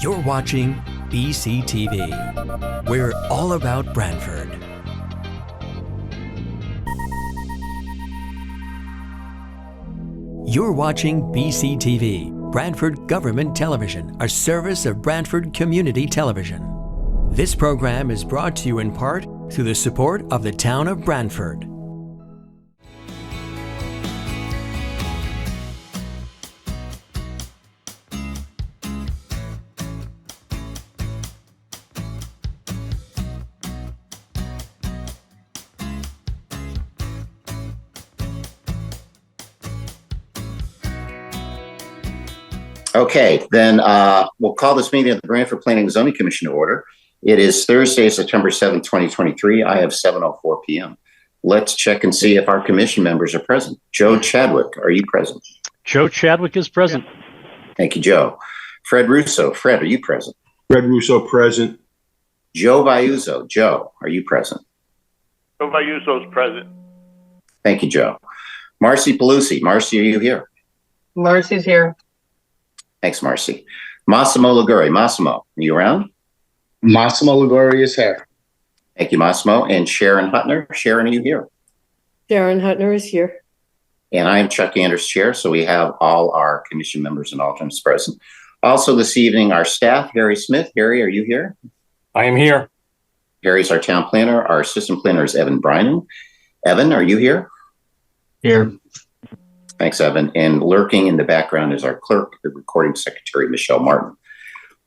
You're watching BCTV. We're all about Branford. You're watching BCTV, Branford Government Television, a service of Branford Community Television. This program is brought to you in part through the support of the town of Branford. Okay, then we'll call this meeting of the Branford Planning and Zoning Commission to order. It is Thursday, September 7th, 2023. I have 7:04 p.m. Let's check and see if our commission members are present. Joe Chadwick, are you present? Joe Chadwick is present. Thank you, Joe. Fred Russo. Fred, are you present? Fred Russo present. Joe Viuzzo. Joe, are you present? Joe Viuzzo is present. Thank you, Joe. Marcy Pelusi. Marcy, are you here? Marcy's here. Thanks, Marcy. Massimo Liguri. Massimo, are you around? Massimo Liguri is here. Thank you, Massimo. And Sharon Hutner. Sharon, are you here? Sharon Hutner is here. And I am Chuck Anders, chair, so we have all our commission members and alternates present. Also this evening, our staff, Harry Smith. Harry, are you here? I am here. Harry's our town planner. Our assistant planner is Evan Brynan. Evan, are you here? Here. Thanks, Evan. And lurking in the background is our clerk, the recording secretary, Michelle Martin.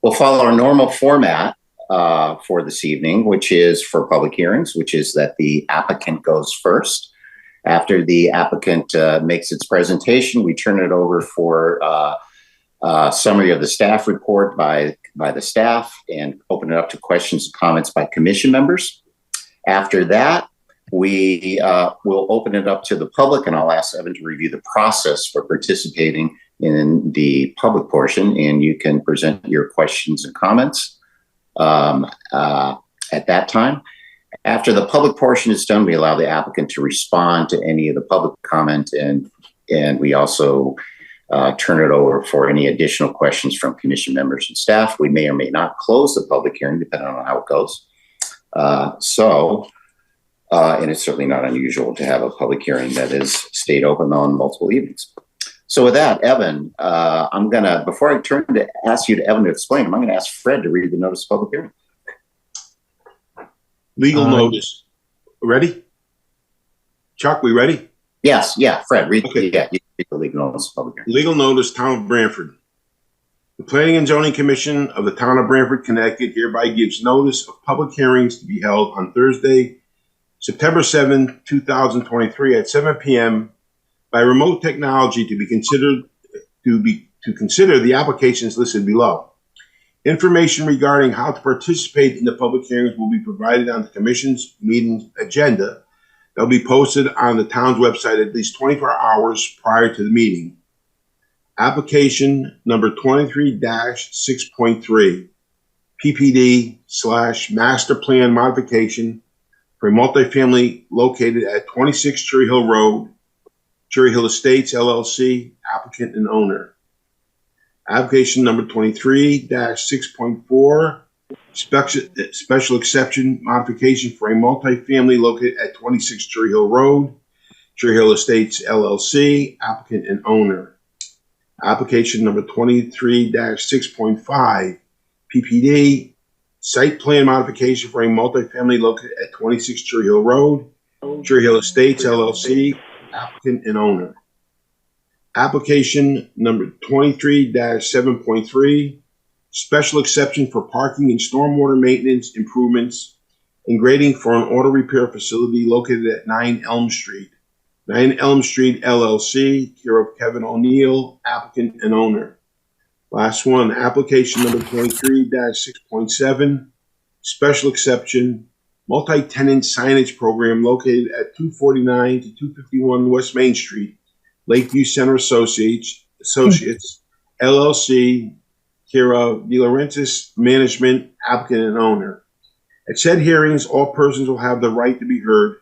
We'll follow our normal format for this evening, which is for public hearings, which is that the applicant goes first. After the applicant makes its presentation, we turn it over for a summary of the staff report by the staff and open it up to questions and comments by commission members. After that, we will open it up to the public, and I'll ask Evan to review the process for participating in the public portion, and you can present your questions and comments at that time. After the public portion is done, we allow the applicant to respond to any of the public comment, and we also turn it over for any additional questions from commission members and staff. We may or may not close the public hearing, depending on how it goes. And it's certainly not unusual to have a public hearing that is stayed open on multiple evenings. So with that, Evan, before I turn to ask you to Evan to explain, I'm going to ask Fred to read the notice of public hearing. Legal notice. Ready? Chuck, we ready? Yes, yeah, Fred, read, okay. Yeah, you read the legal notice of public hearing. Legal notice, Town of Branford. The Planning and Zoning Commission of the Town of Branford, Connecticut hereby gives notice of public hearings to be held on Thursday, September 7th, 2023 at 7 p.m. by remote technology to consider the applications listed below. Information regarding how to participate in the public hearings will be provided on the Commission's meeting agenda. They'll be posted on the town's website at least 24 hours prior to the meeting. Application number 23-6.3, PPD/Master Plan Modification for a multifamily located at 26 Cherry Hill Road, Cherry Hill Estates, LLC, applicant and owner. Application number 23-6.4, special exception modification for a multifamily located at 26 Cherry Hill Road, Cherry Hill Estates, LLC, applicant and owner. Application number 23-6.5, PPD, site plan modification for a multifamily located at 26 Cherry Hill Road, Cherry Hill Estates, LLC, applicant and owner. Application number 23-7.3, special exception for parking and stormwater maintenance improvements and grading for an auto repair facility located at 9 Elm Street. 9 Elm Street, LLC, care of Kevin O'Neill, applicant and owner. Last one, application number 23-6.7, special exception, multi-tenant signage program located at 249 to 251 West Main Street, Lakeview Center Associates, LLC, care of De Laurentiis Management, applicant and owner. At said hearings, all persons will have the right to be heard.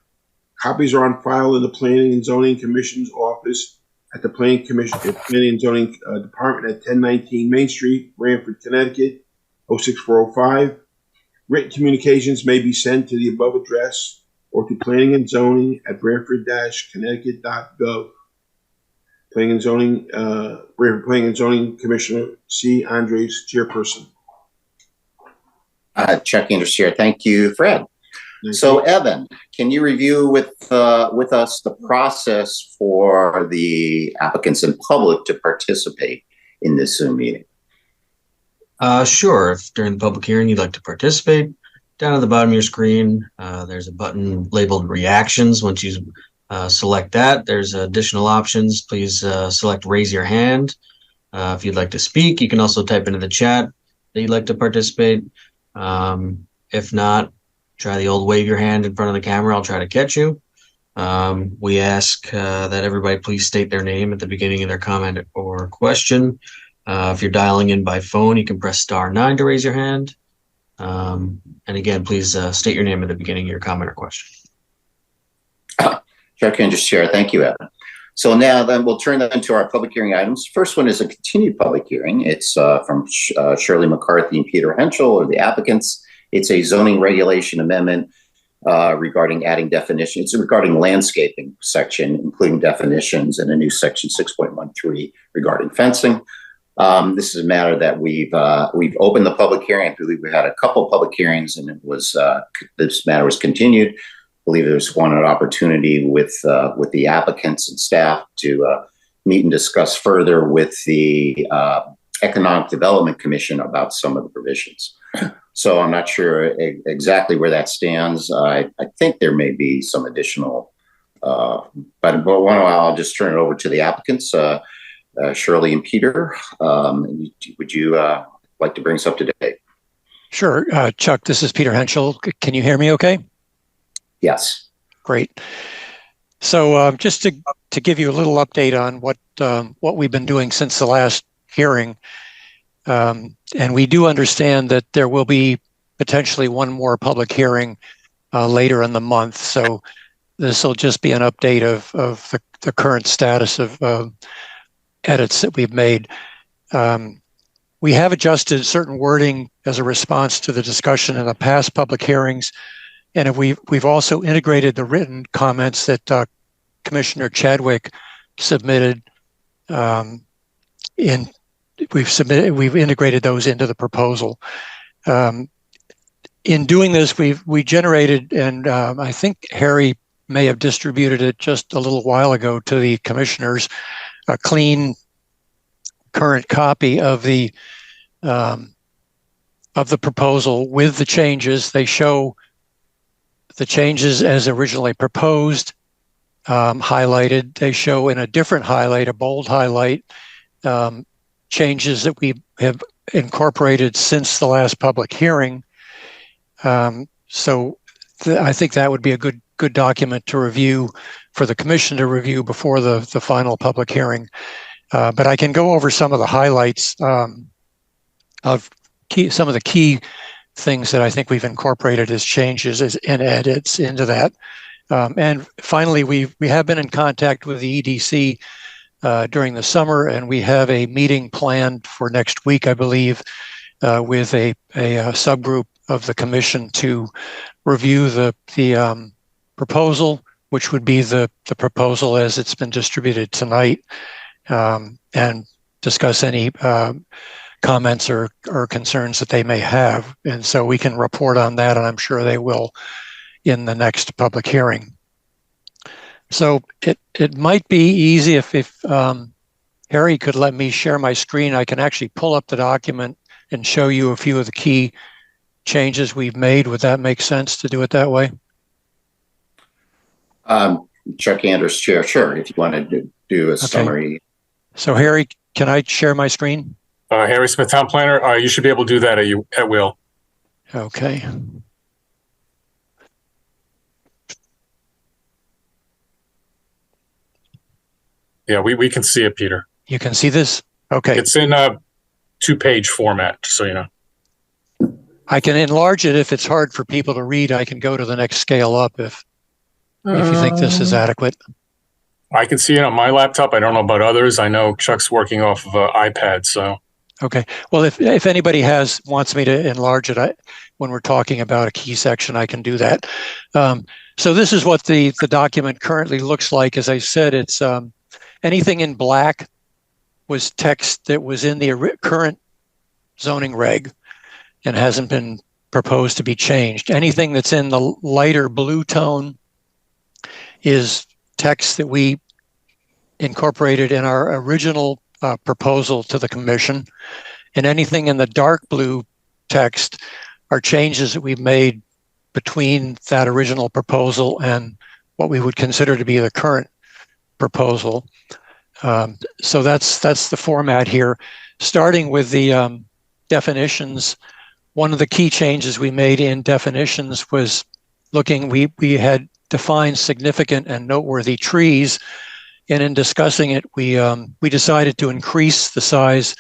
Copies are on file in the Planning and Zoning Commission's office at the Planning and Zoning Department at 1019 Main Street, Branford, Connecticut, 06405. Written communications may be sent to the above address or to planning and zoning at branford-connecticut.gov. Planning and zoning, Branford Planning and Zoning Commissioner C. Andres, chairperson. Chuck Andrews here. Thank you, Fred. So, Evan, can you review with us the process for the applicants and public to participate in this Zoom meeting? Sure. If during the public hearing you'd like to participate, down at the bottom of your screen, there's a button labeled reactions. Once you select that, there's additional options. Please select raise your hand. If you'd like to speak, you can also type into the chat that you'd like to participate. If not, try the old wave your hand in front of the camera. I'll try to catch you. We ask that everybody please state their name at the beginning of their comment or question. If you're dialing in by phone, you can press *9 to raise your hand. And again, please state your name at the beginning of your comment or question. Chuck Andrews, Chair. Thank you, Evan. So now then we'll turn that into our public hearing items. First one is a continued public hearing. It's from Shirley McCarthy and Peter Henschel, or the applicants. It's a zoning regulation amendment regarding adding definitions. It's regarding landscaping section, including definitions, and a new section 6.13 regarding fencing. This is a matter that we've opened the public hearing. I believe we had a couple public hearings, and it was this matter was continued. I believe there's one opportunity with the applicants and staff to meet and discuss further with the Economic Development Commission about some of the provisions. So I'm not sure exactly where that stands. I think there may be some additional, but I'll just turn it over to the applicants, Shirley and Peter. Would you like to bring us up to date? Sure. Chuck, this is Peter Henschel. Can you hear me okay? Yes. Great. So just to give you a little update on what we've been doing since the last hearing, and we do understand that there will be potentially one more public hearing later in the month. So this will just be an update of the current status of edits that we've made. We have adjusted certain wording as a response to the discussion in the past public hearings, and we've also integrated the written comments that Commissioner Chadwick submitted. We've integrated those into the proposal. In doing this, we generated, and I think Harry may have distributed it just a little while ago to the commissioners, a clean current copy of the proposal with the changes. They show the changes as originally proposed, highlighted. They show in a different highlight, a bold highlight, changes that we have incorporated since the last public hearing. I think that would be a good document to review for the commission to review before the final public hearing. But I can go over some of the highlights of some of the key things that I think we've incorporated as changes and edits into that. And finally, we have been in contact with the EDC during the summer, and we have a meeting planned for next week, I believe, with a subgroup of the commission to review the proposal, which would be the proposal as it's been distributed tonight, and discuss any comments or concerns that they may have. And so we can report on that, and I'm sure they will in the next public hearing. So it might be easy if Harry could let me share my screen. I can actually pull up the document and show you a few of the key changes we've made. Would that make sense to do it that way? Chuck Andrews, Chair. Sure, if you want to do a summary. So Harry, can I share my screen? Harry Smith, Town Planner. You should be able to do that at will. Okay. Yeah, we can see it, Peter. You can see this? Okay. It's in a 2-page format, just so you know. I can enlarge it if it's hard for people to read. I can go to the next scale up if you think this is adequate. I can see it on my laptop. I don't know about others. I know Chuck's working off of an iPad, so. Okay. Well, if anybody wants me to enlarge it, when we're talking about a key section, I can do that. So this is what the document currently looks like. As I said, it's anything in black was text that was in the current zoning reg and hasn't been proposed to be changed. Anything that's in the lighter blue tone is text that we incorporated in our original proposal to the commission. And anything in the dark blue text are changes that we've made between that original proposal and what we would consider to be the current proposal. So that's the format here. Starting with the definitions, one of the key changes we made in definitions was we had defined significant and noteworthy trees, and in discussing it, we decided to increase the size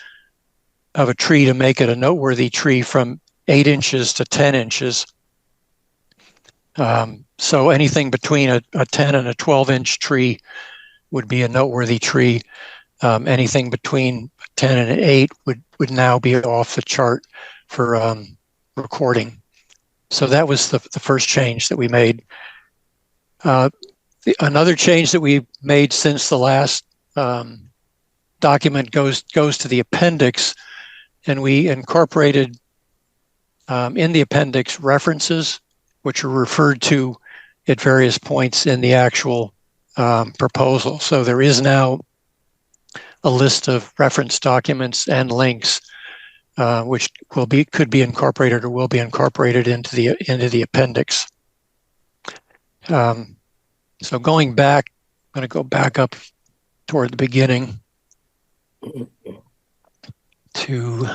of a tree to make it a noteworthy tree from 8 inches to 10 inches. So anything between a 10 and a 12-inch tree would be a noteworthy tree. Anything between 10 and an 8 would now be off the chart for recording. So that was the first change that we made. Another change that we made since the last document goes to the appendix, and we incorporated in the appendix references which are referred to at various points in the actual proposal. So there is now a list of reference documents and links which could be incorporated or will be incorporated into the appendix. So going back, I'm going to go back up toward the beginning to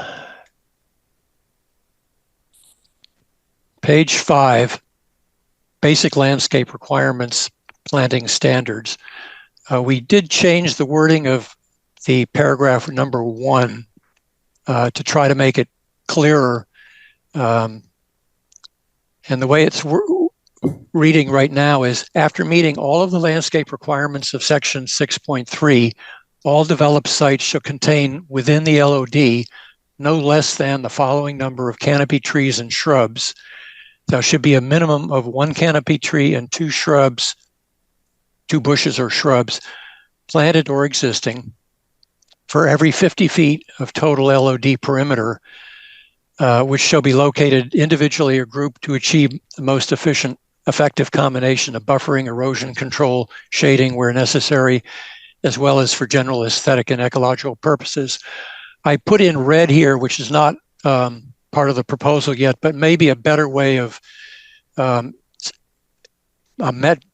page 5, basic landscape requirements, planting standards. We did change the wording of the paragraph number 1 to try to make it clearer. And the way it's reading right now is, after meeting all of the landscape requirements of section 6.3, all developed sites shall contain within the LOD no less than the following number of canopy trees and shrubs. There should be a minimum of 1 canopy tree and 2 shrubs, 2 bushes or shrubs, planted or existing, for every 50 feet of total LOD perimeter, which shall be located individually or grouped to achieve the most effective combination of buffering, erosion control, shading where necessary, as well as for general aesthetic and ecological purposes. I put in red here, which is not part of the proposal yet, but maybe a better way of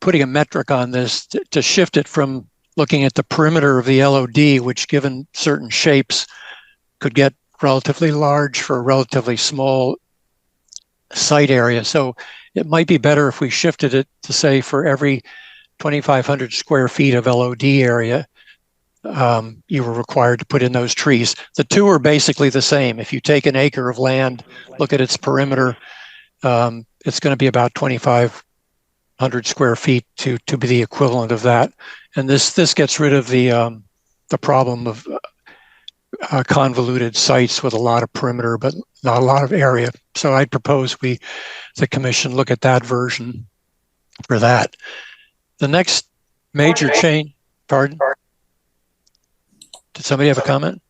putting a metric on this to shift it from looking at the perimeter of the LOD, which given certain shapes could get relatively large for a relatively small site area. So it might be better if we shifted it to say for every 2,500 square feet of LOD area, you were required to put in those trees. The two are basically the same. If you take an acre of land, look at its perimeter, it's going to be about 2,500 square feet to be the equivalent of that. And this gets rid of the problem of convoluted sites with a lot of perimeter, but not a lot of area. So I'd propose the commission look at that version for that. The next major change, pardon? Did somebody have a comment?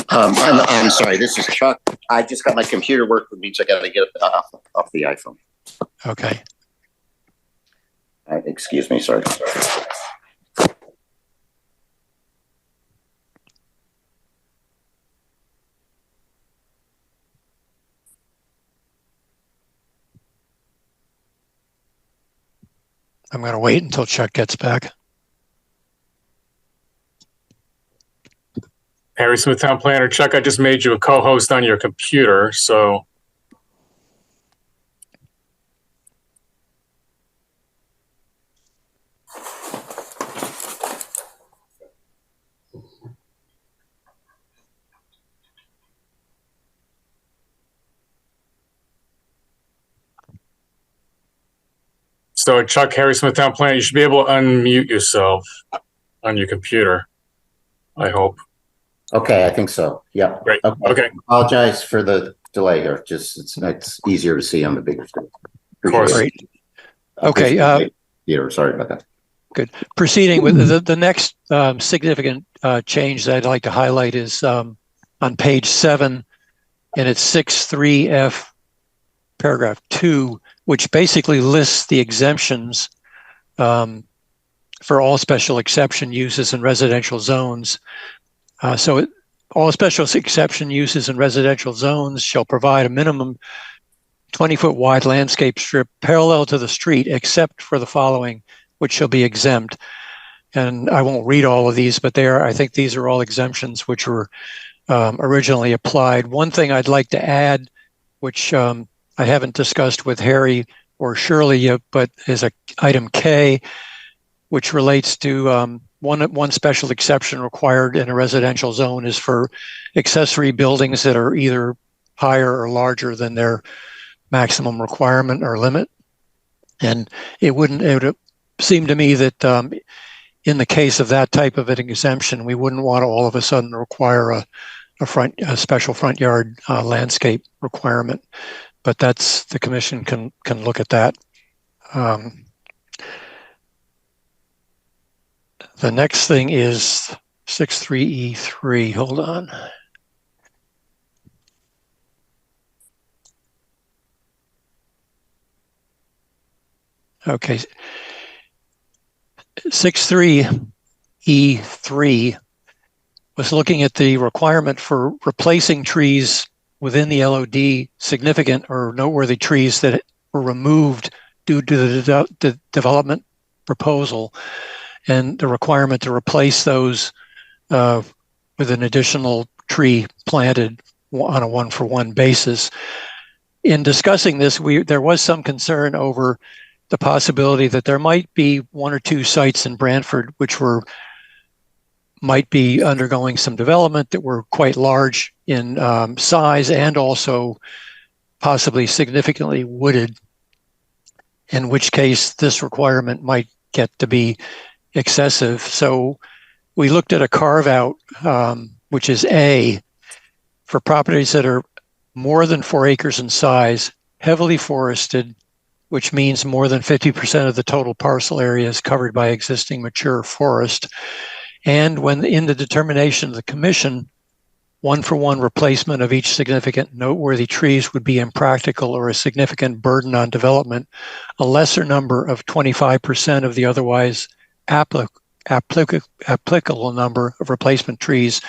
I'm sorry, this is Chuck. I just got my computer working with me, so I got to get it off the iPhone. Okay. Excuse me, sorry. I'm going to wait until Chuck gets back. Harry Smith, Town Planner. Chuck, I just made you a co-host on your computer, so. So Chuck, Harry Smith, Town Planner, you should be able to unmute yourself on your computer, I hope. Okay, I think so. Yep. Great. Okay. Apologize for the delay here. Just it's easier to see on the bigger screen. Of course. Great. Okay. Peter, sorry about that. Good. Proceeding with the next significant change that I'd like to highlight is on page 7, and it's 6.3F, paragraph 2, which basically lists the exemptions for all special exception uses in residential zones. All special exception uses in residential zones shall provide a minimum 20-foot wide landscape strip parallel to the street, except for the following, which shall be exempt. And I won't read all of these, but I think these are all exemptions which were originally applied. One thing I'd like to add, which I haven't discussed with Harry or Shirley yet, but is item K, which relates to one special exception required in a residential zone is for accessory buildings that are either higher or larger than their maximum requirement or limit. And it would seem to me that in the case of that type of an exemption, we wouldn't want to all of a sudden require a special front yard landscape requirement. But the commission can look at that. The next thing is 6.3E3. Hold on. Okay. 6.3E3 was looking at the requirement for replacing trees within the LOD, significant or noteworthy trees that were removed due to the development proposal, and the requirement to replace those with an additional tree planted on a one-for-one basis. In discussing this, there was some concern over the possibility that there might be one or two sites in Branford which might be undergoing some development that were quite large in size and also possibly significantly wooded, in which case this requirement might get to be excessive. So we looked at a carve out, which is A, for properties that are more than 4 acres in size, heavily forested, which means more than 50% of the total parcel area is covered by existing mature forest. And when in the determination of the commission, one-for-one replacement of each significant noteworthy trees would be impractical or a significant burden on development, a lesser number of 25% of the otherwise applicable number of replacement trees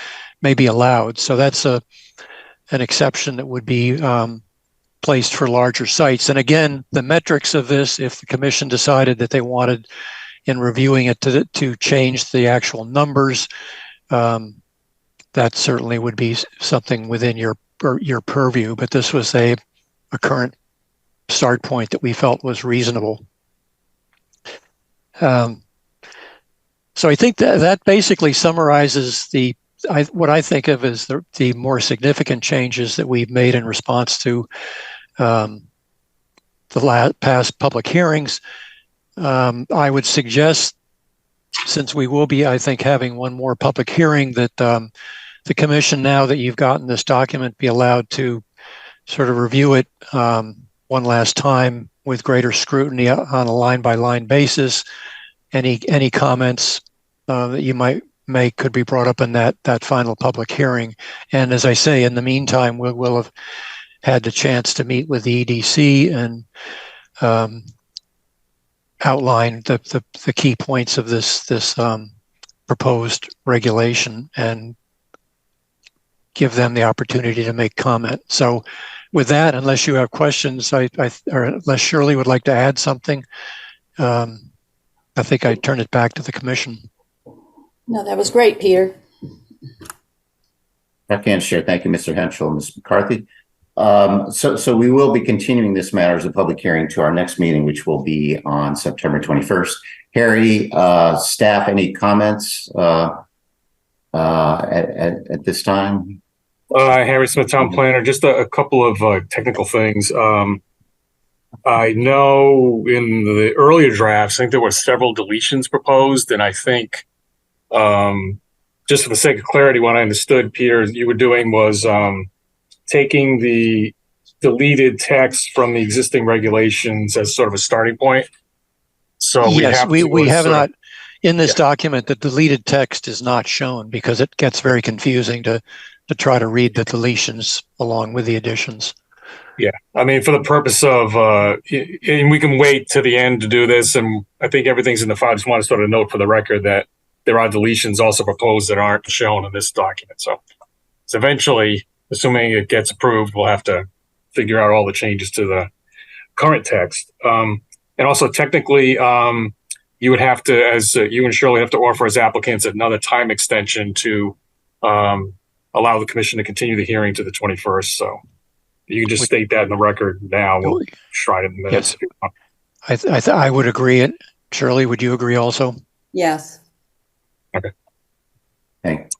may be allowed. So that's an exception that would be placed for larger sites. And again, the metrics of this, if the commission decided that they wanted in reviewing it to change the actual numbers, that certainly would be something within your purview. But this was a current start point that we felt was reasonable. So I think that basically summarizes what I think of as the more significant changes that we've made in response to the past public hearings. I would suggest, since we will be, I think, having one more public hearing, that the commission, now that you've gotten this document, be allowed to sort of review it one last time with greater scrutiny on a line-by-line basis. Any comments that you might make could be brought up in that final public hearing. And as I say, in the meantime, we'll have had the chance to meet with the EDC and outline the key points of this proposed regulation and give them the opportunity to make comment. So with that, unless you have questions, or unless Shirley would like to add something, I think I turn it back to the commission. No, that was great, Peter. I can share. Thank you, Mr. Henschel and Ms. McCarthy. So we will be continuing this matter as a public hearing to our next meeting, which will be on September 21st. Harry, staff, any comments at this time? Harry Smith, town planner. Just a couple of technical things. I know in the earlier drafts, I think there were several deletions proposed, and I think just for the sake of clarity, what I understood, Peter, you were doing was taking the deleted text from the existing regulations as sort of a starting point. So yes, we have not, in this Yeah. document, the deleted text is not shown because it gets very confusing to try to read the deletions along with the additions. Yeah, I mean, for the purpose of, and we can wait to the end to do this, and I think everything's in the file. I just want to sort of note for the record that there are deletions also proposed that aren't shown in this document. So eventually, assuming it gets approved, we'll have to figure out all the changes to the current text. And also technically, you would have to, as you and Shirley have to offer as applicants another time extension to allow the commission to continue the hearing to the 21st. So you can just state that in the record now. We'll try it in the minutes. Yes. I would agree. Shirley, would you agree also? Yes. Okay. Thanks.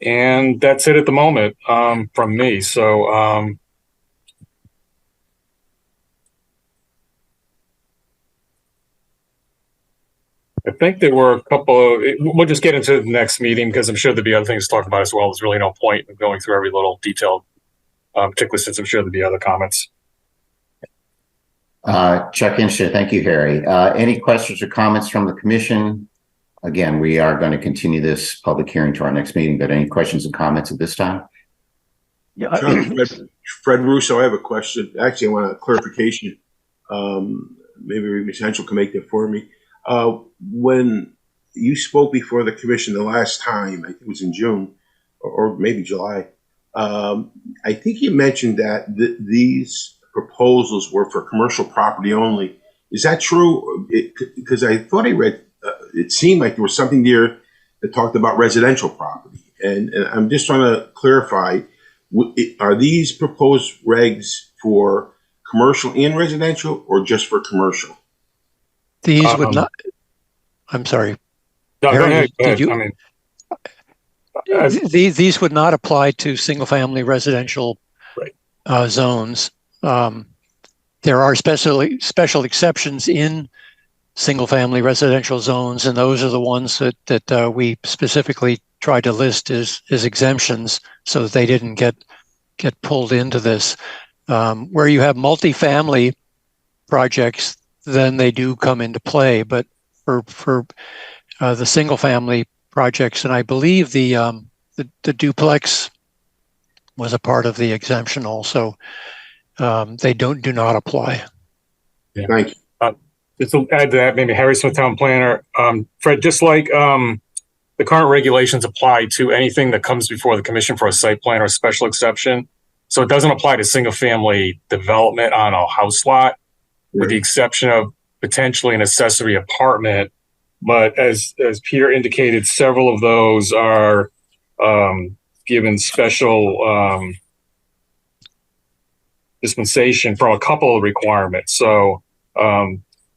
And that's it at the moment from me. So I think there were a couple of, we'll just get into the next meeting because I'm sure there'll be other things to talk about as well. There's really no point in going through every little detail, particularly since I'm sure there'll be other comments. Chuck Insha, thank you, Harry. Any questions or comments from the commission? Again, we are going to continue this public hearing to our next meeting, but any questions and comments at this time? Yeah, Fred Russo, I have a question. Actually, I want a clarification. Maybe Ms. Henschel can make that for me. When you spoke before the commission the last time, I think it was in June or maybe July, I think you mentioned that these proposals were for commercial property only. Is that true? Because I thought I read, it seemed like there was something there that talked about residential property. And I'm just trying to clarify, are these proposed regs for commercial and residential or just for commercial? These would not, I'm sorry. No, Harry, go ahead. did you, I mean, these would not apply to single family residential zones. There are special exceptions in single family residential zones, and those are the ones that we specifically tried to list as exemptions so that they didn't get pulled into this. Where you have multifamily projects, then they do come into play. But for the single family projects, and I believe the duplex was a part of the exemption also. They do not apply. Yeah. Thank you. Just to add to that, maybe Harry Smith, town planner. Fred, just like the current regulations apply to anything that comes before the commission for a site plan or a special exception. So it doesn't apply to single family development on a house lot, with the exception of potentially an accessory apartment. But as Peter indicated, several of those are given special dispensation from a couple of requirements. So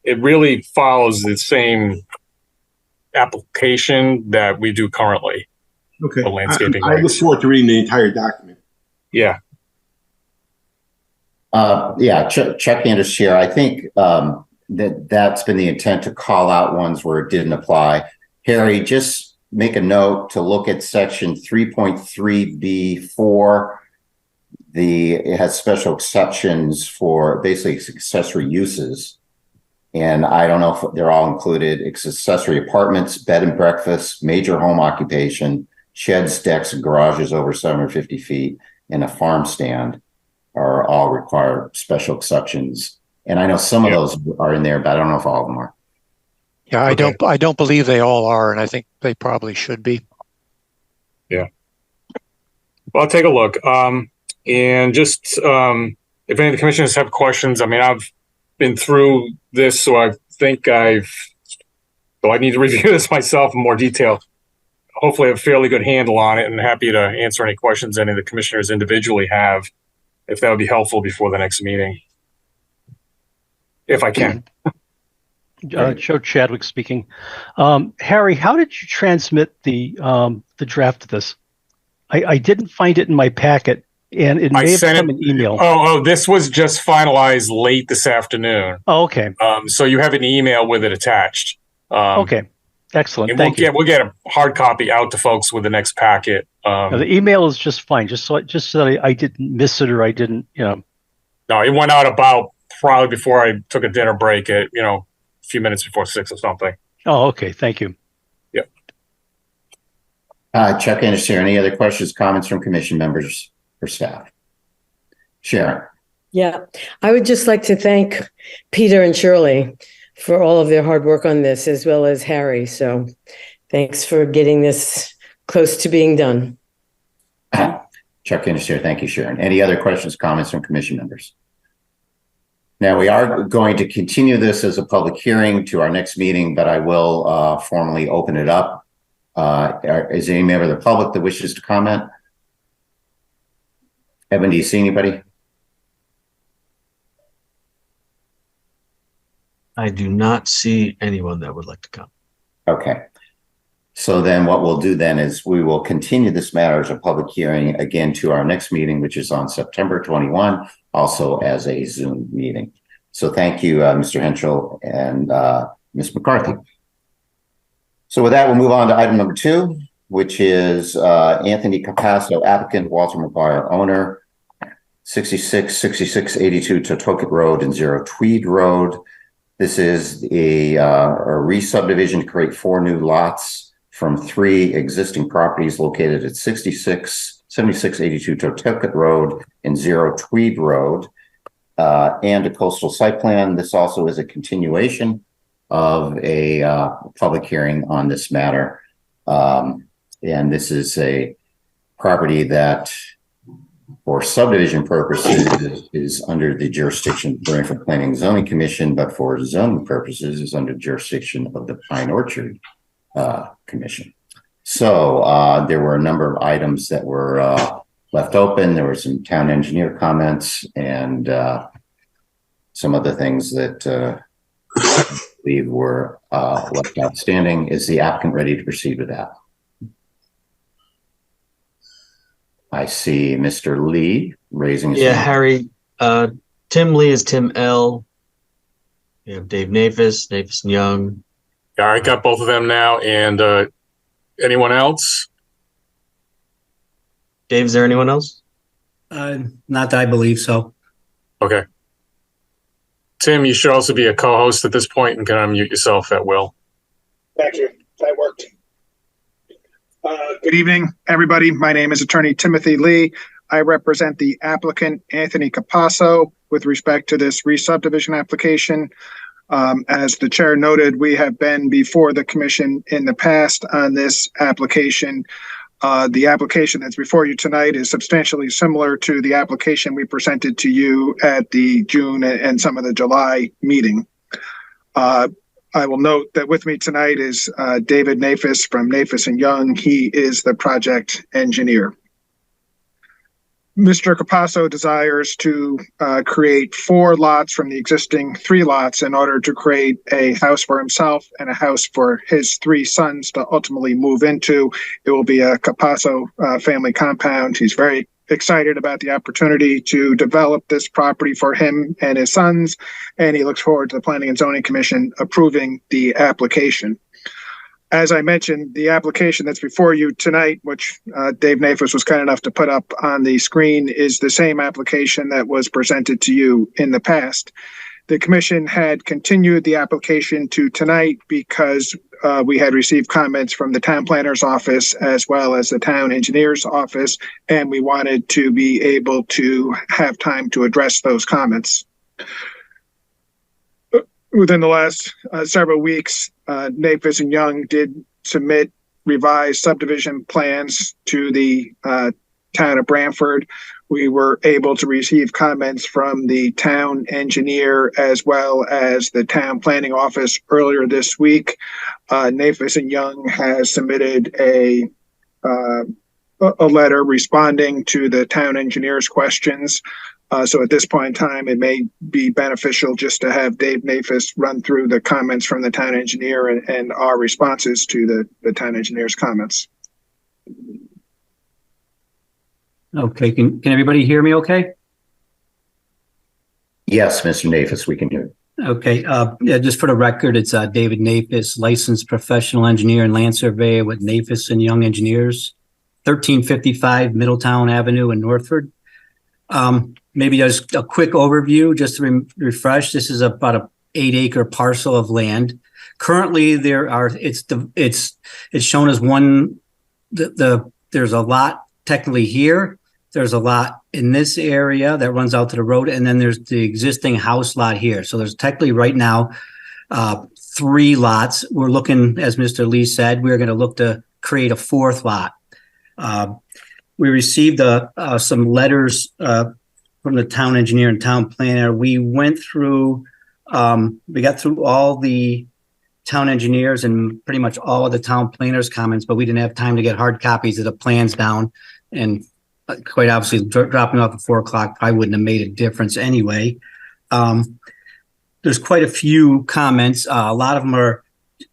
it really follows the same application that we do currently. Okay. The landscaping I look regs. forward to reading the entire document. Yeah. Chuck Anders here. I think that's been the intent, to call out ones where it didn't apply. Harry, just make a note to look at section 3.3B4. It has special exceptions for basically accessory uses. And I don't know if they're all included. It's accessory apartments, bed and breakfast, major home occupation, sheds, decks, and garages over 750 feet, and a farm stand are all require special exceptions. And I know some of those are in there, but I don't know if all of them are. Yeah, I don't believe they all are, and I think they probably should be. Yeah. Well, I'll take a look. And just if any of the commissioners have questions, I mean, I've been through this, so I think I need to review this myself in more detail. Hopefully I have a fairly good handle on it, and happy to answer any questions any of the commissioners individually have, if that would be helpful before the next meeting. If I can. Joe Chadwick speaking. Harry, how did you transmit the draft of this? I didn't find it in my packet, and it may have come an email. Oh, this was just finalized late this afternoon. Oh, okay. So you have an email with it attached. Okay. Excellent. And Thank you. we'll get a hard copy out to folks with the next packet. Now, the email is just fine, just so that I didn't miss it or I didn't, No, it went out about probably before I took a dinner break at, a few minutes before 6 or something. Oh, okay. Thank you. Yep. Chuck Anderson, any other questions, comments from commission members or staff? Sharon. Yeah, I would just like to thank Peter and Shirley for all of their hard work on this, as well as Harry. So thanks for getting this close to being done. Chuck Anderson, thank you, Sharon. Any other questions, comments from commission members? Now, we are going to continue this as a public hearing to our next meeting, but I will formally open it up. Is there any member of the public that wishes to comment? Evan, do you see anybody? I do not see anyone that would like to come. Okay. So then what we'll do then is we will continue this matter as a public hearing again to our next meeting, which is on September 21, also as a Zoom meeting. So thank you, Mr. Henschel and Ms. McCarthy. So with that, we'll move on to item number 2, which is Anthony Capasso, applicant, Walter McGuire, owner, 6682 Totoket Road and 0 Tweed Road. This is a re-subdivision to create 4 new lots from 3 existing properties located at 7682 Totoket Road and 0 Tweed Road, and a coastal site plan. This also is a continuation of a public hearing on this matter. And this is a property that, for subdivision purposes, is under the jurisdiction of the Branford Planning and Zoning Commission, but for zoning purposes is under jurisdiction of the Pine Orchard Commission. So there were a number of items that were left open. There were some town engineer comments and some other things that I believe were left outstanding. Is the applicant ready to proceed with that? I see Mr. Lee raising his hand. Harry. Tim Lee is Tim L. We have Dave Nafis and Young. Yeah, I got both of them now. And anyone else? Dave, is there anyone else? Not that I believe so. Okay. Tim, you should also be a co-host at this point and can unmute yourself at will. Thank you. That worked. Good evening, everybody. My name is Attorney Timothy Lee. I represent the applicant, Anthony Capasso, with respect to this re-subdivision application. As the chair noted, we have been before the commission in the past on this application. The application that's before you tonight is substantially similar to the application we presented to you at the June and some of the July meeting. I will note that with me tonight is David Nafis from Nafis and Young. He is the project engineer. Mr. Capasso desires to create 4 lots from the existing 3 lots in order to create a house for himself and a house for his 3 sons to ultimately move into. It will be a Capasso family compound. He's very excited about the opportunity to develop this property for him and his sons, and he looks forward to the Planning and Zoning Commission approving the application. As I mentioned, the application that's before you tonight, which Dave Nafis was kind enough to put up on the screen, is the same application that was presented to you in the past. The commission had continued the application to tonight because we had received comments from the town planner's office as well as the town engineer's office, and we wanted to be able to have time to address those comments. Within the last several weeks, Nafis and Young did submit revised subdivision plans to the town of Branford. We were able to receive comments from the town engineer as well as the town planning office earlier this week. Nafis and Young has submitted a letter responding to the town engineer's questions. So at this point in time, it may be beneficial just to have Dave Nafis run through the comments from the town engineer and our responses to the town engineer's comments. Okay, can everybody hear me okay? Yes, Mr. Nafis, we can hear you. Okay. Yeah, just for the record, it's David Nafis, licensed professional engineer and land surveyor with Nafis and Young Engineers, 1355 Middletown Avenue in Northford. Maybe just a quick overview, just to refresh. This is about a 8-acre parcel of land. Currently, it's shown as one. There's a lot technically here. There's a lot in this area that runs out to the road, and then there's the existing house lot here. So there's technically right now 3 lots. We're looking, as Mr. Lee said, we're going to look to create a 4th lot. We received some letters from the town engineer and town planner. We went through, we got through all the town engineers and pretty much all of the town planners' comments, but we didn't have time to get hard copies of the plans down. And quite obviously, dropping off at 4 o'clock probably wouldn't have made a difference anyway. There's quite a few comments. A lot of them are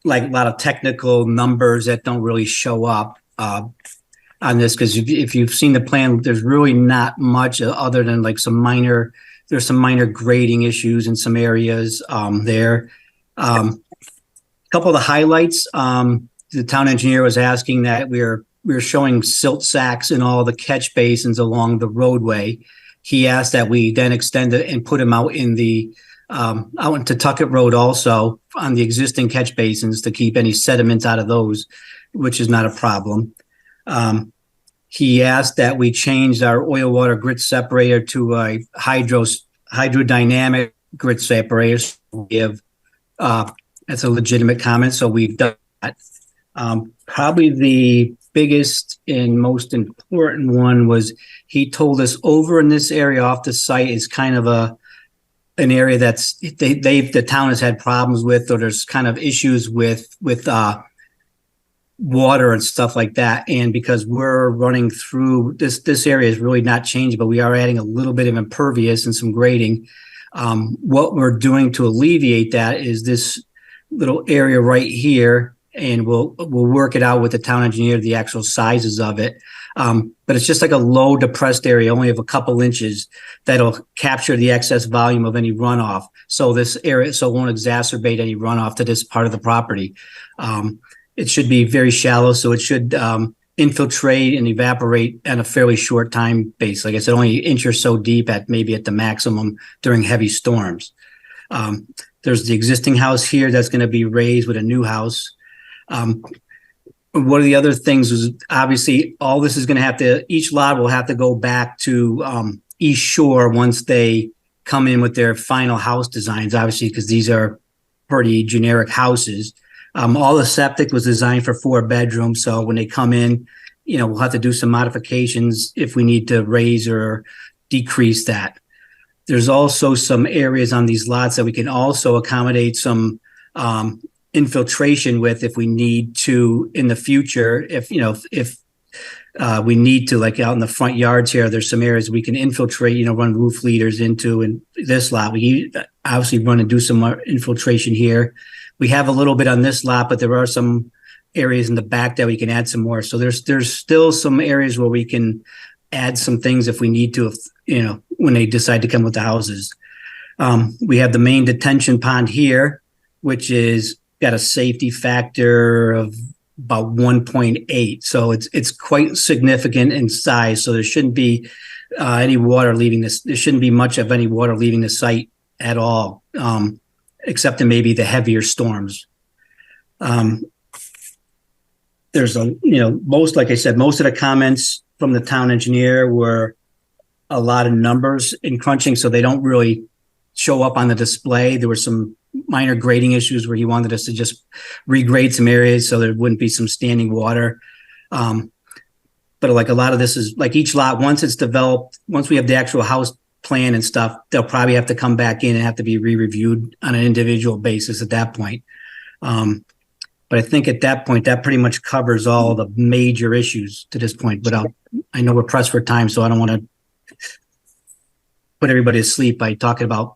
like a lot of technical numbers that don't really show up on this, because if you've seen the plan, there's really not much other than like there's some minor grading issues in some areas there. A couple of the highlights, the town engineer was asking that we're showing silt sacks in all the catch basins along the roadway. He asked that we then extend it and put them out in out into Tuckett Road also on the existing catch basins to keep any sediments out of those, which is not a problem. He asked that we change our oil water grit separator to a hydrodynamic grit separator. That's a legitimate comment, so we've done that. Probably the biggest and most important one was he told us over in this area off the site is kind of an area that's the town has had problems with, or there's kind of issues with water and stuff like that. And because we're running through this area is really not changing, but we are adding a little bit of impervious and some grading. What we're doing to alleviate that is this little area right here, and we'll work it out with the town engineer, the actual sizes of it. But it's just like a low depressed area, only of a couple inches, that'll capture the excess volume of any runoff. So this area, so it won't exacerbate any runoff to this part of the property. It should be very shallow, so it should infiltrate and evaporate at a fairly short time base. Like I said, only an inch or so deep at the maximum during heavy storms. There's the existing house here that's going to be raised with a new house. One of the other things is obviously all this is going to have to, each lot will have to go back to East Shore once they come in with their final house designs, obviously, because these are pretty generic houses. All the septic was designed for 4 bedrooms. So when they come in, we'll have to do some modifications if we need to raise or decrease that. There's also some areas on these lots that we can also accommodate some infiltration with if we need to in the future. If we need to, like out in the front yards here, there's some areas we can infiltrate, run roof leaders into. And this lot, we obviously run and do some more infiltration here. We have a little bit on this lot, but there are some areas in the back that we can add some more. So there's still some areas where we can add some things if we need to, when they decide to come with the houses. We have the main detention pond here, which is got a safety factor of about 1.8. So it's quite significant in size. So there shouldn't be any water leaving this. There shouldn't be much of any water leaving the site at all. Except in maybe the heavier storms. There's like I said, most of the comments from the town engineer were a lot of numbers in crunching, so they don't really show up on the display. There were some minor grading issues where he wanted us to just regrade some areas so there wouldn't be some standing water. But like a lot of this is like each lot, once it's developed, once we have the actual house plan and stuff, they'll probably have to come back in and have to be re-reviewed on an individual basis at that point. But I think at that point, that pretty much covers all the major issues to this point. But I know we're pressed for time, so I don't want to put everybody to sleep by talking about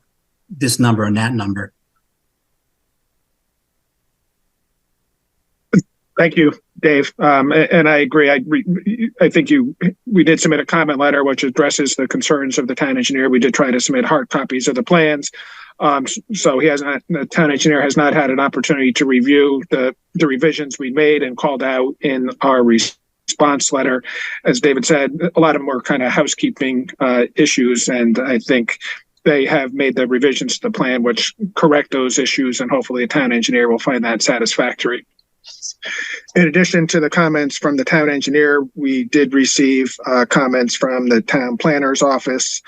this number and that number. Thank you, Dave. And I agree. I think we did submit a comment letter which addresses the concerns of the town engineer. We did try to submit hard copies of the plans. So the town engineer has not had an opportunity to review the revisions we made and called out in our response letter. As David said, a lot of them were kind of housekeeping issues, and I think they have made the revisions to the plan which correct those issues, and hopefully the town engineer will find that satisfactory. In addition to the comments from the town engineer, we did receive comments from the town planner's office.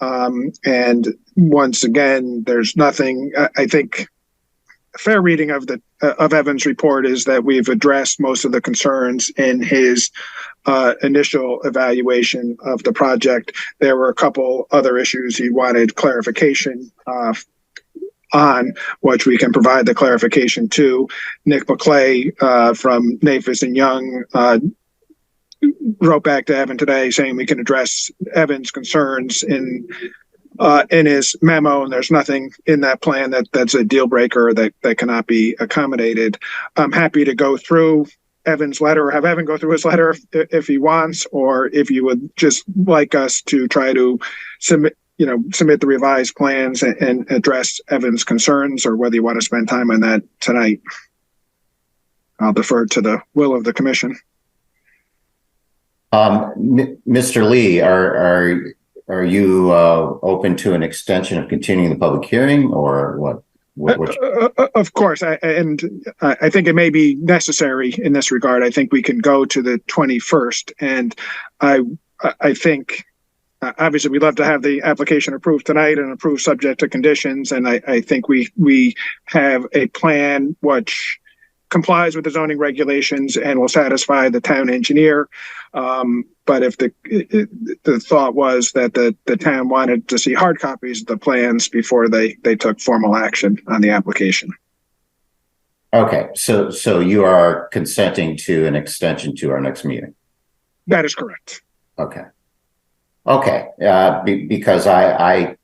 And once again, there's nothing, I think a fair reading of Evan's report is that we've addressed most of the concerns in his initial evaluation of the project. There were a couple other issues he wanted clarification on, which we can provide the clarification to. Nick McClay from Nafis and Young wrote back to Evan today saying we can address Evan's concerns in his memo, and there's nothing in that plan that's a deal breaker that cannot be accommodated. I'm happy to go through Evan's letter, or have Evan go through his letter if he wants, or if you would just like us to try to submit the revised plans and address Evan's concerns, or whether you want to spend time on that tonight. I'll defer to the will of the commission. Mr. Lee, are you open to an extension of continuing the public hearing, or what? Of course, I think it may be necessary in this regard. I think we can go to the 21st, and I think obviously we'd love to have the application approved tonight and approved subject to conditions, and I think we have a plan which complies with the zoning regulations and will satisfy the town engineer. But if the thought was that the town wanted to see hard copies of the plans before they took formal action on the application. Okay, so you are consenting to an extension to our next meeting? That is correct. Okay. Because I,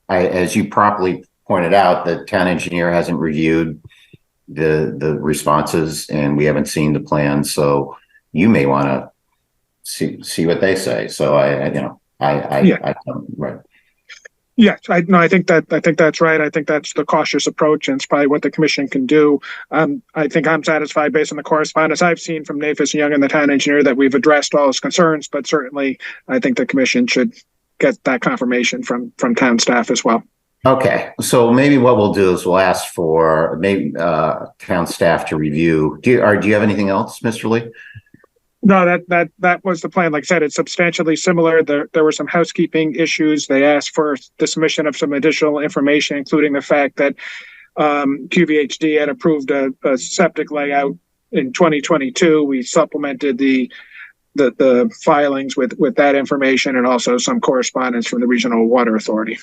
as you properly pointed out, the town engineer hasn't reviewed the responses, and we haven't seen the plans, so you may want to see what they say. So right. Yes, I think that's right. I think that's the cautious approach, and it's probably what the commission can do. I think I'm satisfied based on the correspondence I've seen from Nafis and Young and the town engineer that we've addressed all his concerns, but certainly I think the commission should get that confirmation from town staff as well. Okay, so maybe what we'll do is we'll ask for maybe town staff to review. Do you have anything else, Mr. Lee? No, that was the plan. Like I said, it's substantially similar. There were some housekeeping issues. They asked for the submission of some additional information, including the fact that QVHD had approved a septic layout in 2022. We supplemented the filings with that information, and also some correspondence from the Regional Water Authority.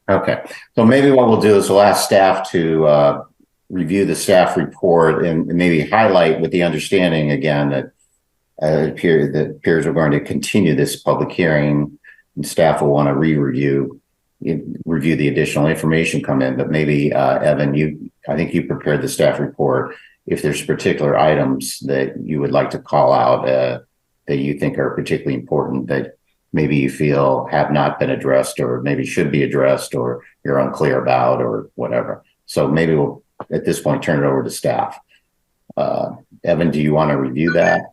Okay, so maybe what we'll do is we'll ask staff to review the staff report and maybe highlight with the understanding again that it appears we're going to continue this public hearing, and staff will want to review the additional information come in. But maybe Evan, I think you prepared the staff report. If there's particular items that you would like to call out that you think are particularly important that maybe you feel have not been addressed, or maybe should be addressed, or you're unclear about, or whatever. So maybe we'll, at this point, turn it over to staff. Evan, do you want to review that?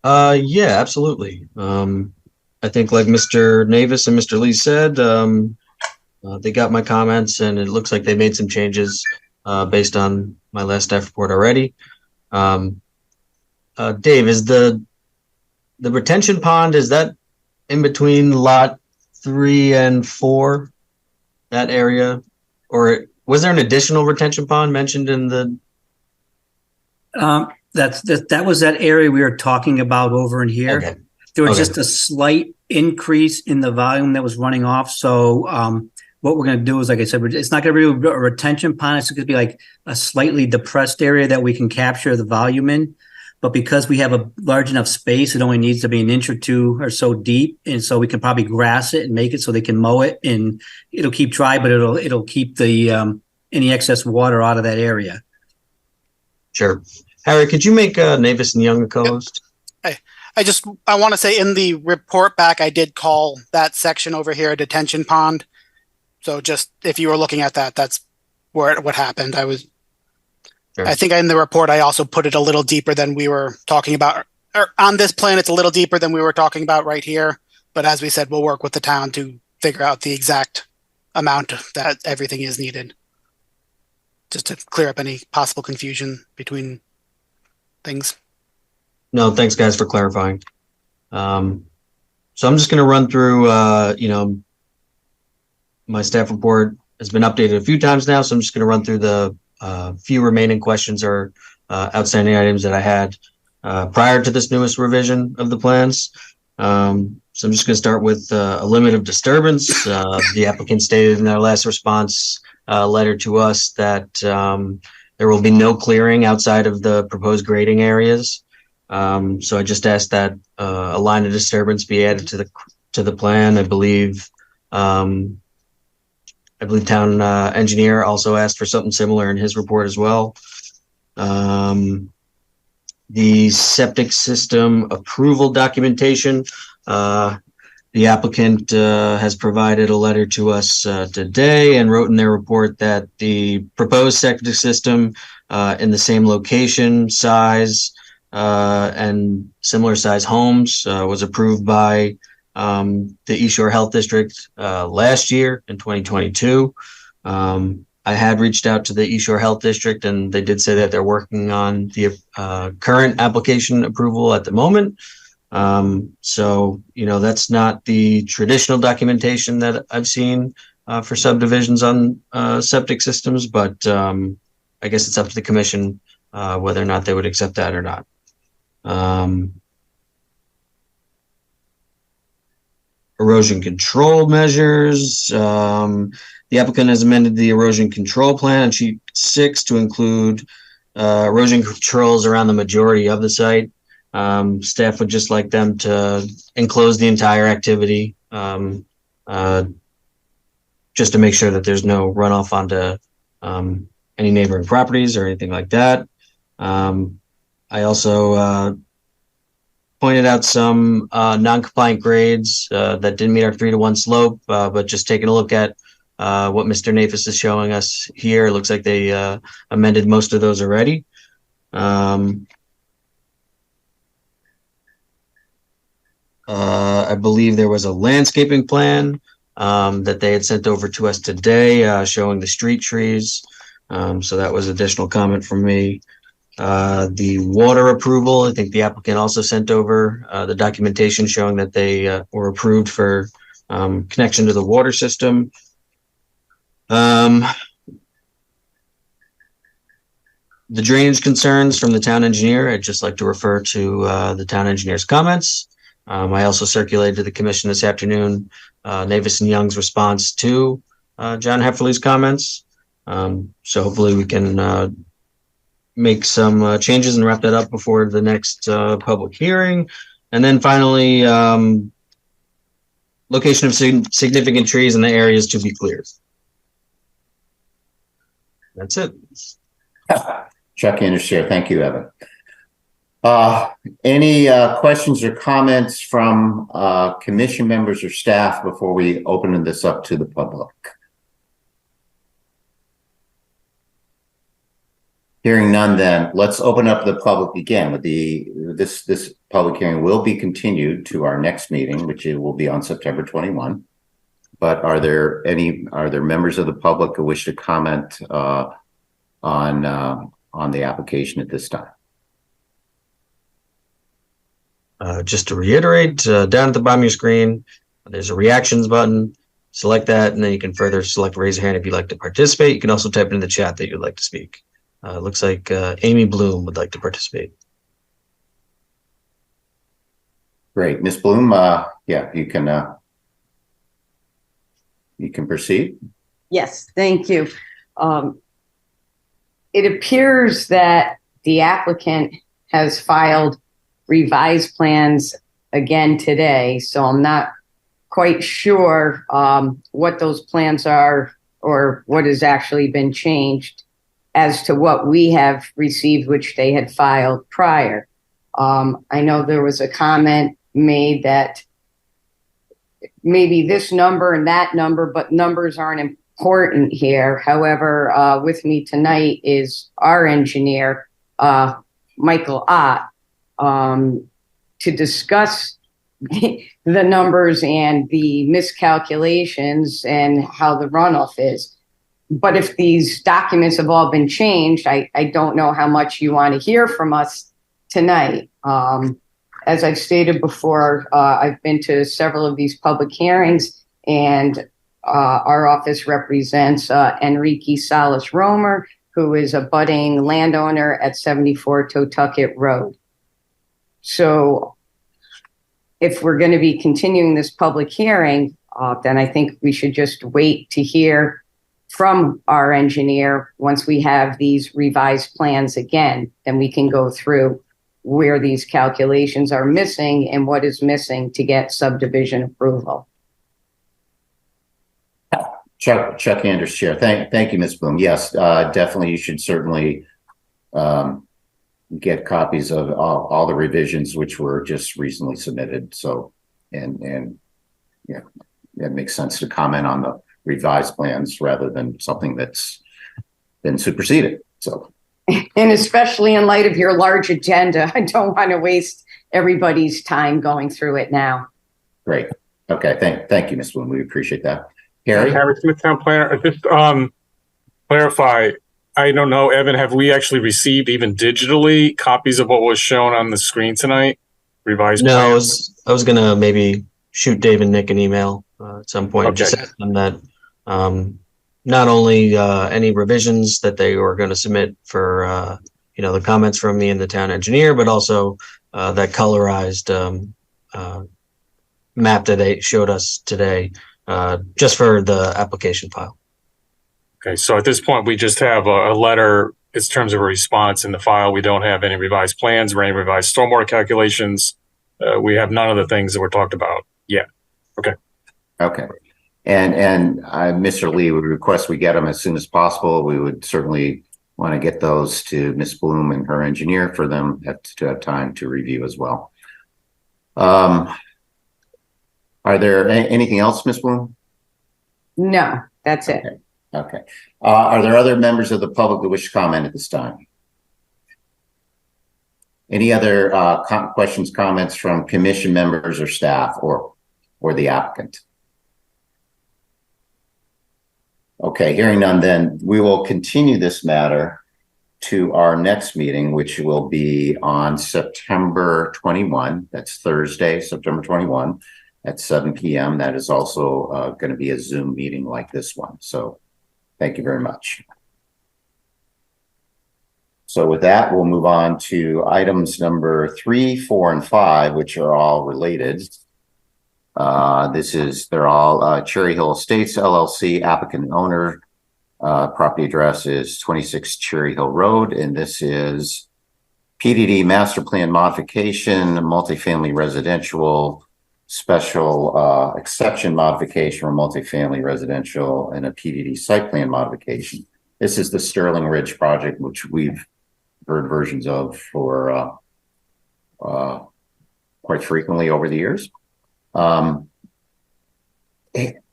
Yeah, absolutely. I think like Mr. Navis and Mr. Lee said, they got my comments, and it looks like they made some changes based on my last staff report already. Dave, is the retention pond, is that in between lot 3 and 4, that area? Or was there an additional retention pond mentioned in the? That was that area we were talking about over in here. Okay. There was just a slight increase in the volume that was running off. So what we're going to do is, like I said, it's not going to be a retention pond. It's going to be like a slightly depressed area that we can capture the volume in. But because we have a large enough space, it only needs to be an inch or two or so deep. And so we can probably grass it and make it so they can mow it, and it'll keep dry, but it'll keep the any excess water out of that area. Sure. Harry, could you make Navis and Young a co-host? I want to say in the report back, I did call that section over here a detention pond. So just if you were looking at that, that's what happened. Sure. I think in the report, I also put it a little deeper than we were talking about. Or on this plan, it's a little deeper than we were talking about right here. But as we said, we'll work with the town to figure out the exact amount that everything is needed. Just to clear up any possible confusion between things. No, thanks guys for clarifying. So I'm just going to run through, my staff report has been updated a few times now. So I'm just going to run through the few remaining questions or outstanding items that I had prior to this newest revision of the plans. So I'm just going to start with a limit of disturbance. The applicant stated in their last response letter to us that there will be no clearing outside of the proposed grading areas. So I just asked that a line of disturbance be added to the plan. I believe town engineer also asked for something similar in his report as well. The septic system approval documentation. The applicant has provided a letter to us today and wrote in their report that the proposed septic system in the same location, size, and similar size homes was approved by the East Shore Health District last year in 2022. I had reached out to the East Shore Health District and they did say that they're working on the current application approval at the moment. So, that's not the traditional documentation that I've seen for subdivisions on septic systems, but I guess it's up to the commission whether or not they would accept that or not. Erosion control measures. The applicant has amended the erosion control plan on sheet 6 to include erosion controls around the majority of the site. Staff would just like them to enclose the entire activity just to make sure that there's no runoff onto any neighboring properties or anything like that. I also pointed out some non-compliant grades that didn't meet our 3-to-1 slope, but just taking a look at what Mr. Nafis is showing us here, it looks like they amended most of those already. I believe there was a landscaping plan that they had sent over to us today showing the street trees. So that was additional comment from me. The water approval, I think the applicant also sent over the documentation showing that they were approved for connection to the water system. The drainage concerns from the town engineer, I'd just like to refer to the town engineer's comments. I also circulated to the commission this afternoon Navis and Young's response to John Heffley's comments. So hopefully we can make some changes and wrap that up before the next public hearing. And then finally, location of significant trees in the areas to be cleared. That's it. Chuck Anderson, thank you, Evan. Any questions or comments from commission members or staff before we open this up to the public? Hearing none, then let's open up the public again. This public hearing will be continued to our next meeting, which will be on September 21. But are there members of the public who wish to comment on the application at this time? Just to reiterate, down at the bottom of your screen, there's a reactions button. Select that, and then you can further select raise your hand if you'd like to participate. You can also type in the chat that you'd like to speak. Looks like Amy Bloom would like to participate. Great. Ms. Bloom, yeah, you can proceed. Yes, thank you. It appears that the applicant has filed revised plans again today, so I'm not quite sure what those plans are or what has actually been changed as to what we have received, which they had filed prior. I know there was a comment made that maybe this number and that number, but numbers aren't important here. However, with me tonight is our engineer, Michael Ott, to discuss the numbers and the miscalculations and how the runoff is. But if these documents have all been changed, I don't know how much you want to hear from us tonight. As I've stated before, I've been to several of these public hearings, and our office represents Enrique Salas Romer, who is a budding landowner at 74 Totucket Road. So if we're going to be continuing this public hearing, then I think we should just wait to hear from our engineer. Once we have these revised plans again, then we can go through where these calculations are missing and what is missing to get subdivision approval. Chuck Anders, Chair. Thank you, Ms. Bloom. Yes, definitely. You should certainly get copies of all the revisions which were just recently submitted. So, and yeah, it makes sense to comment on the revised plans rather than something that's been superseded. So, and especially in light of your large agenda, I don't want to waste everybody's time going through it now. Great. Okay. Thank you, Ms. Bloom. We appreciate that. Harry Smith, Town Planner. Just clarify. I don't know, Evan. Have we actually received even digitally copies of what was shown on the screen tonight? Revised. No, I was gonna maybe shoot Dave and Nick an email at some point. Okay. Just ask them that not only any revisions that they were going to submit for the comments from me and the town engineer, but also that colorized map that they showed us today, just for the application file. Okay, so at this point, we just have a letter in terms of a response in the file. We don't have any revised plans or any revised stormwater calculations. We have none of the things that were talked about yet. Okay. Okay. And Mr. Lee would request we get them as soon as possible. We would certainly want to get those to Ms. Bloom and her engineer for them to have time to review as well. Are there anything else, Ms. Bloom? No, that's it. Okay. Are there other members of the public that wish to comment at this time? Any other questions, comments from commission members or staff or the applicant? Okay, hearing none, then we will continue this matter to our next meeting, which will be on September 21. That's Thursday, September 21 at 7 p.m. That is also going to be a Zoom meeting like this one. So thank you very much. So with that, we'll move on to items number 3, 4, and 5, which are all related. They're all Cherry Hill Estates, LLC, applicant and owner. Property address is 26 Cherry Hill Road, and this is PDD master plan modification, multifamily residential, special exception modification for multifamily residential, and a PDD site plan modification. This is the Sterling Ridge project, which we've heard versions of for quite frequently over the years.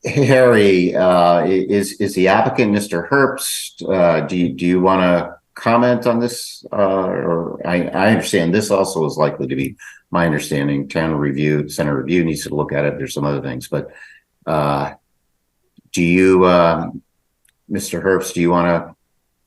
Harry, is the applicant Mr. Herbst? Do you want to comment on this? Or I understand this also is likely to be my understanding. Center review needs to look at it. There's some other things, but do you, Mr. Herbst, do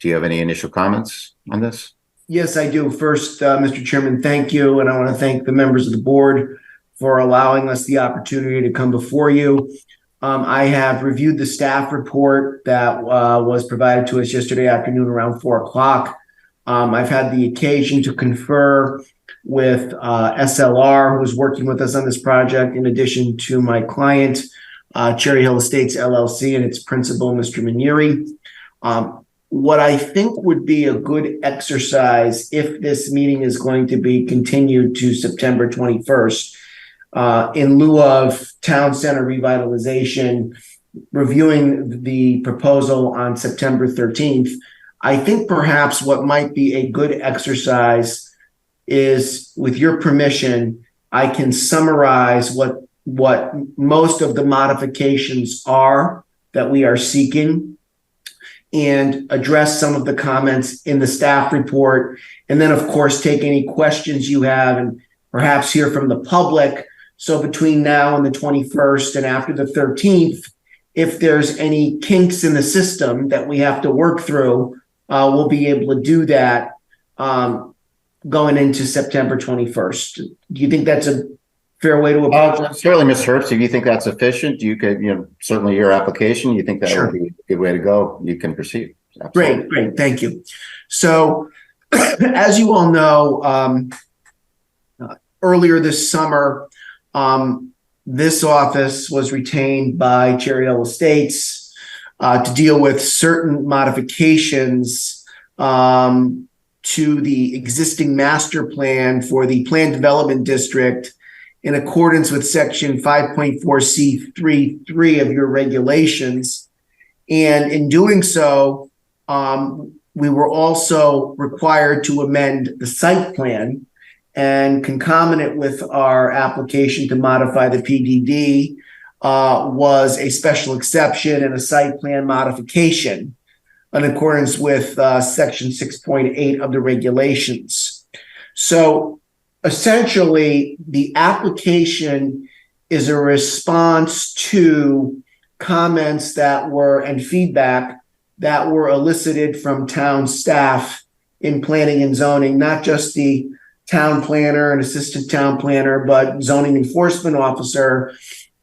you have any initial comments on this? Yes, I do. First, Mr. Chairman, thank you. And I want to thank the members of the board for allowing us the opportunity to come before you. I have reviewed the staff report that was provided to us yesterday afternoon around 4 o'clock. I've had the occasion to confer with SLR, who is working with us on this project, in addition to my client, Cherry Hill Estates, LLC, and its principal, Mr. Manieri. What I think would be a good exercise, if this meeting is going to be continued to September 21st, in lieu of town center revitalization, reviewing the proposal on September 13th, I think perhaps what might be a good exercise is, with your permission, I can summarize what most of the modifications are that we are seeking and address some of the comments in the staff report. And then, of course, take any questions you have and perhaps hear from the public. So between now and the 21st and after the 13th, if there's any kinks in the system that we have to work through, we'll be able to do that going into September 21st. Do you think that's a fair way to approach it? Certainly, Ms. Herbst, if you think that's sufficient, you could, certainly your application, you think that would be a good way to go, you can proceed. Absolutely. Great. Thank you. So, as you all know, earlier this summer, this office was retained by Cherry Hill Estates to deal with certain modifications to the existing master plan for the Planned Development District in accordance with Section 5.4C33 of your regulations. And in doing so, we were also required to amend the site plan, and concomitant with our application to modify the PDD was a special exception and a site plan modification in accordance with Section 6.8 of the regulations. So essentially, the application is a response to comments that were and feedback that were elicited from town staff in planning and zoning, not just the town planner and assistant town planner, but zoning enforcement officer,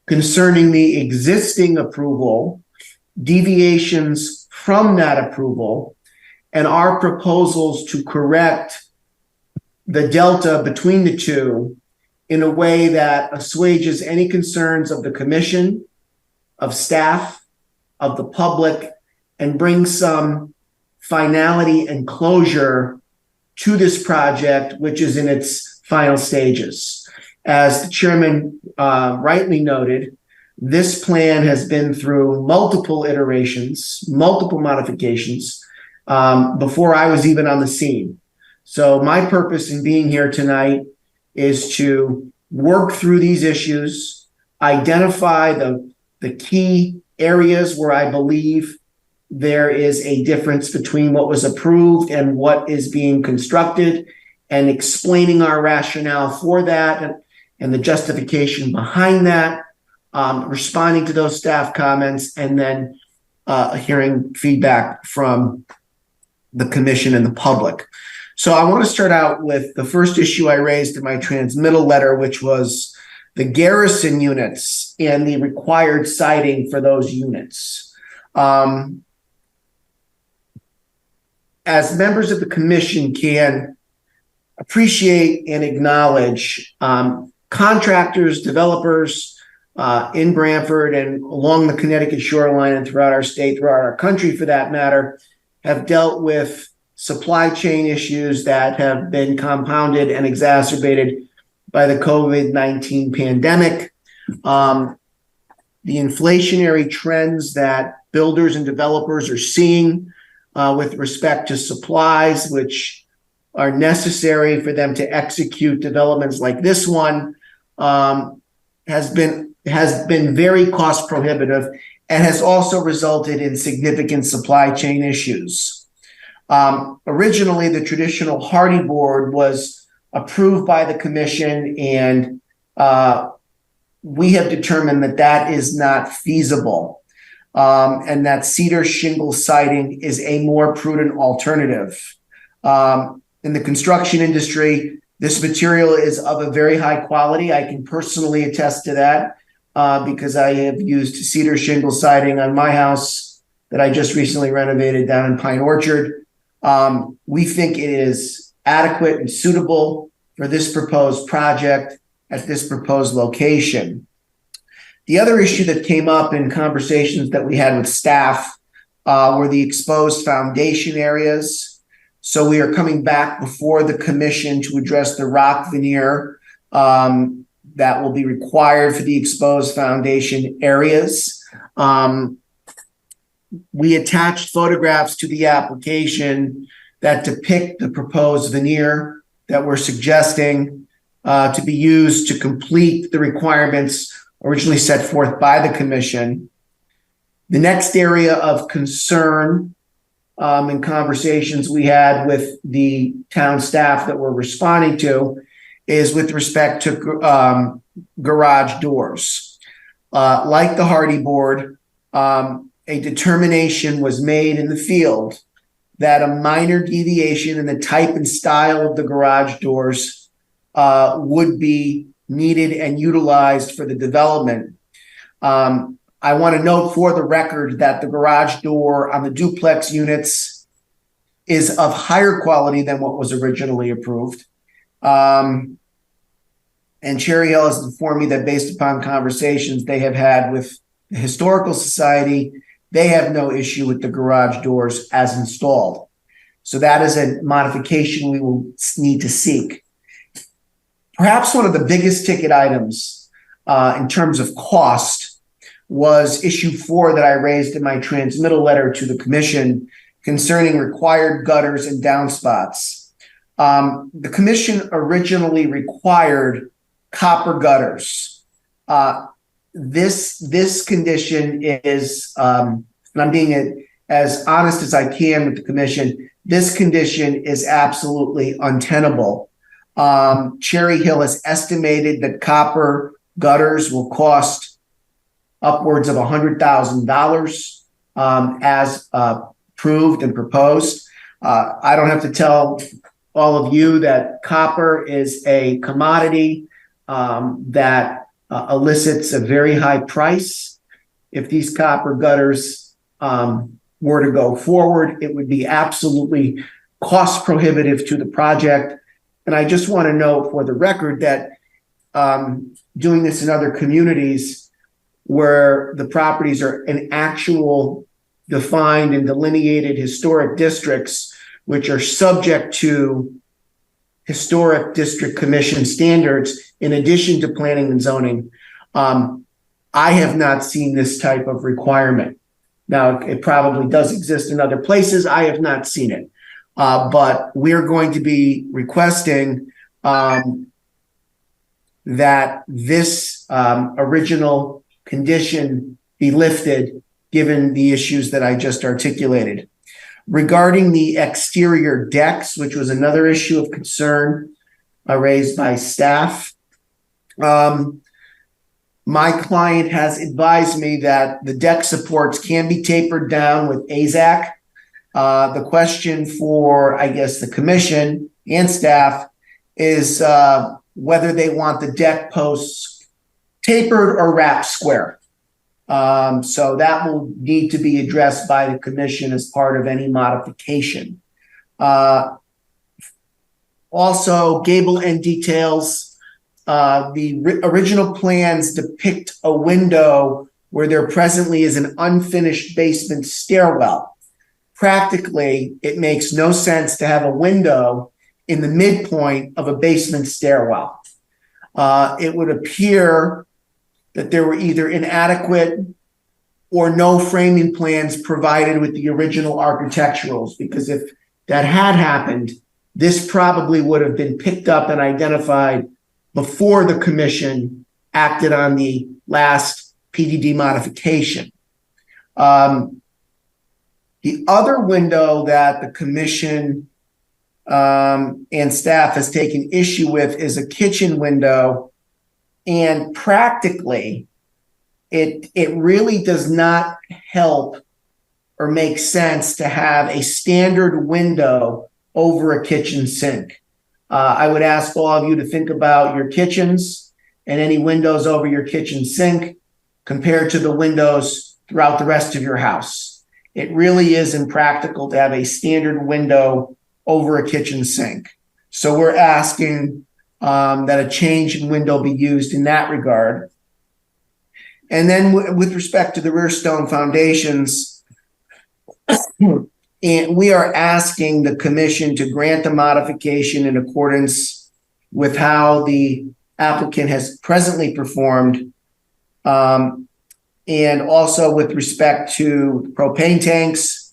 concerning the existing approval, deviations from that approval, and our proposals to correct the delta between the two in a way that assuages any concerns of the commission, of staff, of the public, and brings some finality and closure to this project, which is in its final stages. As the chairman rightly noted, this plan has been through multiple iterations, multiple modifications before I was even on the scene. So my purpose in being here tonight is to work through these issues, identify the key areas where I believe there is a difference between what was approved and what is being constructed, and explaining our rationale for that and the justification behind that, responding to those staff comments, and then hearing feedback from the commission and the public. So I want to start out with the first issue I raised in my transmittal letter, which was the garrison units and the required siding for those units. As members of the commission can appreciate and acknowledge, contractors, developers in Branford and along the Connecticut shoreline and throughout our state, throughout our country for that matter, have dealt with supply chain issues that have been compounded and exacerbated by the COVID-19 pandemic. The inflationary trends that builders and developers are seeing with respect to supplies, which are necessary for them to execute developments like this one, has been very cost prohibitive and has also resulted in significant supply chain issues. Originally, the traditional Hardy board was approved by the commission, and we have determined that that is not feasible. And that cedar shingle siding is a more prudent alternative. In the construction industry, this material is of a very high quality. I can personally attest to that because I have used cedar shingle siding on my house that I just recently renovated down in Pine Orchard. We think it is adequate and suitable for this proposed project at this proposed location. The other issue that came up in conversations that we had with staff were the exposed foundation areas. So we are coming back before the commission to address the rock veneer that will be required for the exposed foundation areas. We attached photographs to the application that depict the proposed veneer that we're suggesting to be used to complete the requirements originally set forth by the commission. The next area of concern in conversations we had with the town staff that we're responding to is with respect to garage doors. Like the Hardy Board, a determination was made in the field that a minor deviation in the type and style of the garage doors would be needed and utilized for the development. I want to note for the record that the garage door on the duplex units is of higher quality than what was originally approved. And Cherry Hill has informed me that based upon conversations they have had with the Historical Society, they have no issue with the garage doors as installed. So that is a modification we will need to seek. Perhaps one of the biggest ticket items in terms of cost was issue 4 that I raised in my transmittal letter to the commission concerning required gutters and downspouts. The commission originally required copper gutters. This condition is, and I'm being as honest as I can with the commission, this condition is absolutely untenable. Cherry Hill has estimated that copper gutters will cost upwards of $100,000 as approved and proposed. I don't have to tell all of you that copper is a commodity that elicits a very high price. If these copper gutters were to go forward, it would be absolutely cost prohibitive to the project. And I just want to note for the record that doing this in other communities where the properties are in actual defined and delineated historic districts, which are subject to historic district commission standards, in addition to planning and zoning, I have not seen this type of requirement. Now, it probably does exist in other places. I have not seen it. But we're going to be requesting that this original condition be lifted given the issues that I just articulated. Regarding the exterior decks, which was another issue of concern raised by staff, my client has advised me that the deck supports can be tapered down with AZAC. The question for, I guess, the commission and staff is whether they want the deck posts tapered or wrapped square. So that will need to be addressed by the commission as part of any modification. Also, gable end details. The original plans depict a window where there presently is an unfinished basement stairwell. Practically, it makes no sense to have a window in the midpoint of a basement stairwell. It would appear that there were either inadequate or no framing plans provided with the original architecturals, because if that had happened, this probably would have been picked up and identified before the commission acted on the last PDD modification. The other window that the commission and staff has taken issue with is a kitchen window. And practically, it really does not help or make sense to have a standard window over a kitchen sink. I would ask all of you to think about your kitchens and any windows over your kitchen sink compared to the windows throughout the rest of your house. It really is impractical to have a standard window over a kitchen sink. So we're asking that a change in window be used in that regard. And then with respect to the rear stone foundations, and we are asking the commission to grant the modification in accordance with how the applicant has presently performed. And also with respect to propane tanks,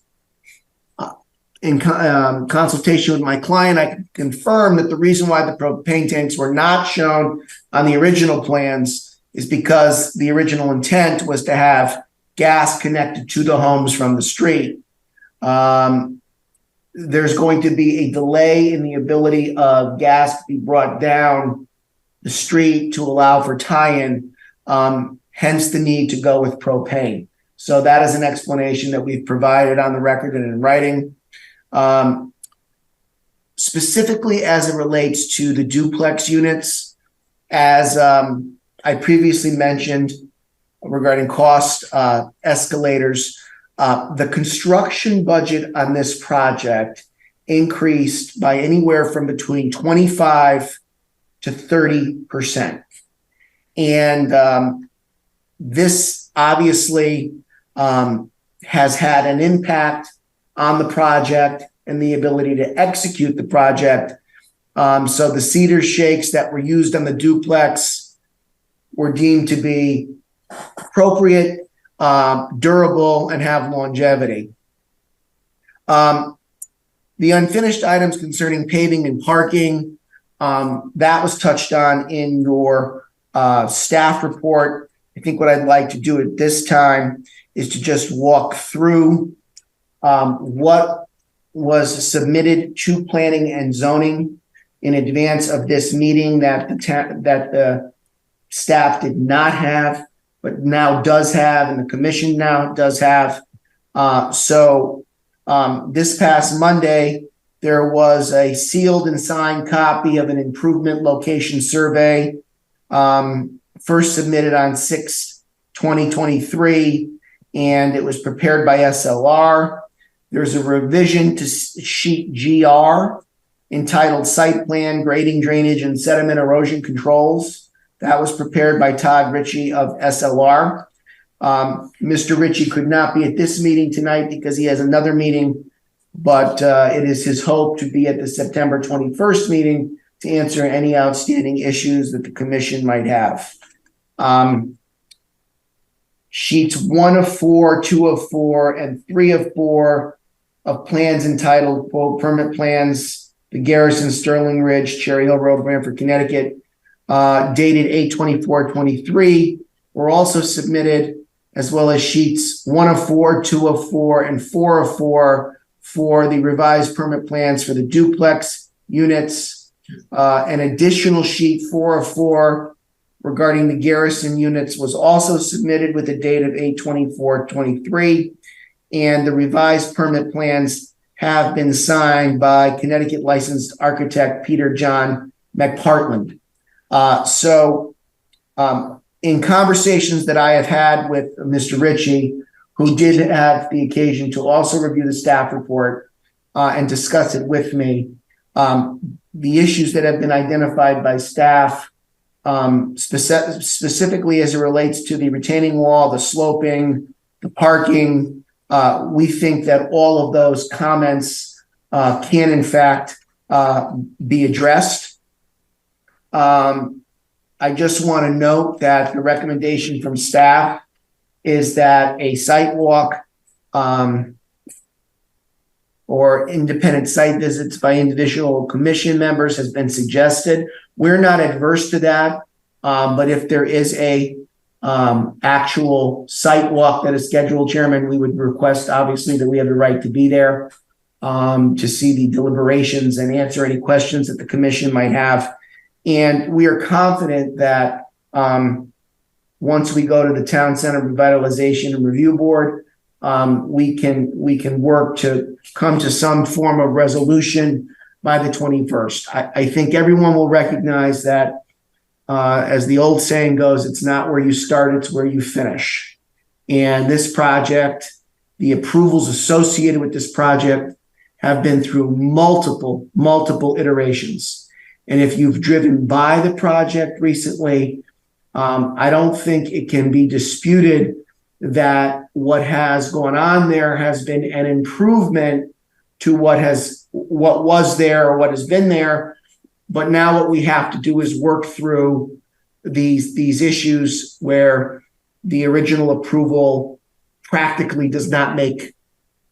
in consultation with my client, I can confirm that the reason why the propane tanks were not shown on the original plans is because the original intent was to have gas connected to the homes from the street. There's going to be a delay in the ability of gas to be brought down the street to allow for tie-in, hence the need to go with propane. So that is an explanation that we've provided on the record and in writing. Specifically as it relates to the duplex units, as I previously mentioned regarding cost escalators, the construction budget on this project increased by anywhere from between 25 to 30%. And this obviously has had an impact on the project and the ability to execute the project. So the cedar shakes that were used on the duplex were deemed to be appropriate, durable, and have longevity. The unfinished items concerning paving and parking, that was touched on in your staff report. I think what I'd like to do at this time is to just walk through what was submitted to planning and zoning in advance of this meeting that the staff did not have, but now does have, and the commission now does have. So this past Monday, there was a sealed and signed copy of an improvement location survey, first submitted on 6/2023, and it was prepared by SLR. There's a revision to sheet GR entitled Site Plan, Grading, Drainage, and Sediment Erosion Controls. That was prepared by Todd Ritchie of SLR. Mr. Ritchie could not be at this meeting tonight because he has another meeting, but it is his hope to be at the September 21st meeting to answer any outstanding issues that the commission might have. Sheets 1 of 4, 2 of 4, and 3 of 4 of plans entitled, quote, Permit Plans, the Garrison, Sterling Ridge, Cherry Hill Road, Branford, Connecticut, dated 8/24/23, were also submitted, as well as sheets 1 of 4, 2 of 4, and 4 of 4 for the revised permit plans for the duplex units. An additional sheet 4 of 4 regarding the Garrison units was also submitted with a date of 8/24/23, and the revised permit plans have been signed by Connecticut licensed architect Peter John McPartland. In conversations that I have had with Mr. Ritchie, who did have the occasion to also review the staff report and discuss it with me, the issues that have been identified by staff, specifically as it relates to the retaining wall, the sloping, the parking, we think that all of those comments can in fact be addressed. I just want to note that the recommendation from staff is that a site walk or independent site visits by individual commission members has been suggested. We're not adverse to that, but if there is a actual site walk that is scheduled, Chairman, we would request, obviously, that we have the right to be there to see the deliberations and answer any questions that the commission might have. And we are confident that once we go to the Town Center Revitalization and Review Board, we can work to come to some form of resolution by the 21st. I think everyone will recognize that, as the old saying goes, it's not where you start, it's where you finish. And this project, the approvals associated with this project have been through multiple iterations. And if you've driven by the project recently, I don't think it can be disputed that what has gone on there has been an improvement to what was there or what has been there. But now what we have to do is work through these issues where the original approval practically does not make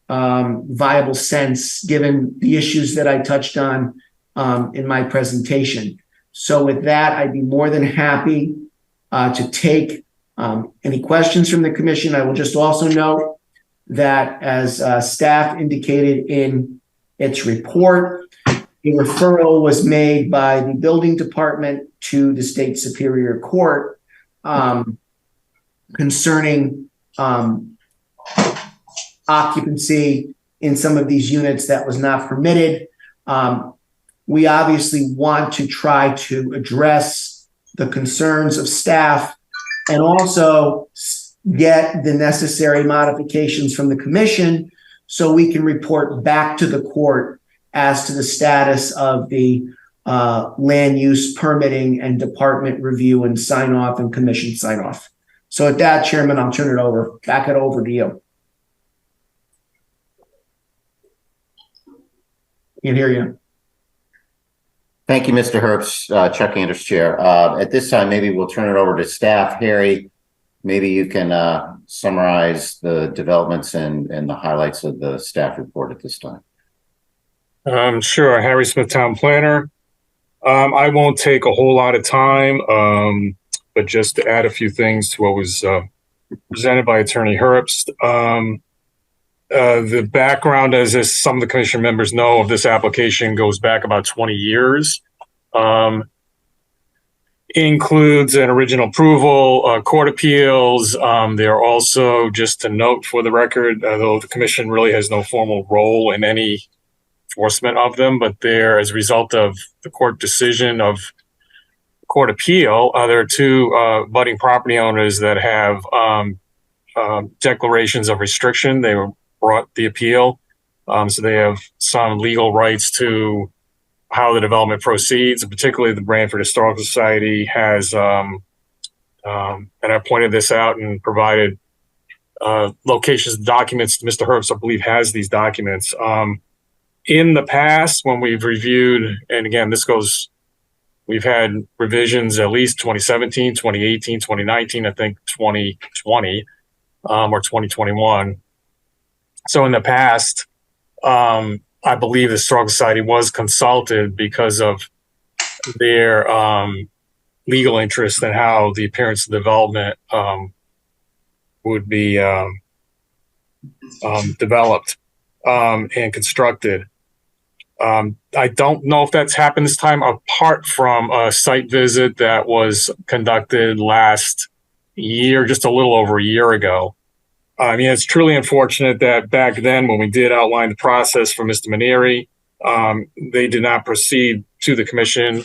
viable sense given the issues that I touched on in my presentation. So with that, I'd be more than happy to take any questions from the commission. I will just also note that as staff indicated in its report, a referral was made by the building department to the state superior court concerning occupancy in some of these units that was not permitted. We obviously want to try to address the concerns of staff and also get the necessary modifications from the commission so we can report back to the court as to the status of the land use permitting and department review and sign off and commission sign off. So at that, Chairman, I'll turn it back over to you. Can't hear you. Thank you, Mr. Herbst, Chuck Anders, Chair. At this time, maybe we'll turn it over to staff. Harry, maybe you can summarize the developments and the highlights of the staff report at this time. Sure. Harry Smith, Town Planner. I won't take a whole lot of time, but just to add a few things to what was presented by Attorney Herbst. The background, as some of the commission members know, of this application goes back about 20 years. Includes an original approval, court appeals. There are also, just to note for the record, though the commission really has no formal role in any enforcement of them, but there, as a result of the court decision of court appeal, there are two budding property owners that have declarations of restriction. They were brought the appeal. So they have some legal rights to how the development proceeds, and particularly the Branford Historical Society has, and I pointed this out and provided locations and documents to Mr. Herbst, I believe has these documents. In the past, when we've reviewed, and again, we've had revisions at least 2017, 2018, 2019, I think 2020, or 2021. So in the past, I believe the Historical Society was consulted because of their legal interest in how the appearance of development would be developed and constructed. I don't know if that's happened this time, apart from a site visit that was conducted last year, just a little over a year ago. I mean, it's truly unfortunate that back then, when we did outline the process for Mr. Manieri, they did not proceed to the commission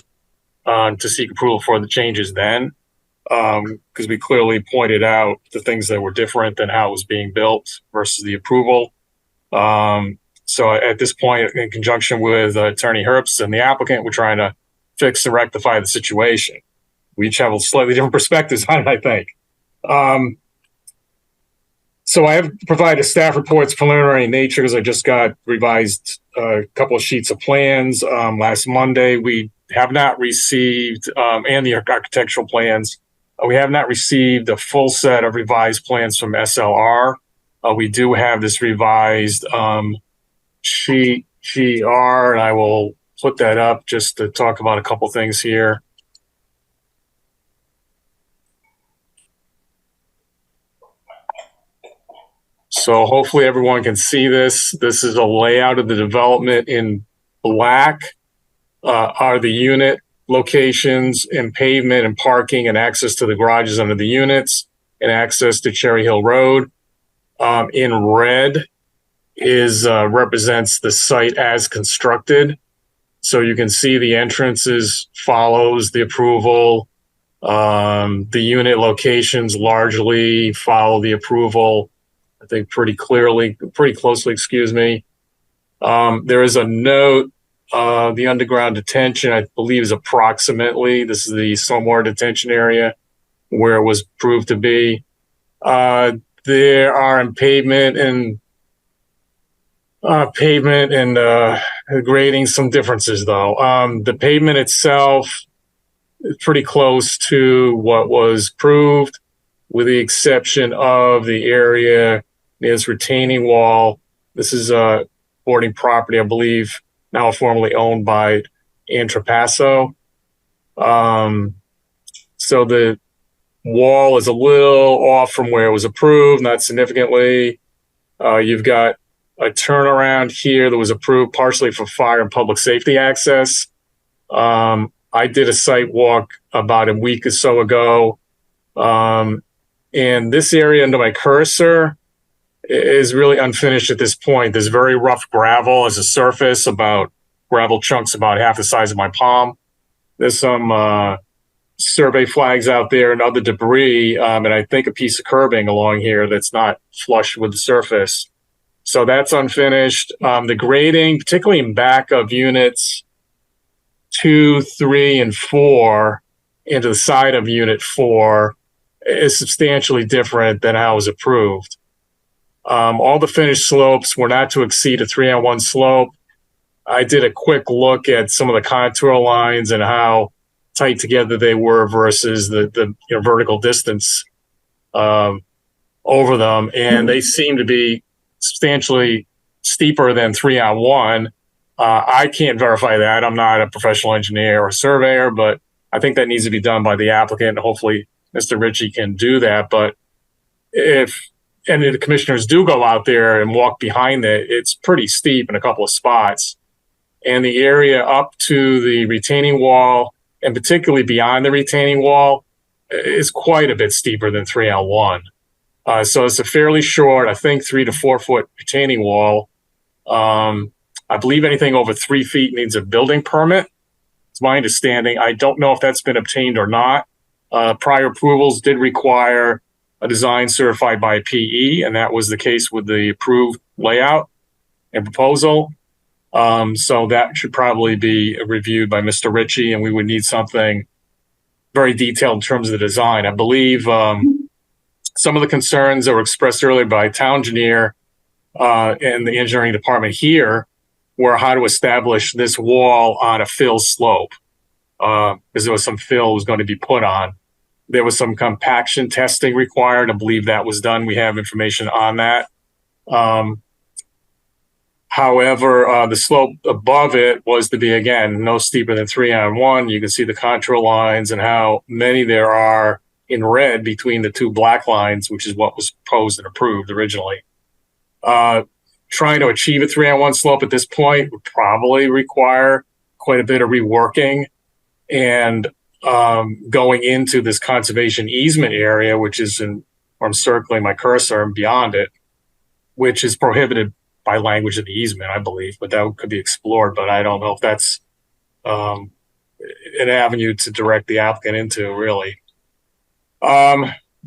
to seek approval for the changes then, because we clearly pointed out the things that were different than how it was being built versus the approval. So at this point, in conjunction with Attorney Herbst and the applicant, we're trying to fix and rectify the situation. We each have slightly different perspectives on it, I think. So I have provided staff reports, preliminary in nature, because I just got revised a couple of sheets of plans last Monday. We have not received, and the architectural plans, we have not received a full set of revised plans from SLR. We do have this revised sheet GR, and I will put that up just to talk about a couple things here. So hopefully everyone can see this. This is a layout of the development in black. Are the unit locations and pavement and parking and access to the garages under the units and access to Cherry Hill Road. In red is represents the site as constructed. So you can see the entrances follows the approval. The unit locations largely follow the approval. I think pretty closely, excuse me. There is a note, the underground detention, I believe is approximately, this is the stormwater detention area where it was proved to be. There are in pavement and grading some differences though. The pavement itself is pretty close to what was proved. with the exception of the area near this retaining wall. This is a boarding property, I believe, now formerly owned by Ann Trapasso. So the wall is a little off from where it was approved, not significantly. You've got a turnaround here that was approved partially for fire and public safety access. I did a site walk about a week or so ago. And this area under my cursor is really unfinished at this point. There's very rough gravel as a surface, about gravel chunks about half the size of my palm. There's some survey flags out there and other debris, and I think a piece of curbing along here that's not flush with the surface. So that's unfinished. The grading, particularly in back of units 2, 3, and 4, into the side of unit 4, is substantially different than how it was approved. All the finished slopes were not to exceed a 3-on-1 slope. I did a quick look at some of the contour lines and how tight together they were versus the vertical distance over them, and they seem to be substantially steeper than 3-on-1. I can't verify that. I'm not a professional engineer or surveyor, but I think that needs to be done by the applicant. Hopefully Mr. Ritchie can do that. But if any of the commissioners do go out there and walk behind it, it's pretty steep in a couple of spots. And the area up to the retaining wall, and particularly beyond the retaining wall, is quite a bit steeper than 3-on-1. So it's a fairly short, I think 3 to 4 foot retaining wall. I believe anything over 3 feet needs a building permit. It's my understanding. I don't know if that's been obtained or not. Prior approvals did require a design certified by PE, and that was the case with the approved layout and proposal. So that should probably be reviewed by Mr. Ritchie, and we would need something very detailed in terms of the design. I believe some of the concerns that were expressed earlier by town engineer and the engineering department here were how to establish this wall on a fill slope, because there was some fill was going to be put on. There was some compaction testing required. I believe that was done. We have information on that. However, the slope above it was to be, again, no steeper than 3-on-1. You can see the contour lines and how many there are in red between the 2 black lines, which is what was proposed and approved originally. Trying to achieve a 3-on-1 slope at this point would probably require quite a bit of reworking and going into this conservation easement area, which is where I'm circling my cursor and beyond it, which is prohibited by language of the easement, I believe, but that could be explored. But I don't know if that's an avenue to direct the applicant into, really.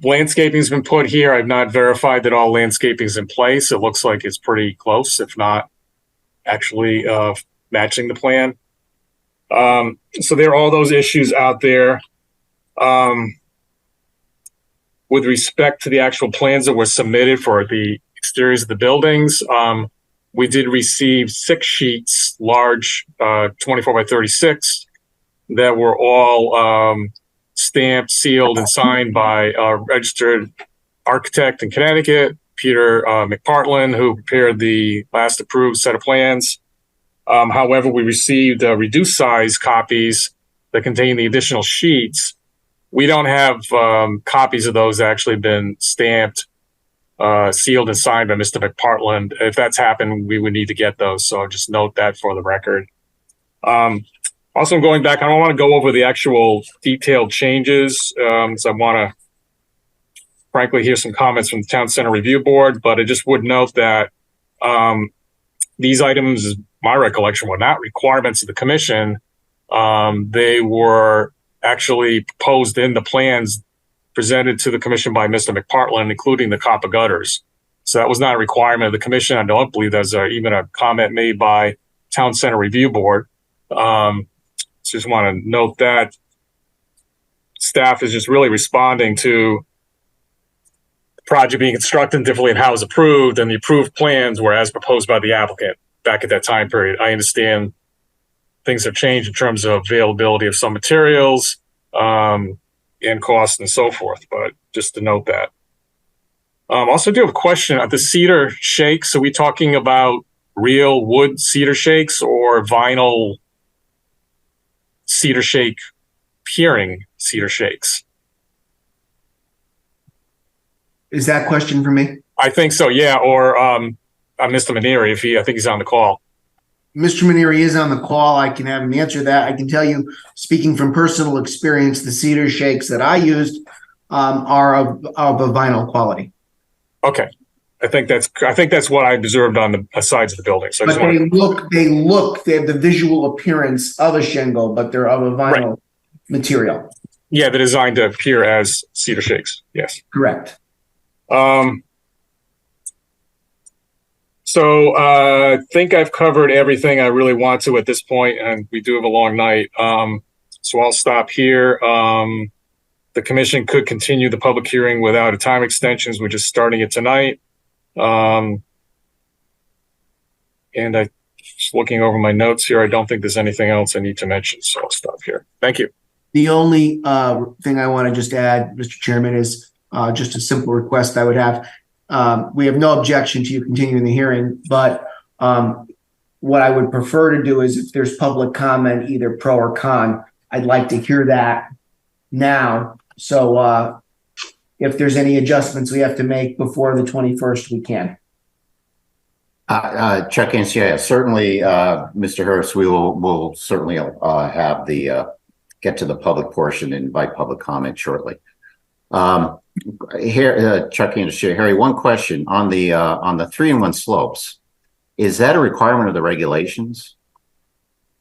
Landscaping's been put here. I've not verified that all landscaping is in place. It looks like it's pretty close, if not actually matching the plan. So there are all those issues out there. With respect to the actual plans that were submitted for the exteriors of the buildings, we did receive 6 sheets, large 24 by 36, that were all stamped, sealed, and signed by a registered architect in Connecticut, Peter McPartland, who prepared the last approved set of plans. However, we received reduced size copies that contain the additional sheets. We don't have copies of those that actually been stamped, sealed, and signed by Mr. McPartland. If that's happened, we would need to get those. So just note that for the record. Also, going back, I don't want to go over the actual detailed changes. So I want to, frankly, hear some comments from the Town Center Review Board, but I just would note that these items, my recollection, were not requirements of the commission. They were actually proposed in the plans presented to the commission by Mr. McPartland, including the copper gutters. So that was not a requirement of the commission. I don't believe there's even a comment made by Town Center Review Board. Just want to note that staff is just really responding to the project being constructed differently and how it was approved, and the approved plans were as proposed by the applicant back at that time period. I understand things have changed in terms of availability of some materials, and cost and so forth, but just to note that. Also do have a question at the cedar shakes. Are we talking about real wood cedar shakes or vinyl cedar shake piering cedar shakes? Is that question for me? I think so, yeah. Or Mr. Maneri, I think he's on the call. Mr. Maneri is on the call. I can have him answer that. I can tell you, speaking from personal experience, the cedar shakes that I used are of a vinyl quality. Okay, I think that's what I observed on the sides of the building. So, but they have the visual appearance of a shingle, but they're of a vinyl material. Yeah, they're designed to appear as cedar shakes. Yes, correct. So I think I've covered everything I really want to at this point, and we do have a long night. So I'll stop here. The commission could continue the public hearing without a time extensions. We're just starting it tonight. And I just looking over my notes here. I don't think there's anything else I need to mention, so I'll stop here. Thank you. The only thing I want to just add, Mr. Chairman, is just a simple request I would have. We have no objection to you continuing the hearing, but what I would prefer to do is if there's public comment, either pro or con, I'd like to hear that now. So if there's any adjustments we have to make before the 21st, we can. Chuck and certainly, Mr. Herbst, we'll certainly have the get to the public portion and invite public comment shortly. Here, Chuck and Harry, one question on the 3-in-1 slopes. Is that a requirement of the regulations?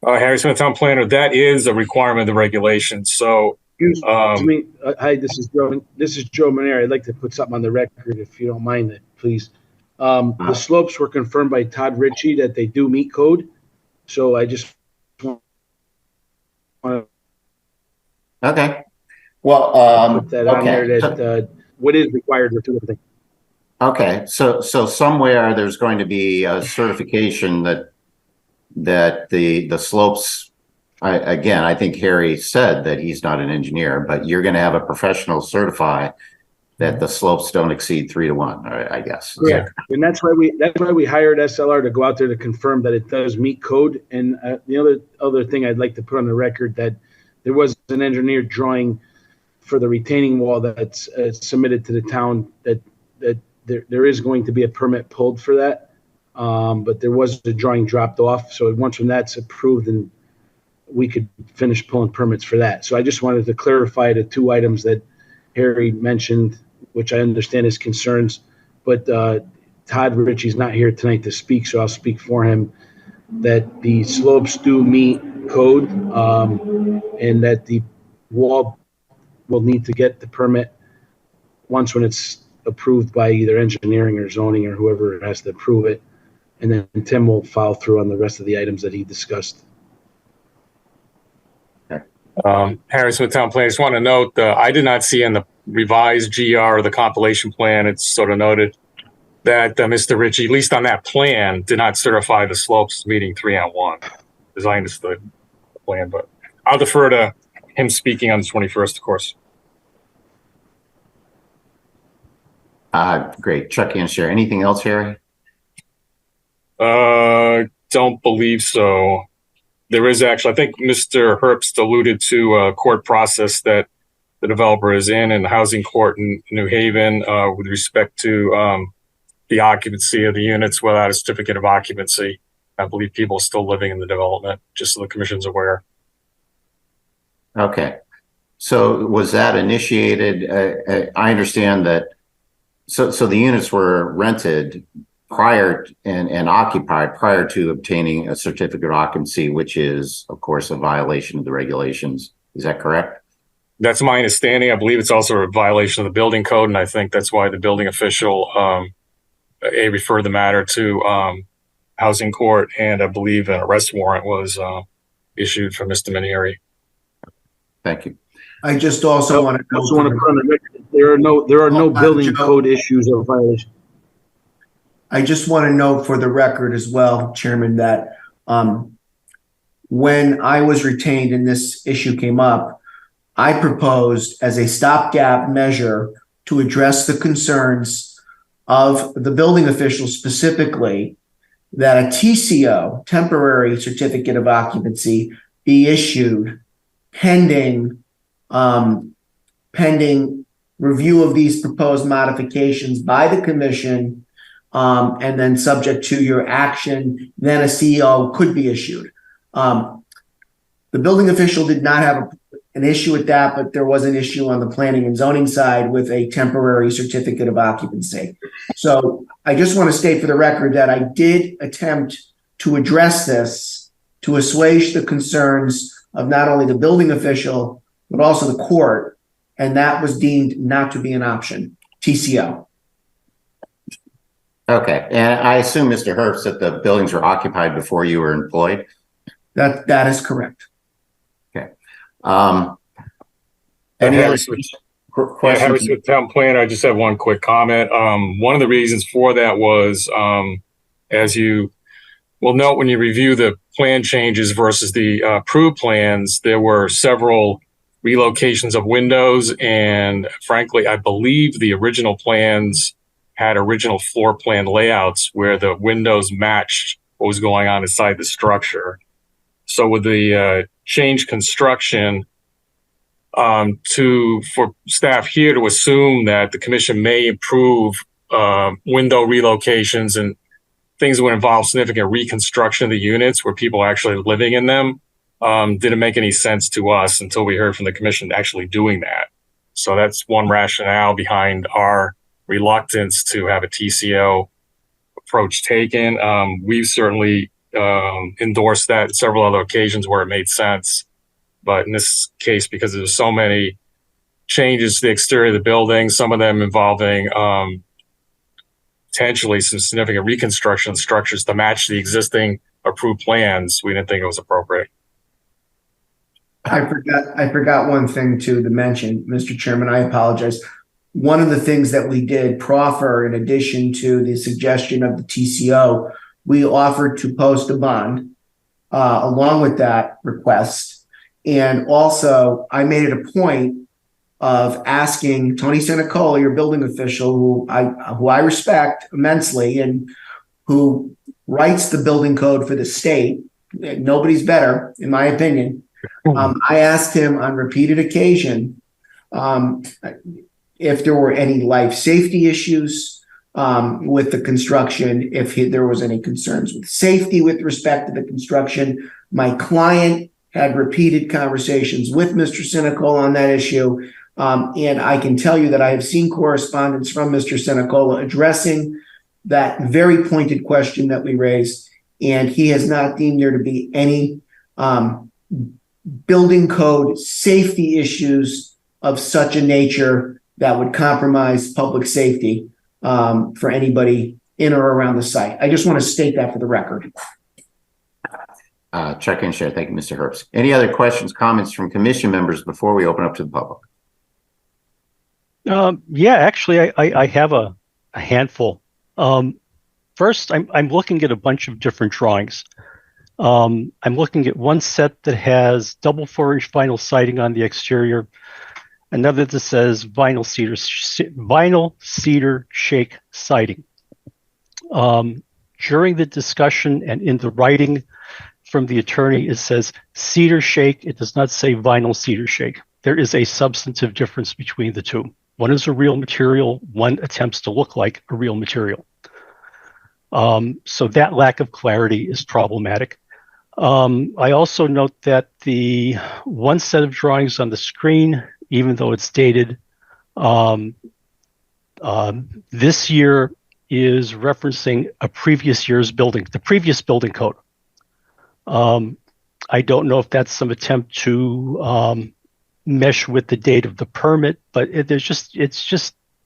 Harry Smith, town planner, that is a requirement of the regulations. So, hi, this is Joe. This is Joe Maneri. I'd like to put something on the record, if you don't mind it, please. The slopes were confirmed by Todd Ritchie that they do meet code. So I just want to. Okay. Well, put that on there that what is required for two things. Okay, so somewhere there's going to be a certification that the slopes. I think Harry said that he's not an engineer, but you're going to have a professional certify that the slopes don't exceed 3-to-1. I guess. Yeah, and that's why we hired SLR to go out there to confirm that it does meet code. And the other thing I'd like to put on the record that there was an engineer drawing for the retaining wall that's submitted to the town that there is going to be a permit pulled for that, but there was a drawing dropped off. So once when that's approved, then we could finish pulling permits for that. So I just wanted to clarify the two items that Harry mentioned, which I understand his concerns, but Todd Ritchie's not here tonight to speak, so I'll speak for him, that the slopes do meet code, and that the wall will need to get the permit once when it's approved by either engineering or zoning or whoever has to approve it. And then Tim will follow through on the rest of the items that he discussed. Harry Smith, town planner, just want to note, I did not see in the revised GR or the compilation plan, it's sort of noted that Mr. Ritchie, at least on that plan, did not certify the slopes meeting 3-on-1, as I understood the plan, but I'll defer to him speaking on the 21st, of course. Great. Chuck and share. Anything else, Harry? Don't believe so. There is actually, I think Mr. Herbst alluded to a court process that the developer is in the housing court in New Haven with respect to the occupancy of the units without a certificate of occupancy. I believe people are still living in the development, just so the commission's aware. Okay. So was that initiated? I understand that. So the units were rented prior and occupied prior to obtaining a certificate of occupancy, which is, of course, a violation of the regulations. Is that correct? That's my understanding. I believe it's also a violation of the building code, and I think that's why the building official referred the matter to housing court, and I believe an arrest warrant was issued for Mr. Maneri. Thank you. I just also want to put on the record, there are no building code issues or violations. I just want to note for the record as well, Chairman, that when I was retained and this issue came up, I proposed as a stopgap measure to address the concerns of the building official specifically that a TCO, temporary certificate of occupancy, be issued pending review of these proposed modifications by the commission, and then subject to your action, then a CO could be issued. The building official did not have an issue with that, but there was an issue on the planning and zoning side with a temporary certificate of occupancy. So I just want to state for the record that I did attempt to address this to assuage the concerns of not only the building official, but also the court, and that was deemed not to be an option, TCO. Okay, and I assume, Mr. Herbst, that the buildings were occupied before you were employed? That is correct. Okay. Any other questions? Harris with Town Planner, I just have one quick comment. One of the reasons for that was, as you will note when you review the plan changes versus the approved plans, there were several relocations of windows, and frankly, I believe the original plans had original floor plan layouts where the windows matched what was going on inside the structure. So with the change construction, for staff here to assume that the commission may approve window relocations and things that would involve significant reconstruction of the units where people are actually living in them, didn't make any sense to us until we heard from the commission actually doing that. So that's one rationale behind our reluctance to have a TCO approach taken. We've certainly endorsed that in several other occasions where it made sense. But in this case, because there's so many changes to the exterior of the building, some of them involving potentially some significant reconstruction structures to match the existing approved plans, we didn't think it was appropriate. I forgot one thing to mention, Mr. Chairman. I apologize. One of the things that we did proffer, in addition to the suggestion of the TCO, we offered to post a bond along with that request. And also, I made it a point of asking Tony Senicola, your building official, who I respect immensely and who writes the building code for the state. Nobody's better, in my opinion. I asked him on repeated occasion if there were any life safety issues with the construction, if there was any concerns with safety with respect to the construction. My client had repeated conversations with Mr. Senicola on that issue. And I can tell you that I have seen correspondence from Mr. Senicola addressing that very pointed question that we raised. And he has not deemed there to be any building code safety issues of such a nature that would compromise public safety for anybody in or around the site. I just want to state that for the record. Check and share. Thank you, Mr. Herbst. Any other questions, comments from commission members before we open up to the public? Yeah, actually, I have a handful. First, I'm looking at a bunch of different drawings. I'm looking at one set that has double 4-inch vinyl siding on the exterior, another that says vinyl cedar shake siding. During the discussion and in the writing from the attorney, it says cedar shake. It does not say vinyl cedar shake. There is a substantive difference between the two. One is a real material. One attempts to look like a real material. So that lack of clarity is problematic. I also note that the one set of drawings on the screen, even though it's dated this year, is referencing a previous year's building, the previous building code. I don't know if that's some attempt to mesh with the date of the permit, but it's just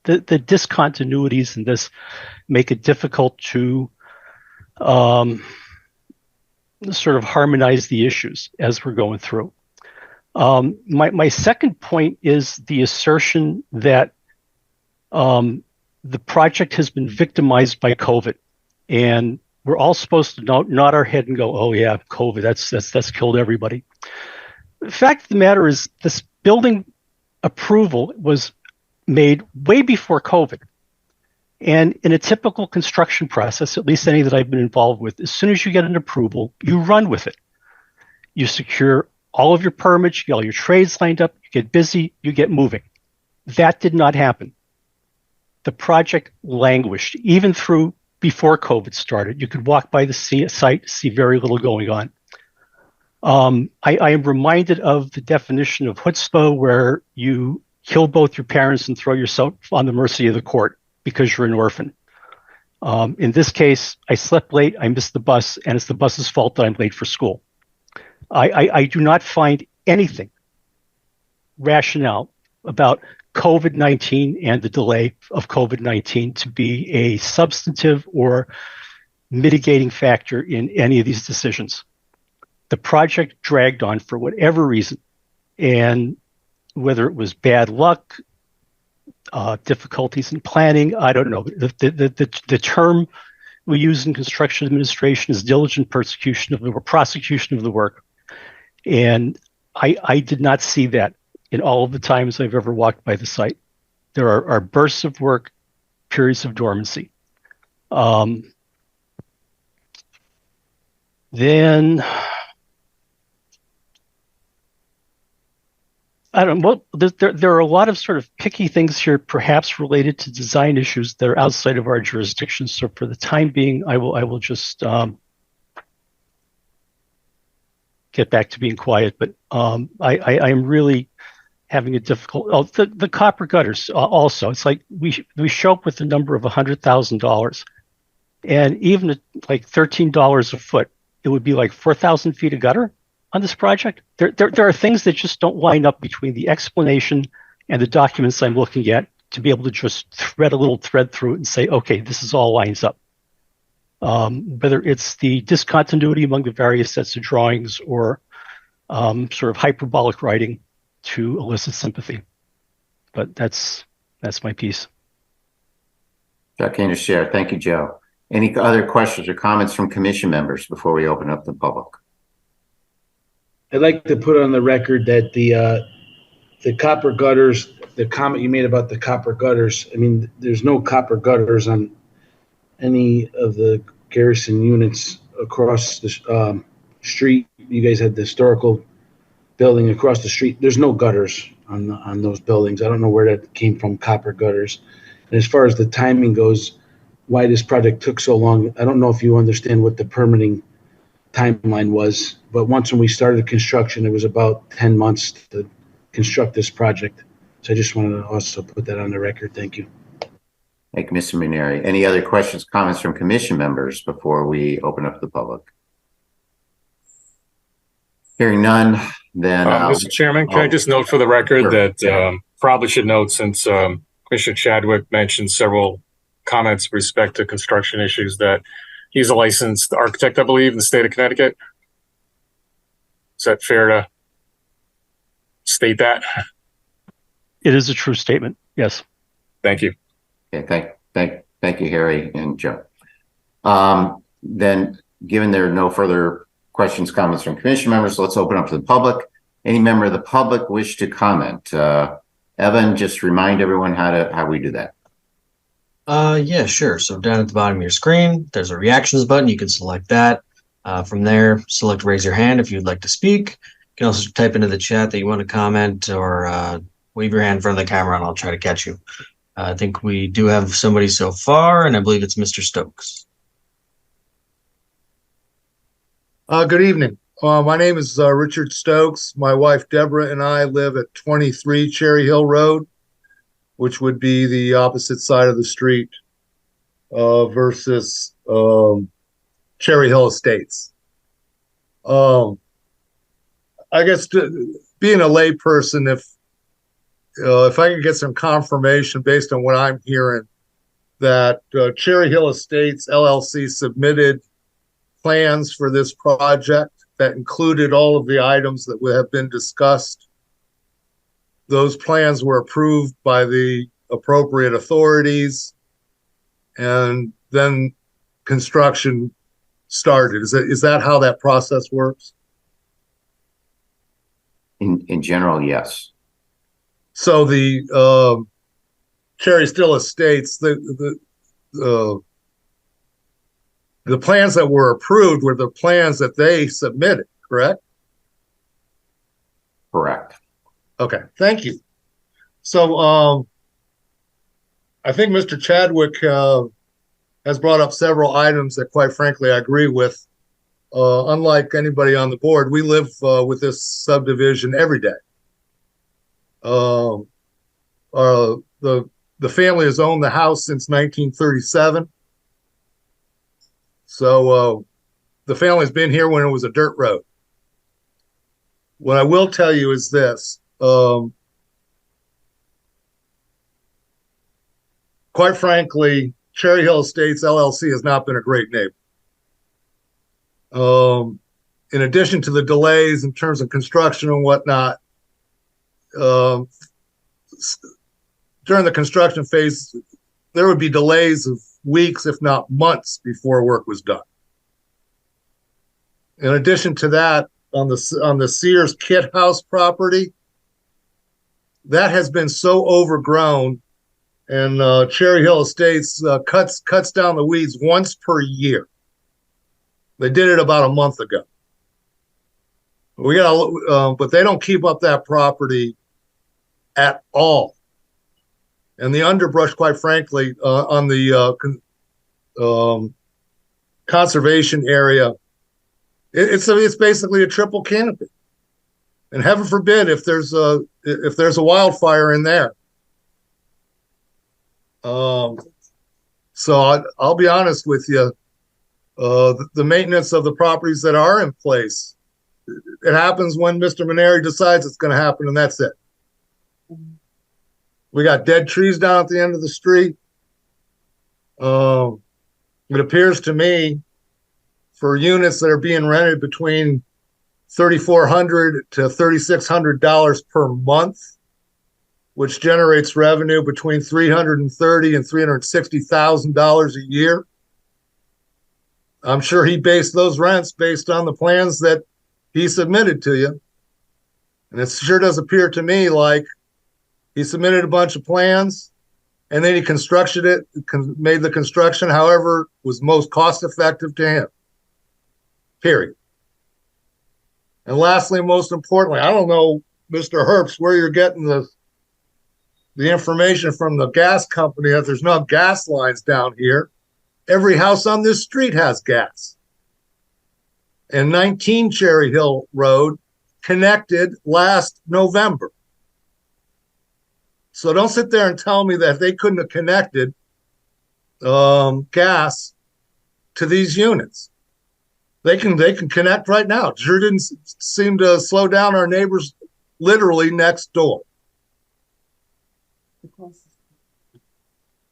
the discontinuities in this make it difficult to sort of harmonize the issues as we're going through. My second point is the assertion that the project has been victimized by COVID, and we're all supposed to nod our head and go, "Oh yeah, COVID, that's killed everybody." The fact of the matter is, this building approval was made way before COVID. And in a typical construction process, at least any that I've been involved with, as soon as you get an approval, you run with it. You secure all of your permits, you get all your trades lined up, you get busy, you get moving. That did not happen. The project languished, even through before COVID started. You could walk by the site, see very little going on. I am reminded of the definition of chutzpah, where you kill both your parents and throw yourself on the mercy of the court because you're an orphan. In this case, I slept late, I missed the bus, and it's the bus's fault that I'm late for school. I do not find anything rationale about COVID-19 and the delay of COVID-19 to be a substantive or mitigating factor in any of these decisions. The project dragged on for whatever reason, and whether it was bad luck, difficulties in planning, I don't know. The term we use in construction administration is diligent prosecution of the work. And I did not see that in all of the times I've ever walked by the site. There are bursts of work, periods of dormancy. Then I don't know. Well, there are a lot of sort of picky things here, perhaps related to design issues that are outside of our jurisdiction. So for the time being, I will just get back to being quiet. But I am really having a difficult. Oh, the copper gutters also. It's like we show up with a number of $100,000, and even at like $13 a foot, it would be like 4,000 feet of gutter on this project. There are things that just don't line up between the explanation and the documents I'm looking at to be able to just thread a little thread through it and say, okay, this is all lines up. Whether it's the discontinuity among the various sets of drawings or sort of hyperbolic writing to elicit sympathy. But that's my piece. Chuck and share. Thank you, Joe. Any other questions or comments from commission members before we open up the public? I'd like to put on the record that the copper gutters, the comment you made about the copper gutters, I mean, there's no copper gutters on any of the garrison units across the street. You guys had the historical building across the street. There's no gutters on those buildings. I don't know where that came from, copper gutters. And as far as the timing goes, why this project took so long, I don't know if you understand what the permitting timeline was, but once when we started construction, it was about 10 months to construct this project. So I just wanted to also put that on the record. Thank you. Thank you, Mr. Muneri. Any other questions, comments from commission members before we open up the public? Hearing none, then Mr. Chairman, can I just note for the record that probably should note, since Commissioner Chadwick mentioned several comments with respect to construction issues, that he's a licensed architect, I believe, in the state of Connecticut. Is that fair to state that? It is a true statement. Yes. Thank you. Okay. Thank you, Harry and Joe. Then, given there are no further questions, comments from commission members, let's open up to the public. Any member of the public wish to comment? Evan, just remind everyone how we do that. Yeah, sure. So down at the bottom of your screen, there's a reactions button. You can select that. From there, select raise your hand if you'd like to speak. You can also type into the chat that you want to comment, or wave your hand in front of the camera and I'll try to catch you. I think we do have somebody so far, and I believe it's Mr. Stokes. Good evening. My name is Richard Stokes. My wife, Deborah, and I live at 23 Cherry Hill Road, which would be the opposite side of the street versus Cherry Hill Estates. I guess being a lay person, if I could get some confirmation based on what I'm hearing, that Cherry Hill Estates LLC submitted plans for this project that included all of the items that would have been discussed. Those plans were approved by the appropriate authorities, and then construction started. Is that how that process works? In general, yes. So the Cherry Still Estates, the plans that were approved were the plans that they submitted, correct? Correct. Okay, thank you. So I think Mr. Chadwick has brought up several items that, quite frankly, I agree with. Unlike anybody on the board, we live with this subdivision every day. The family has owned the house since 1937. So the family's been here when it was a dirt road. What I will tell you is this. Quite frankly, Cherry Hill Estates LLC has not been a great neighbor. In addition to the delays in terms of construction and whatnot, during the construction phase, there would be delays of weeks, if not months, before work was done. In addition to that, on the Sears Kit House property, that has been so overgrown, and Cherry Hill Estates cuts down the weeds once per year. They did it about a month ago. But they don't keep up that property at all. And the underbrush, quite frankly, on the conservation area, it's basically a triple canopy. And heaven forbid if there's a wildfire in there. So I'll be honest with you. The maintenance of the properties that are in place, it happens when Mr. Maneri decides it's going to happen, and that's it. We got dead trees down at the end of the street. It appears to me for units that are being rented between $3,400 to $3,600 per month, which generates revenue between $330,000 and $360,000 a year. I'm sure he based those rents based on the plans that he submitted to you. And it sure does appear to me like he submitted a bunch of plans and then he made the construction however was most cost effective to him. Period. And lastly, most importantly, I don't know, Mr. Herbst, where you're getting the information from the gas company that there's no gas lines down here. Every house on this street has gas. And 19 Cherry Hill Road connected last November. So don't sit there and tell me that they couldn't have connected gas to these units. They can connect right now. It sure didn't seem to slow down our neighbors literally next door.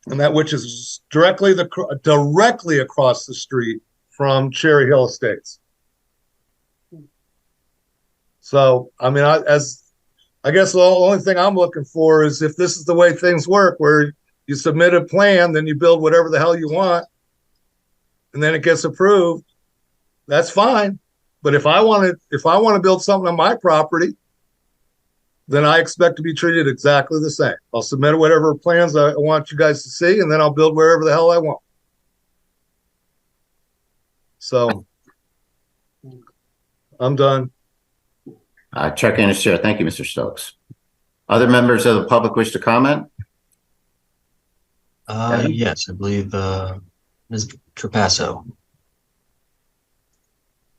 And that which is directly across the street from Cherry Hill Estates. So, I mean, I guess the only thing I'm looking for is if this is the way things work, where you submit a plan, then you build whatever the hell you want, and then it gets approved. That's fine. But if I want to build something on my property, then I expect to be treated exactly the same. I'll submit whatever plans I want you guys to see, and then I'll build wherever the hell I want. So I'm done. Chuck Anderson, thank you, Mr. Stokes. Other members of the public wish to comment? Yes, I believe Ms. Trapasso.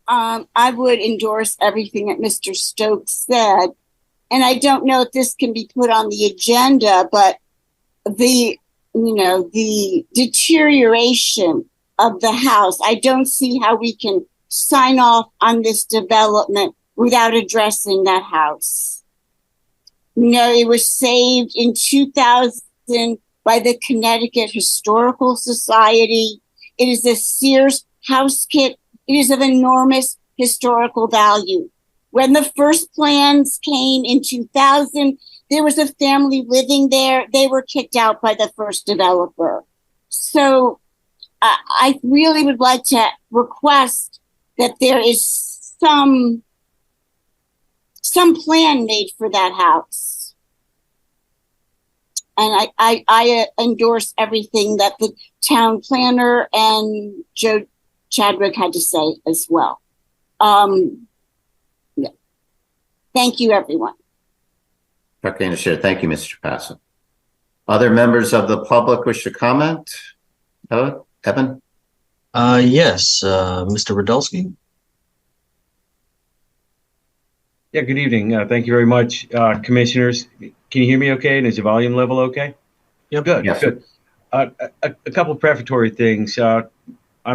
I would endorse everything that Mr. Stokes said. And I don't know if this can be put on the agenda, but the deterioration of the house, I don't see how we can sign off on this development without addressing that house. It was saved in 2000 by the Connecticut Historical Society. It is a Sears house kit. It is of enormous historical value. When the first plans came in 2000, there was a family living there. They were kicked out by the first developer. So I really would like to request that there is some some plan made for that house. And I endorse everything that the town planner and Joe Chadwick had to say as well. Yeah. Thank you, everyone. Okay, understood. Thank you, Mr. Passo. Other members of the public wish to comment? Evan? Yes, Mr. Radulski. Yeah, good evening. Thank you very much, commissioners. Can you hear me okay? And is the volume level okay? Yep. Good, Yes. good. A couple prefatory things. I'm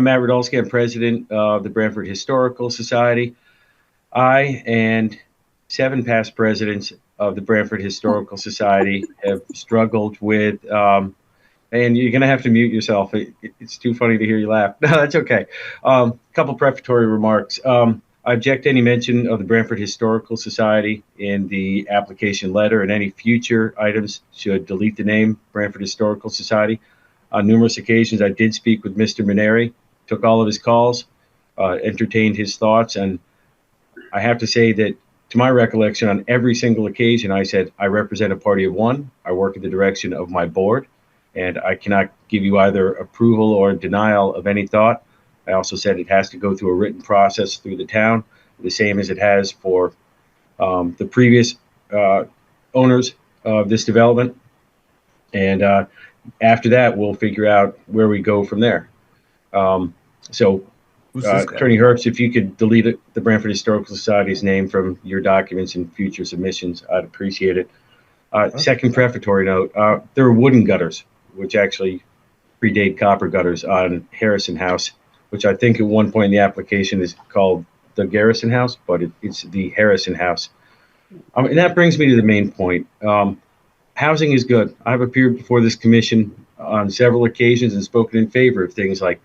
Matt Radulski. I'm president of the Branford Historical Society. I and 7 past presidents of the Branford Historical Society have struggled with, and you're going to have to mute yourself. It's too funny to hear you laugh. No, that's okay. Couple prefatory remarks. I object to any mention of the Branford Historical Society in the application letter, and any future items should delete the name Branford Historical Society. On numerous occasions, I did speak with Mr. Maneri, took all of his calls, entertained his thoughts, and I have to say that, to my recollection, on every single occasion, I said, I represent a party of one, I work in the direction of my board, and I cannot give you either approval or denial of any thought. I also said it has to go through a written process through the town, the same as it has for the previous owners of this development. And after that, we'll figure out where we go from there. Attorney Herbst, if you could delete the Branford Historical Society's name from your documents and future submissions, I'd appreciate it. Second prefatory note, there are wooden gutters, which actually predate copper gutters on Harrison House, which I think at one point in the application is called the Garrison House, but it's the Harrison House. And that brings me to the main point. Housing is good. I've appeared before this commission on several occasions and spoken in favor of things like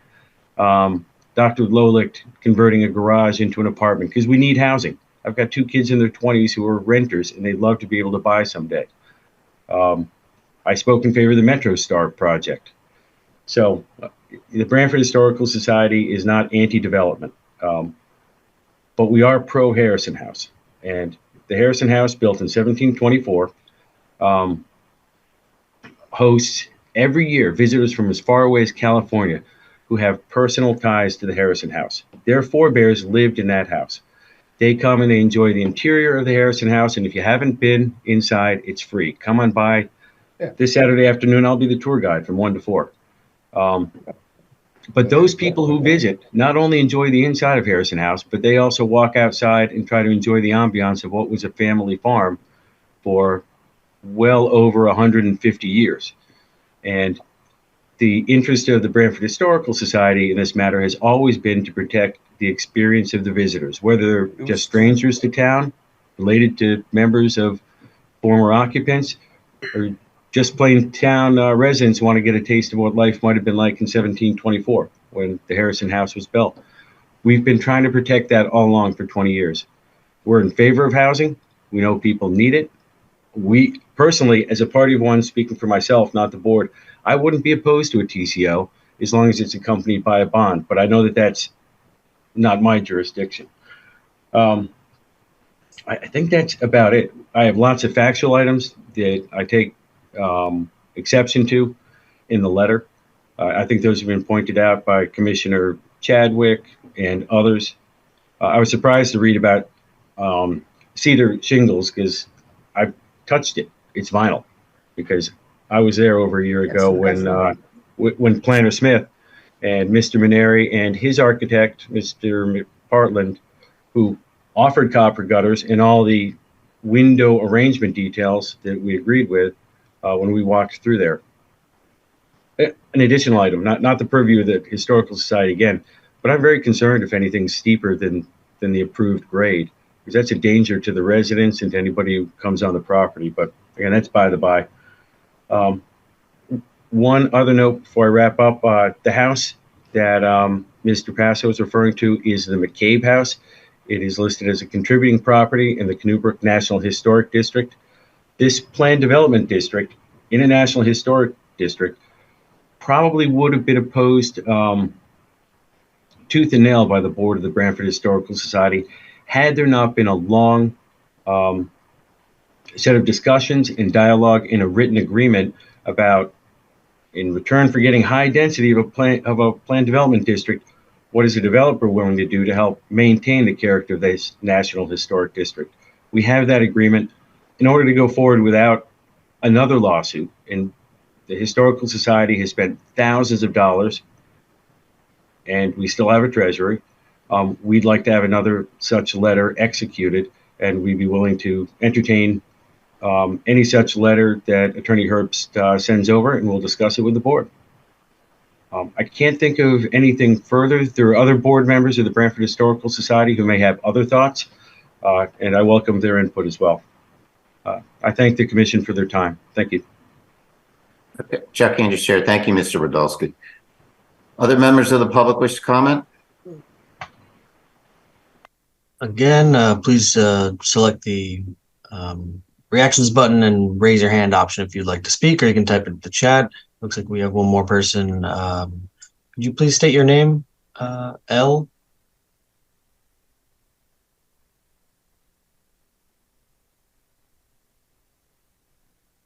Dr. Lolicht converting a garage into an apartment because we need housing. I've got 2 kids in their 20s who are renters and they'd love to be able to buy someday. I spoke in favor of the Metro Star project. So the Branford Historical Society is not anti-development, but we are pro-Harrison House. And the Harrison House, built in 1724, hosts every year visitors from as far away as California who have personal ties to the Harrison House. Their forebears lived in that house. They come and they enjoy the interior of the Harrison House, and if you haven't been inside, it's free. Come on by. This Saturday afternoon, I'll be the tour guide from 1 to 4. But those people who visit not only enjoy the inside of Harrison House, but they also walk outside and try to enjoy the ambiance of what was a family farm for well over 150 years. And the interest of the Branford Historical Society in this matter has always been to protect the experience of the visitors, whether they're just strangers to town, related to members of former occupants, or just plain town residents want to get a taste of what life might have been like in 1724 when the Harrison House was built. We've been trying to protect that all along for 20 years. We're in favor of housing. We know people need it. We personally, as a party of one, speaking for myself, not the board, I wouldn't be opposed to a TCO as long as it's accompanied by a bond, but I know that that's not my jurisdiction. I think that's about it. I have lots of factual items that I take exception to in the letter. I think those have been pointed out by Commissioner Chadwick and others. I was surprised to read about cedar shingles because I've touched it. It's vinyl because I was there over a year ago when Planner Smith and Mr. Maneri and his architect, Mr. Partland, who offered copper gutters and all the window arrangement details that we agreed with when we walked through there. An additional item, not the purview of the Historical Society again, but I'm very concerned if anything's steeper than the approved grade, because that's a danger to the residents and to anybody who comes on the property. But again, that's by the by. One other note before I wrap up, the house that Mr. Passo is referring to is the McCabe House. It is listed as a contributing property in the Canoe National Historic District. This planned development district in a National Historic District probably would have been opposed tooth and nail by the board of the Branford Historical Society had there not been a long set of discussions and dialogue in a written agreement about, in return for getting high density of a planned development district, what is a developer willing to do to help maintain the character of this National Historic District? We have that agreement in order to go forward without another lawsuit. And the Historical Society has spent thousands of dollars, and we still have a treasury. We'd like to have another such letter executed, and we'd be willing to entertain any such letter that Attorney Herbst sends over, and we'll discuss it with the board. I can't think of anything further. There are other board members of the Branford Historical Society who may have other thoughts, and I welcome their input as well. I thank the commission for their time. Thank you. Okay. Chuck Andrews, Chair. Thank you, Mr. Radulski. Other members of the public wish to comment? Again, please select the reactions button and raise your hand option if you'd like to speak, or you can type it in the chat. Looks like we have one more person. Could you please state your name, L?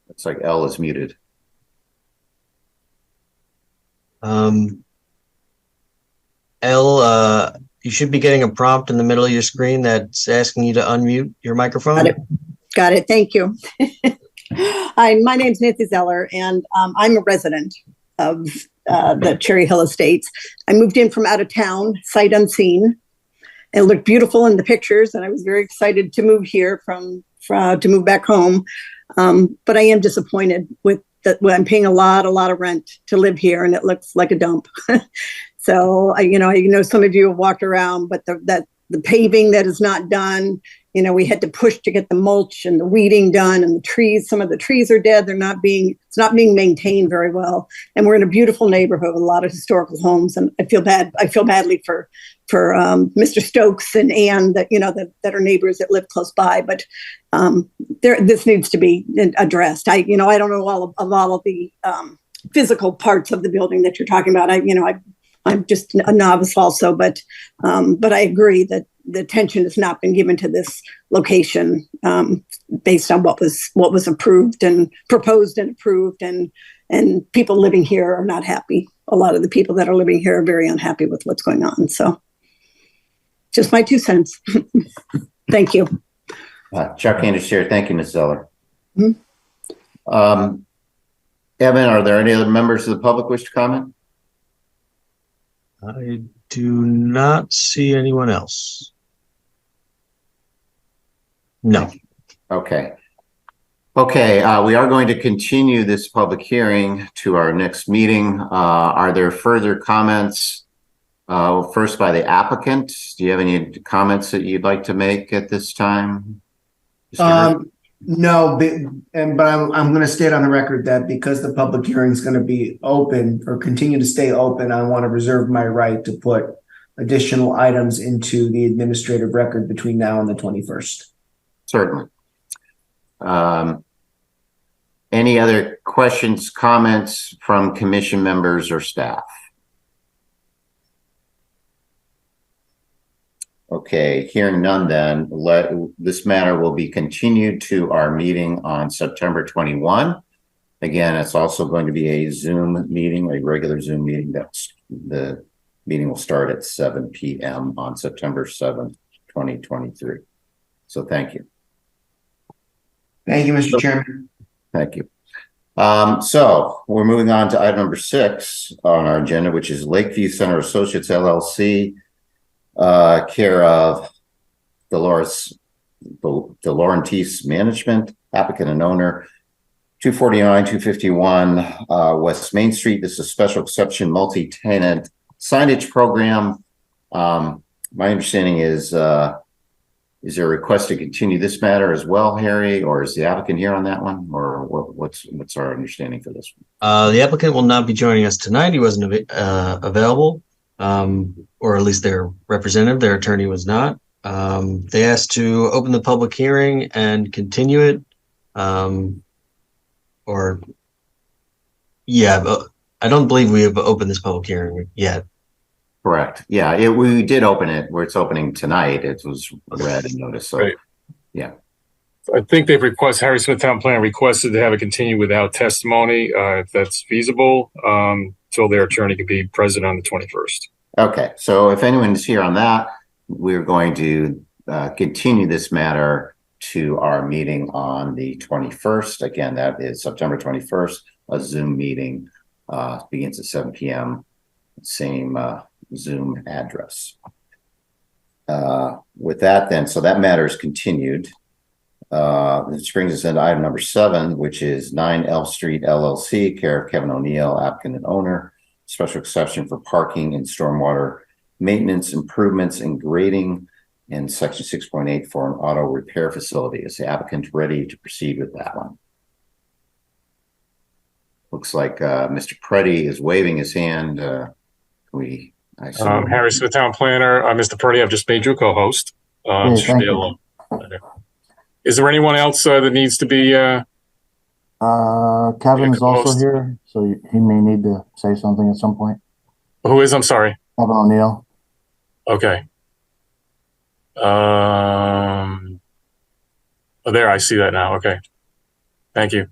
Looks like L is muted. L, you should be getting a prompt in the middle of your screen that's asking you to unmute your microphone. Got it. Thank you. Hi, my name's Nancy Zeller, and I'm a resident of the Cherry Hill Estates. I moved in from out of town, sight unseen. It looked beautiful in the pictures, and I was very excited to move here to move back home. But I am disappointed with that. I'm paying a lot of rent to live here, and it looks like a dump. So I know some of you have walked around, but the paving that is not done, we had to push to get the mulch and the weeding done, and the trees, some of the trees are dead. It's not being maintained very well. And we're in a beautiful neighborhood with a lot of historical homes. And I feel badly for Mr. Stokes and Ann that are neighbors that live close by, but this needs to be addressed. I don't know all of the physical parts of the building that you're talking about. I'm just a novice also, but I agree that the attention has not been given to this location based on what was approved and proposed and approved, and people living here are not happy. A lot of the people that are living here are very unhappy with what's going on. So just my 2 cents. Thank you. Chuck Andrews, Chair. Thank you, Ms. Zeller. Mm-hmm. Evan, are there any other members of the public wish to comment? I do not see anyone else. No. Okay. We are going to continue this public hearing to our next meeting. Are there further comments? First by the applicant. Do you have any comments that you'd like to make at this time? No, but I'm going to state on the record that because the public hearing is going to be open or continue to stay open, I want to reserve my right to put additional items into the administrative record between now and the 21st. Certainly. Any other questions, comments from commission members or staff? Okay, hearing none then, this matter will be continued to our meeting on September 21. Again, it's also going to be a Zoom meeting, a regular Zoom meeting. The meeting will start at 7 p.m. on September 7th, 2023. So thank you. Thank you, Mr. Chairman. Thank you. So we're moving on to item number 6 on our agenda, which is Lakeview Center Associates LLC. Care of De Laurentiis Management, applicant and owner, 249, 251 West Main Street. This is a special exception multi-tenant signage program. My understanding is there a request to continue this matter as well, Harry, or is the applicant here on that one, or what's our understanding for this one? The applicant will not be joining us tonight. He wasn't available. Or at least their representative, their attorney was not. They asked to open the public hearing and continue it. But I don't believe we have opened this public hearing yet. Correct. Yeah, we did open it where it's opening tonight. It was read and noticed. So, right. Yeah. I think Harry Smith Town Planner requested to have it continue without testimony, if that's feasible, till their attorney can be present on the 21st. Okay, so if anyone is here on that, we're going to continue this matter to our meeting on the 21st. Again, that is September 21st, a Zoom meeting, begins at 7 p.m., same Zoom address. With that then, so that matter is continued. This brings us into item number 7, which is 9 Elm Street LLC, care of Kevin O'Neill, applicant and owner, special exception for parking and stormwater maintenance, improvements, and grading in section 6.8 for an auto repair facility. Is the applicant ready to proceed with that one? Looks like Mr. Preddy is waving his hand. Harry Smith Town Planner, Mr. Purdy, I've just made you a co-host. Thank you. Is there anyone else that needs to be? Kevin is also here, so he may need to say something at some point. Who is? I'm sorry. Kevin O'Neill. Okay. Oh, there, I see that now. Okay. Thank you.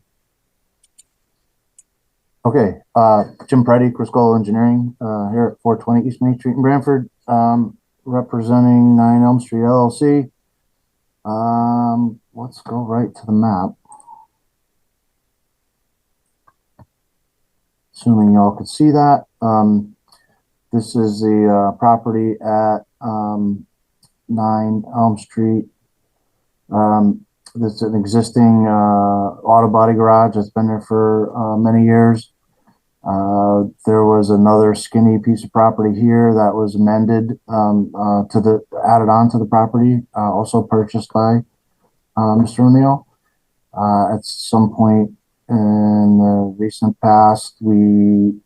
Okay, Jim Preddy, Criscola Engineering, here at 420 East Main Street in Branford, representing 9 Elm Street LLC. Let's go right to the map. Assuming y'all could see that. This is the property at 9 Elm Street. This is an existing auto body garage that's been there for many years. There was another skinny piece of property here that was amended added on to the property, also purchased by Mr. O'Neill. At some point in the recent past, we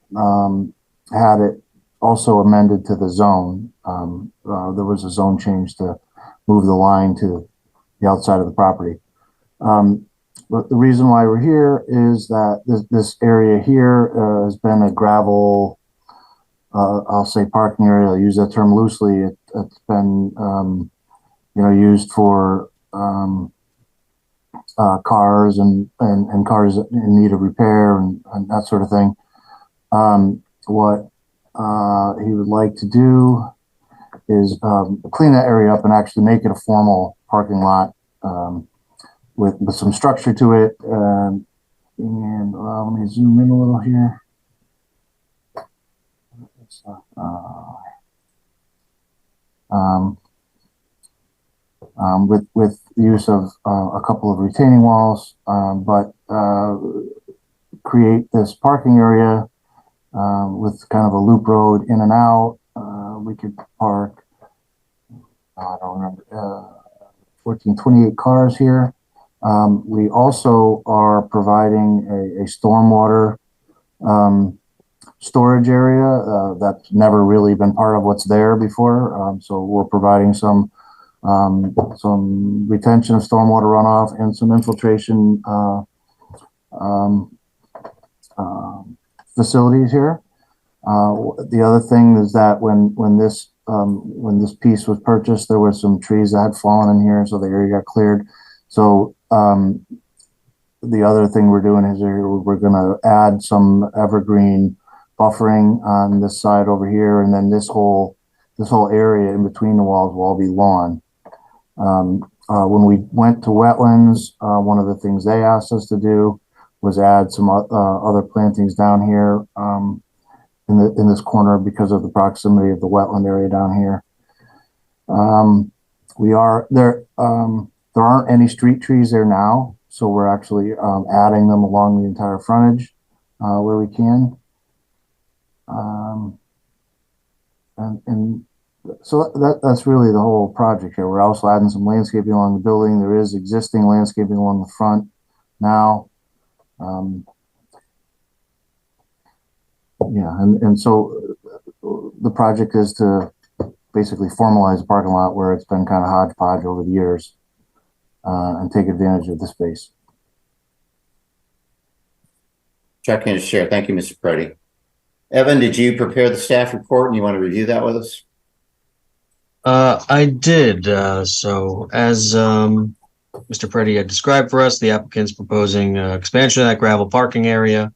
had it also amended to the zone. There was a zone change to move the line to the outside of the property. But the reason why we're here is that this area here has been a gravel, I'll say parking area. I'll use that term loosely. It's been, used for cars and cars in need of repair and that sort of thing. What he would like to do is clean that area up and actually make it a formal parking lot. With some structure to it, and let me zoom in a little here. With the use of a couple of retaining walls, but create this parking area with kind of a loop road in and out. We could park, I don't remember, 28 cars here. We also are providing a stormwater storage area that's never really been part of what's there before. So we're providing some retention of stormwater runoff and some infiltration facilities here. The other thing is that when this piece was purchased, there were some trees that had fallen in here, so the area got cleared. So the other thing we're doing is we're going to add some evergreen buffering on this side over here, and then this whole area in between the walls will all be lawn. When we went to wetlands, one of the things they asked us to do was add some other plantings down here in this corner because of the proximity of the wetland area down here. We are there. There aren't any street trees there now, so we're actually adding them along the entire frontage where we can. And so that's really the whole project here. We're also adding some landscaping along the building. There is existing landscaping along the front now. And so the project is to basically formalize the parking lot where it's been kind of hodgepodge over the years. And take advantage of the space. Chuck can share. Thank you, Mr. Preddy. Evan, did you prepare the staff report and you want to review that with us? I did. So as Mr. Preddy had described for us, the applicant's proposing expansion of that gravel parking area,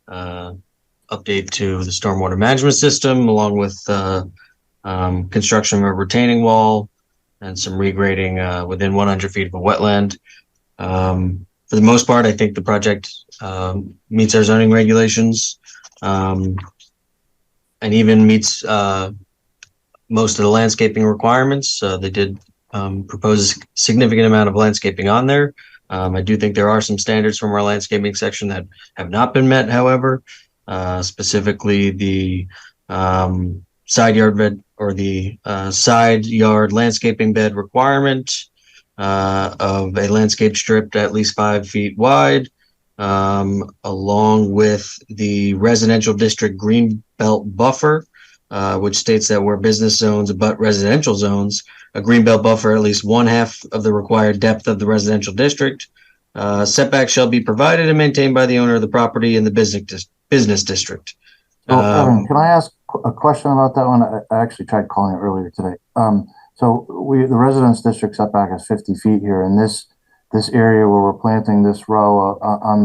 update to the stormwater management system, along with construction of a retaining wall and some regrading within 100 feet of a wetland. For the most part, I think the project meets our zoning regulations and even meets most of the landscaping requirements. They did propose a significant amount of landscaping on there. I do think there are some standards from our landscaping section that have not been met, however, specifically the side yard bed or the side yard landscaping bed requirement of a landscape strip at least 5 feet wide, along with the residential district green belt buffer, which states that where business zones abut residential zones, a green belt buffer at least 1/2 of the required depth of the residential district. Setback shall be provided and maintained by the owner of the property in the business district. So, Evan, can I ask a question about that one? I actually tried calling it earlier today. So the residence district setback is 50 feet here, and this area where we're planting this row on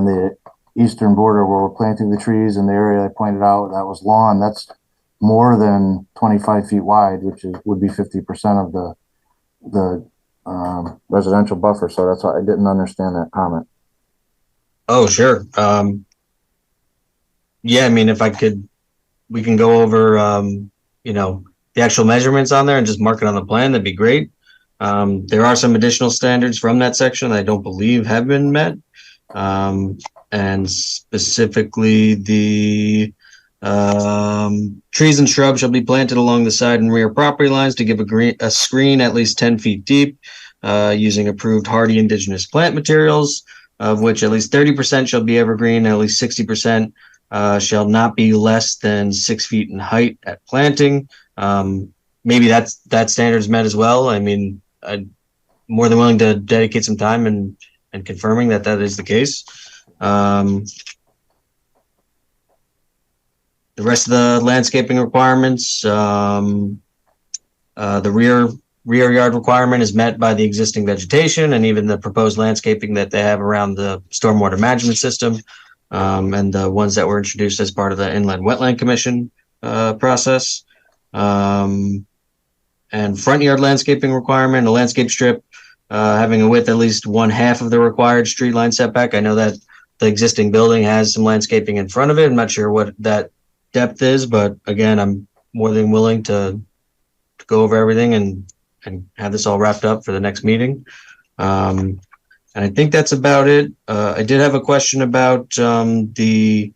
the eastern border where we're planting the trees, in the area I pointed out that was lawn, that's more than 25 feet wide, which would be 50% of the residential buffer. So that's why I didn't understand that comment. Oh, sure. Yeah, I mean, we can go over, the actual measurements on there and just mark it on the plan. That'd be great. There are some additional standards from that section that I don't believe have been met. And specifically the trees and shrubs shall be planted along the side and rear property lines to give a screen at least 10 feet deep, using approved hardy indigenous plant materials, of which at least 30% shall be evergreen, and at least 60% shall not be less than 6 feet in height at planting. Maybe that standard is met as well. I mean, I'm more than willing to dedicate some time and confirming that is the case. The rest of the landscaping requirements, the rear yard requirement is met by the existing vegetation and even the proposed landscaping that they have around the stormwater management system, and the ones that were introduced as part of the Inland Wetland Commission process. And front yard landscaping requirement, a landscape strip having a width at least 1/2 of the required street line setback. I know that the existing building has some landscaping in front of it. I'm not sure what that depth is, but again, I'm more than willing to go over everything and have this all wrapped up for the next meeting. And I think that's about it. I did have a question about the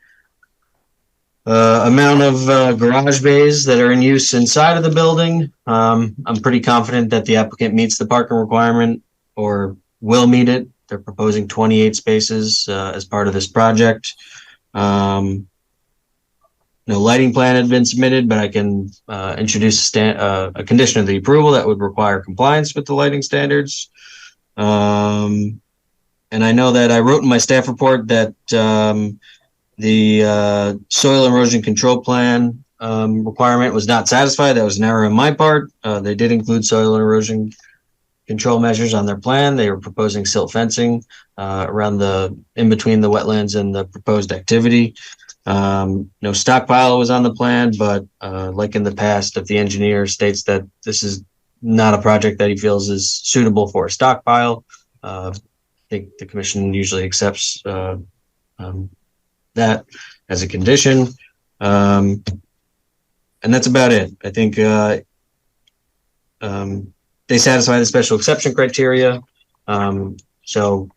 amount of garage bays that are in use inside of the building. I'm pretty confident that the applicant meets the parking requirement or will meet it. They're proposing 28 spaces as part of this project. No lighting plan had been submitted, but I can introduce a condition of the approval that would require compliance with the lighting standards. And I know that I wrote in my staff report that the soil erosion control plan requirement was not satisfied. That was an error on my part. They did include soil erosion control measures on their plan. They were proposing silt fencing around in between the wetlands and the proposed activity. No stockpile was on the plan, but like in the past, if the engineer states that this is not a project that he feels is suitable for a stockpile, I think the commission usually accepts that as a condition. And that's about it. I think they satisfy the special exception criteria. So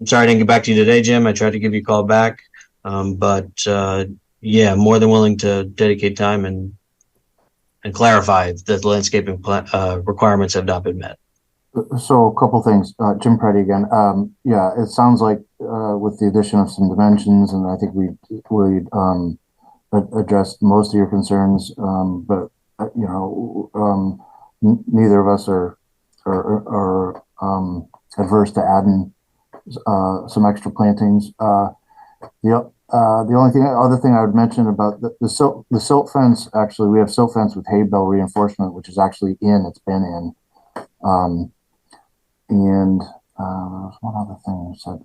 I'm sorry I didn't get back to you today, Jim. I tried to give you a call back. But yeah, more than willing to dedicate time and clarify that the landscaping requirements have not been met. So a couple things, Jim Preddy again. Yeah, it sounds like with the addition of some dimensions, and I think we addressed most of your concerns. But neither of us are adverse to adding some extra plantings. The other thing I would mention about the silt fence, actually, we have silt fence with hay bale reinforcement, which is actually it's been in. and there was one other thing you said.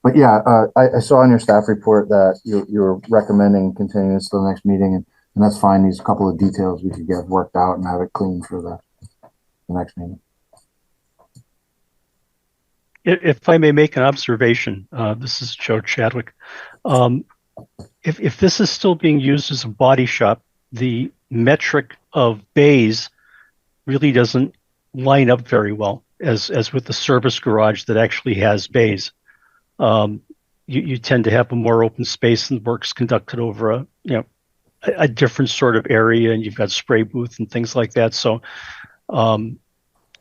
But yeah, I saw in your staff report that you're recommending continuing this to the next meeting, and that's fine. These couple of details we could get worked out and have it clean for the next meeting. If I may make an observation, this is Joe Chadwick. If this is still being used as a body shop, the metric of bays really doesn't line up very well as with the service garage that actually has bays. You tend to have a more open space and work's conducted over a different sort of area, and you've got spray booth and things like that. So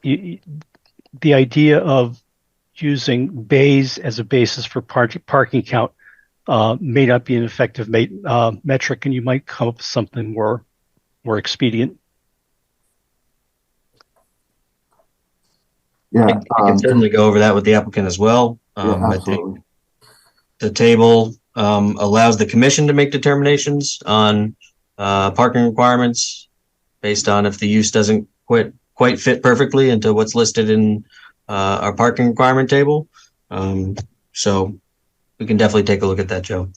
the idea of using bays as a basis for parking count may not be an effective metric, and you might come up with something more expedient. Yeah, I can certainly go over that with the applicant as well. I think the table allows the commission to make determinations on parking requirements based on if the use doesn't quite fit perfectly into what's listed in our parking requirement table. So we can definitely take a look at that, Joe.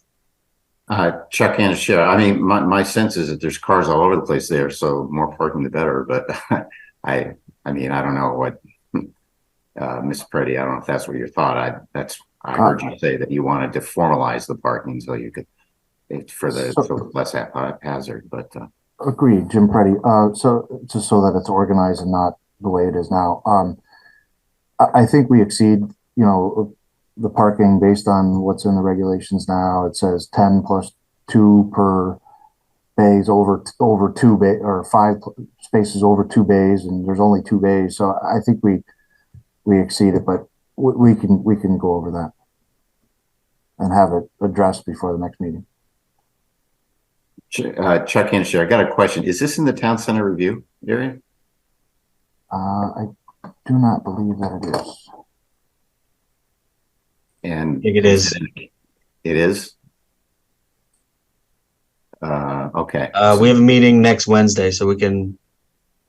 Chuck and Shara, I mean, my sense is that there's cars all over the place there, so more parking the better. But I mean, I don't know what Ms. Preddy, I don't know if that's what you thought. I heard you say that you wanted to formalize the parking so you could for less haphazard. But agreed, Jim Preddy. So just so that it's organized and not the way it is now. I think we exceed, the parking based on what's in the regulations now. It says 10 plus 2 per bays over 2 bay or 5 spaces over 2 bays, and there's only 2 bays. So I think we exceed it, but we can go over that and have it addressed before the next meeting. Chuck and Shara, I got a question. Is this in the town center review area? I do not believe that it is. And I think it is. It is. Okay. We have a meeting next Wednesday, so we can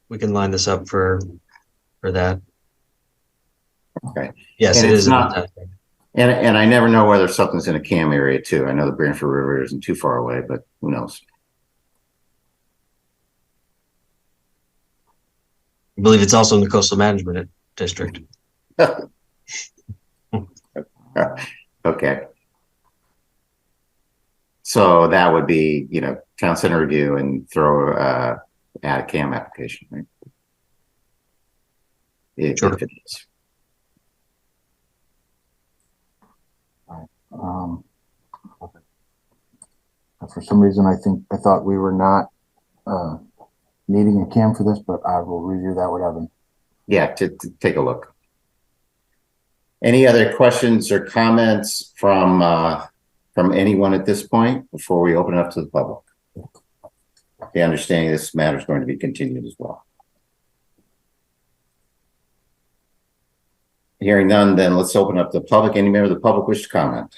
line this up for that. Okay. Yes, and it is not. And I never know whether something's in a CAM area too. I know the Branford River isn't too far away, but who knows? I believe it's also in the coastal management district. Okay. So that would be, town center review and throw add a CAM application, right? Sure. If it is. For some reason, I thought we were not needing a CAM for this, but I will review that with Evan. Yeah, to take a look. Any other questions or comments from anyone at this point before we open it up to the public? The understanding this matter is going to be continued as well. Hearing none, then let's open up the public. Any member of the public wish to comment?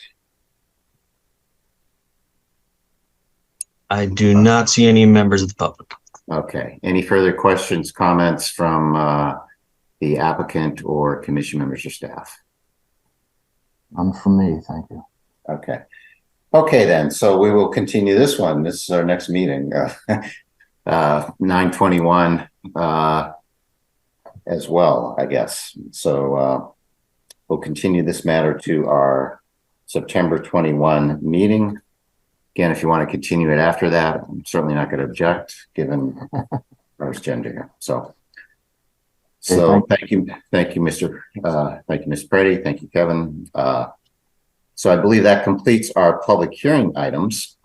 I do not see any members of the public. Okay. Any further questions, comments from the applicant or commission members or staff? None from me, thank you. Okay. Okay, then. So we will continue this one. This is our next meeting, 9/21 as well, I guess. So we'll continue this matter to our September 21 meeting. Again, if you want to continue it after that, I'm certainly not going to object given our agenda here. So thank you, Mr. Thank you, Ms. Preddy. Thank you, Kevin. So I believe that completes our public hearing items.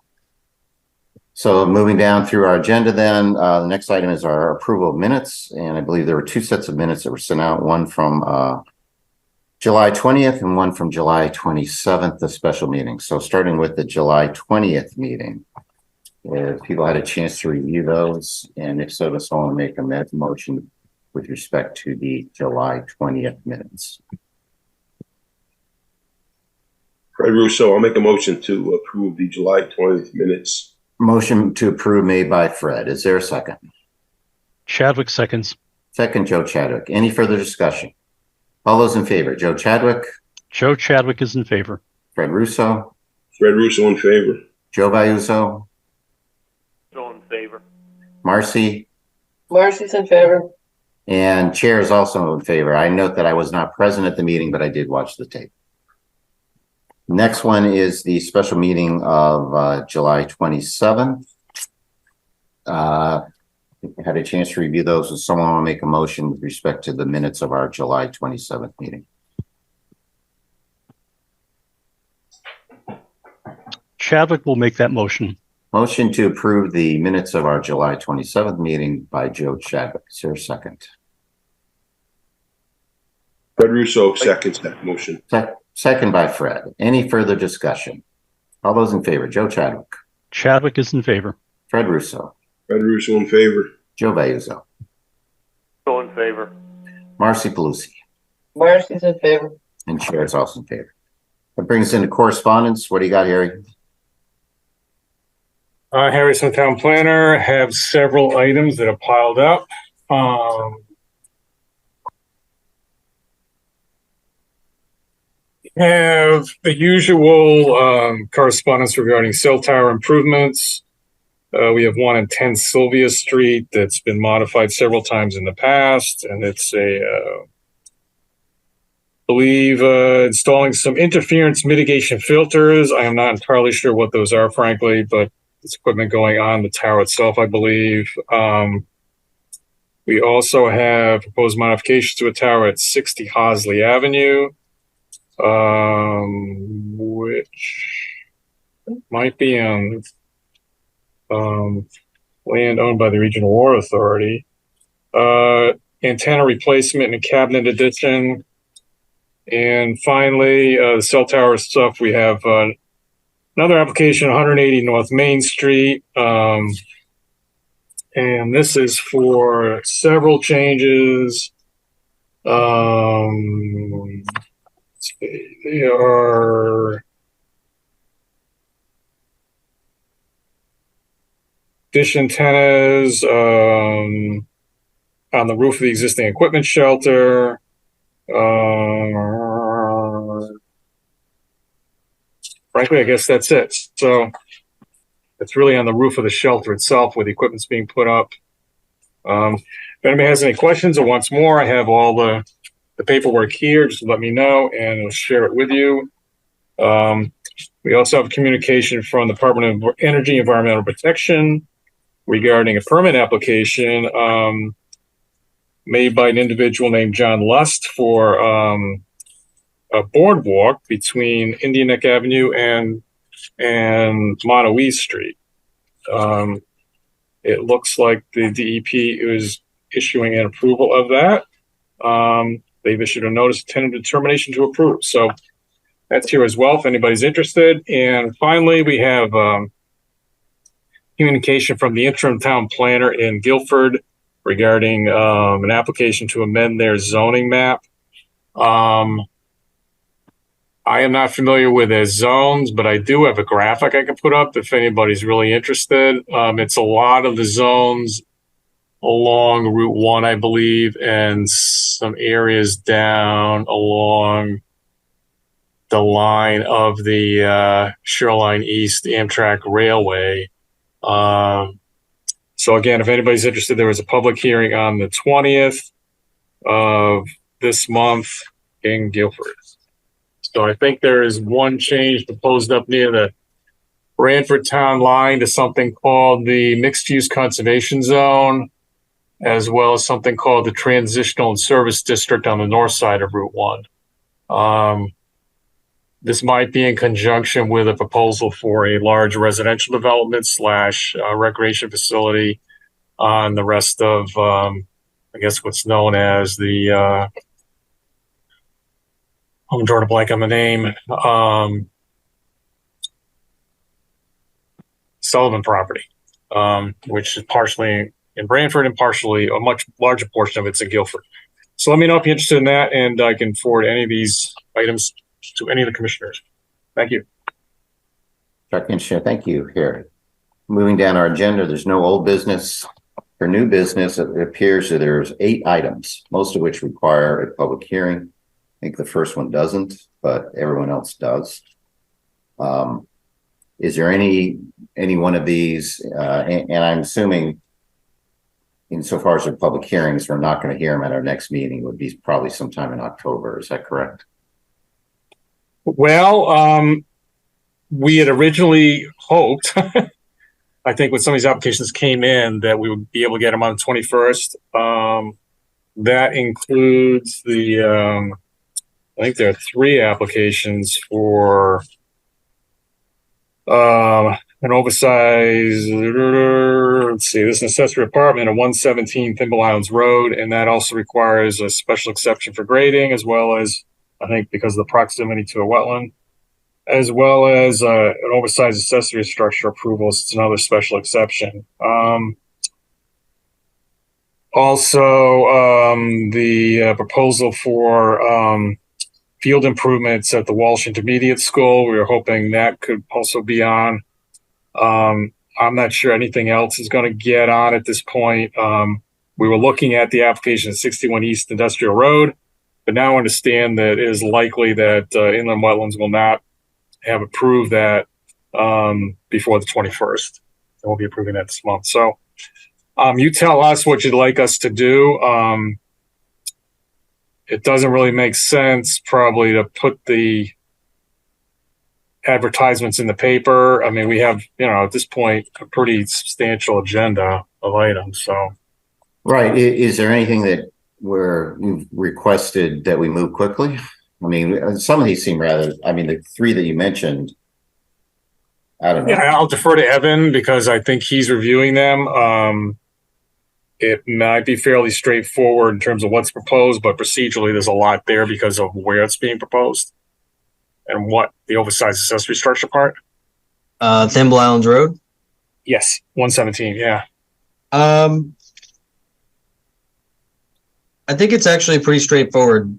So moving down through our agenda then, the next item is our approval of minutes. And I believe there were 2 sets of minutes that were sent out, one from July 20th and one from July 27th, the special meeting. So starting with the July 20th meeting, if people had a chance to review those, and if so, does someone make a motion with respect to the July 20th minutes? Fred Russo, I'll make a motion to approve the July 20th minutes. Motion to approve made by Fred. Is there a second? Chadwick seconds. Second, Joe Chadwick. Any further discussion? All those in favor, Joe Chadwick, Joe Chadwick is in favor. Fred Russo, Fred Russo in favor. Joe Vayuso, So in favor. Marcy, Marcy's in favor. and Chair is also in favor. I note that I was not present at the meeting, but I did watch the tape. Next one is the special meeting of July 27th. Had a chance to review those. Does someone want to make a motion with respect to the minutes of our July 27th meeting? Chadwick will make that motion. Motion to approve the minutes of our July 27th meeting by Joe Chadwick. Is there a second? Fred Russo seconds that motion. Second by Fred. Any further discussion? All those in favor, Joe Chadwick. Chadwick is in favor. Fred Russo. Fred Russo in favor. Joe Vayuso. So in favor. Marcy Pelusi. Marcy's in favor. And Chair is also in favor. That brings us into correspondence. What do you got, Harry? Harrison Town Planner have several items that have piled up. Have the usual correspondence regarding cell tower improvements. We have one in 10 Sylvia Street that's been modified several times in the past, and it's believe installing some interference mitigation filters. I am not entirely sure what those are, frankly, but it's equipment going on the tower itself, I believe. We also have proposed modifications to a tower at 60 Hosley Avenue, which might be on land owned by the Regional Water Authority. Antenna replacement and cabinet addition. And finally, the cell tower stuff, we have another application, 180 North Main Street. And this is for several changes. They are dish antennas on the roof of the existing equipment shelter. Frankly, I guess that's it. So it's really on the roof of the shelter itself where the equipment's being put up. If anybody has any questions or wants more, I have all the paperwork here. Just let me know and I'll share it with you. We also have communication from the Department of Energy and Environmental Protection regarding a permit application made by an individual named John Lust for a boardwalk between Indian Neck Avenue and Monowee Street. It looks like the DEP is issuing an approval of that. They've issued a notice of tentative determination to approve. So that's here as well if anybody's interested. And finally, we have communication from the interim town planner in Guilford regarding an application to amend their zoning map. I am not familiar with their zones, but I do have a graphic I can put up if anybody's really interested. It's a lot of the zones along Route 1, I believe, and some areas down along the line of the Shoreline East Amtrak Railway. So again, if anybody's interested, there was a public hearing on the 20th of this month in Guilford. So I think there is one change proposed up near the Branford town line to something called the Mixed Use Conservation Zone, as well as something called the Transitional and Service District on the north side of Route 1. This might be in conjunction with a proposal for a large residential development / recreation facility on the rest of, I guess, what's known as the, I'm drawing a blank on the name, Sullivan property, which is partially in Branford and partially a much larger portion of it's in Guilford. So let me know if you're interested in that, and I can forward any of these items to any of the commissioners. Thank you. Thank you, Harry. Moving down our agenda, there's no old business. For new business, it appears that there's 8 items, most of which require a public hearing. think the first one doesn't, but everyone else does. Is there any one of these, and I'm assuming insofar as they're public hearings, we're not going to hear them at our next meeting, would be probably sometime in October. Is that correct? Well, we had originally hoped, I think when some of these applications came in, that we would be able to get them on the 21st. That includes the, I think there are 3 applications for an oversized, let's see, this is an accessory apartment at 117 Thimble Islands Road, and that also requires a special exception for grading, as well as, I think, because of the proximity to a wetland, as well as an oversized accessory structure approval. So it's another special exception. Also, the proposal for field improvements at the Walsh Intermediate School. We were hoping that could also be on. I'm not sure anything else is going to get on at this point. We were looking at the application at 61 East Industrial Road, but now I understand that it is likely that Inland Wetlands will not have approved that before the 21st. They won't be approving that this month. So you tell us what you'd like us to do. It doesn't really make sense probably to put the advertisements in the paper. I mean, we have, at this point, a pretty substantial agenda of items. So, right. Is there anything that you've requested that we move quickly? I mean, some of these seem rather, the 3 that you mentioned, I don't know. Yeah, I'll defer to Evan because I think he's reviewing them. It might be fairly straightforward in terms of what's proposed, but procedurally there's a lot there because of where it's being proposed and what the oversized accessory structure part. Thimble Islands Road? Yes, 117, yeah. I think it's actually a pretty straightforward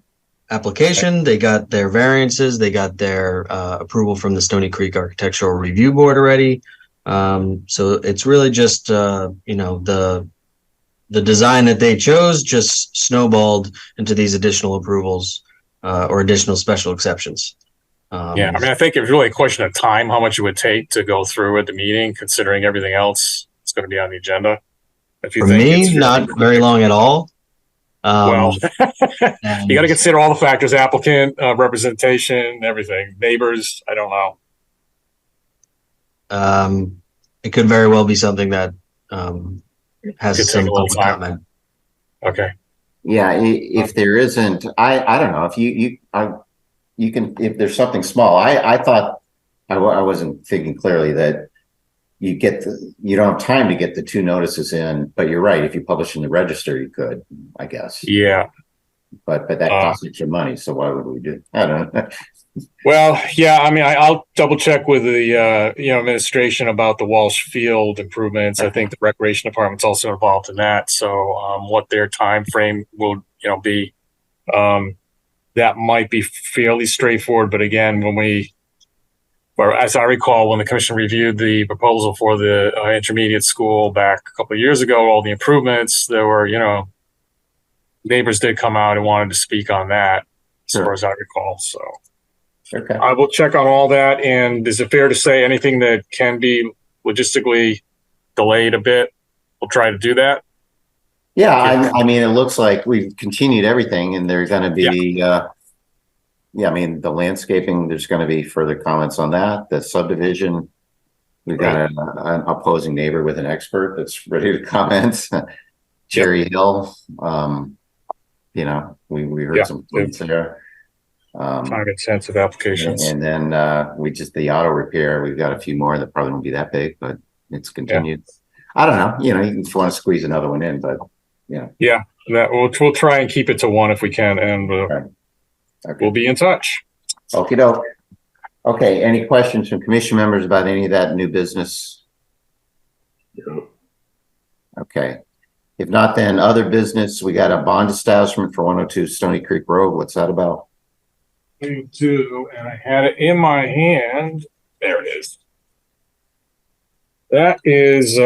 application. They got their variances. They got their approval from the Stony Creek Architectural Review Board already. So it's really just, the design that they chose just snowballed into these additional approvals or additional special exceptions. Yeah, I think it's really a question of time, how much it would take to go through at the meeting, considering everything else that's going to be on the agenda. If you For me, not very long at all. Well, you got to consider all the factors: applicant, representation, everything, neighbors. I don't know. It could very well be something that has some public comment. Okay. Yeah, if there isn't, I don't know if you can, if there's something small. I thought I wasn't thinking clearly that you don't have time to get the 2 notices in, but you're right. If you publish in the register, you could, I guess. Yeah. But that costs you money. So why would we do? I don't know. Well, yeah, I'll double check with the administration about the Walsh Field improvements. I think the recreation department's also involved in that. So what their time frame will be, that might be fairly straightforward. But again, as I recall, when the commission reviewed the proposal for the intermediate school back a couple of years ago, all the improvements, there were, neighbors did come out and wanted to speak on that, as far as I recall. So. Okay. I will check on all that. And is it fair to say anything that can be logistically delayed a bit, we'll try to do that? Yeah, it looks like we've continued everything, and there's going to be, the landscaping, there's going to be further comments on that. The subdivision, we've got an opposing neighbor with an expert that's ready to comment. Cherry Hill, we heard some points there. Trying to get sense of applications. And then the auto repair, we've got a few more that probably won't be that big, but it's continued. I don't know, you want to squeeze another one in, but yeah, we'll try and keep it to 1 if we can, and we'll be in touch. Okie doke. Okay, any questions from commission members about any of that new business? Okay. If not, then other business, we got a bond establishment for 102 Stony Creek Road. What's that about? I do, and I had it in my hand. There it is. That is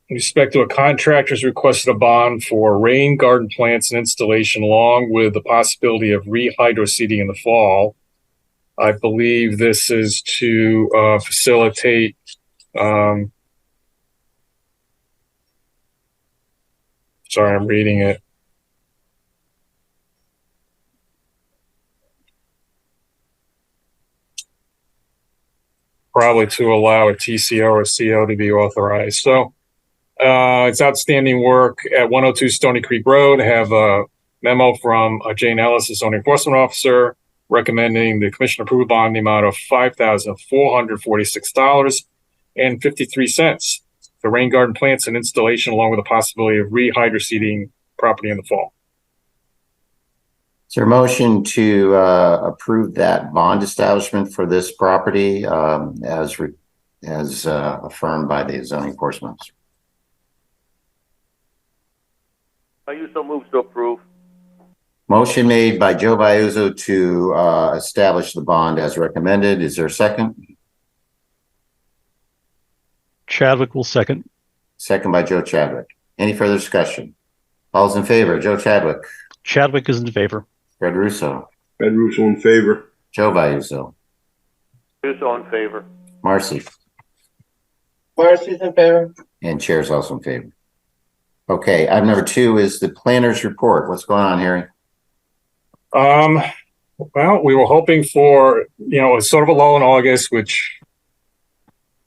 In respect to a contractor's requested a bond for rain garden plants and installation, along with the possibility of rehydroseeding in the fall. I believe this is to facilitate sorry, I'm reading it. Probably to allow a TCO or CO to be authorized. So it's outstanding work at 102 Stony Creek Road. I have a memo from Jane Ellis, the zoning enforcement officer, recommending the commission approve a bond in the amount of $5,446.53 for rain garden plants and installation, along with the possibility of rehydroseeding property in the fall. Is there a motion to approve that bond establishment for this property as affirmed by the zoning enforcement officer? Iuso moves to approve. Motion made by Joe Iuso to establish the bond as recommended. Is there a second? Chadwick will second. Second by Joe Chadwick. Any further discussion? All's in favor? Joe Chadwick. Chadwick is in favor. Fred Russo. Fred Russo in favor. Joe Iuso. Iuso in favor. Marcy. Marcy's in favor. And chair's also in favor. Okay, item number 2 is the planner's report. What's going on, Harry? Well, we were hoping for, sort of a lull in August, which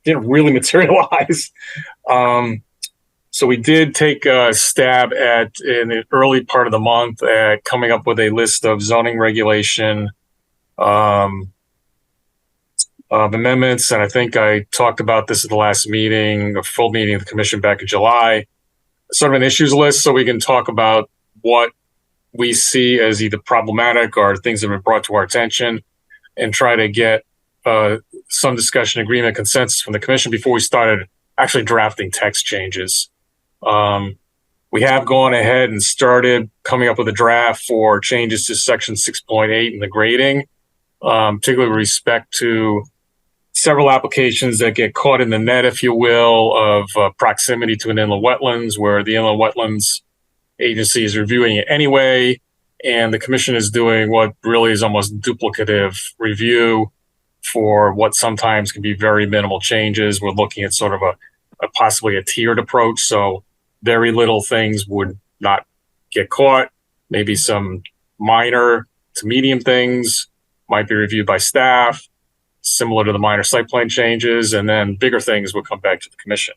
didn't really materialize. So we did take a stab in the early part of the month at coming up with a list of zoning regulation of amendments. And I think I talked about this at the last meeting, a full meeting of the commission back in July, sort of an issues list so we can talk about what we see as either problematic or things that have been brought to our attention and try to get some discussion, agreement, consensus from the commission before we started actually drafting text changes. We have gone ahead and started coming up with a draft for changes to section 6.8 in the grading, particularly with respect to several applications that get caught in the net, if you will, of proximity to an inland wetlands, where the inland wetlands agency is reviewing it anyway, and the commission is doing what really is almost duplicative review for what sometimes can be very minimal changes. We're looking at sort of a possibly a tiered approach, so very little things would not get caught. Maybe some minor to medium things might be reviewed by staff, similar to the minor site plan changes, and then bigger things will come back to the commission.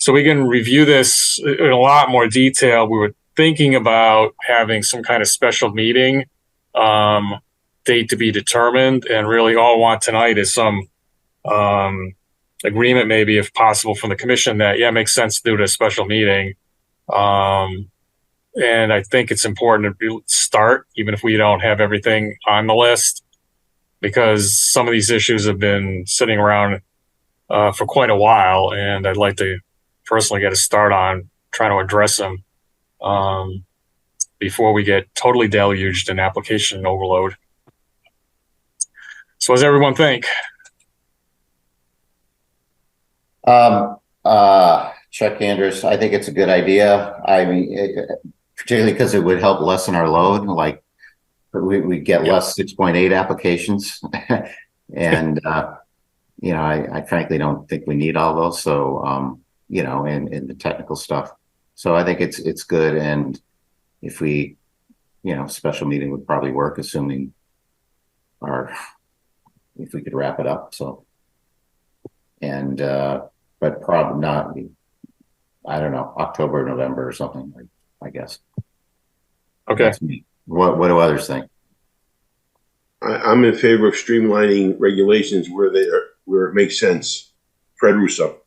So we can review this in a lot more detail. We were thinking about having some kind of special meeting, date to be determined, and really all I want tonight is some agreement, maybe if possible, from the commission that, yeah, it makes sense to do it at a special meeting. And I think it's important to start, even if we don't have everything on the list, because some of these issues have been sitting around for quite a while, and I'd like to personally get a start on trying to address them before we get totally deluged in application overload. So what does everyone think? Chuck Andrews, I think it's a good idea. I mean, particularly because it would help lessen our load. Like we get less 6.8 applications, and I frankly don't think we need all those. So and the technical stuff. So I think it's good, and if we, special meeting would probably work, assuming if we could wrap it up. So, and but probably not. I don't know, October, November, or something. I guess. Okay. That's me. What do others think? I'm in favor of streamlining regulations where it makes sense. Fred Russo.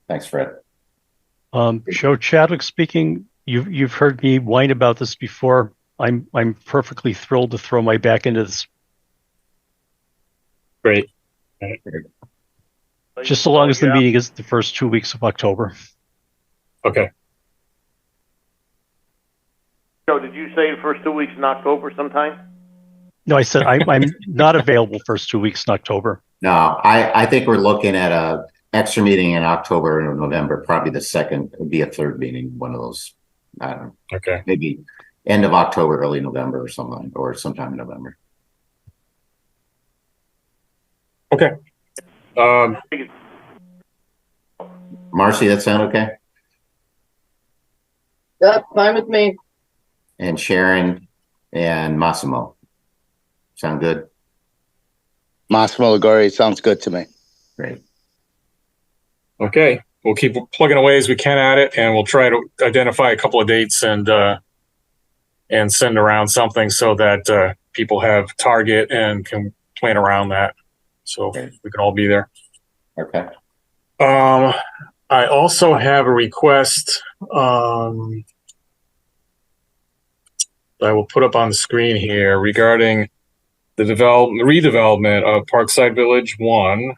Thanks, Fred. Joe Chadwick speaking. You've heard me whine about this before. I'm perfectly thrilled to throw my back into this. Great. Just so long as the meeting is the first 2 weeks of October. Okay. Joe, did you say the first 2 weeks in October sometime? No, I said I'm not available first 2 weeks in October. No, I think we're looking at a extra meeting in October or November, probably the second, would be a third meeting, one of those. I don't know. Okay. Maybe end of October, early November or something, or sometime in November. Okay. Marcy, that sound okay? Yep, fine with me. And Sharon and Massimo. Sound good? Massimo Ligori sounds good to me. Great. Okay. We'll keep plugging away as we can at it, and we'll try to identify a couple of dates and send around something so that people have target and can plan around that. So we can all be there. Okay. I also have a request that I will put up on the screen here regarding the redevelopment of Parkside Village 1,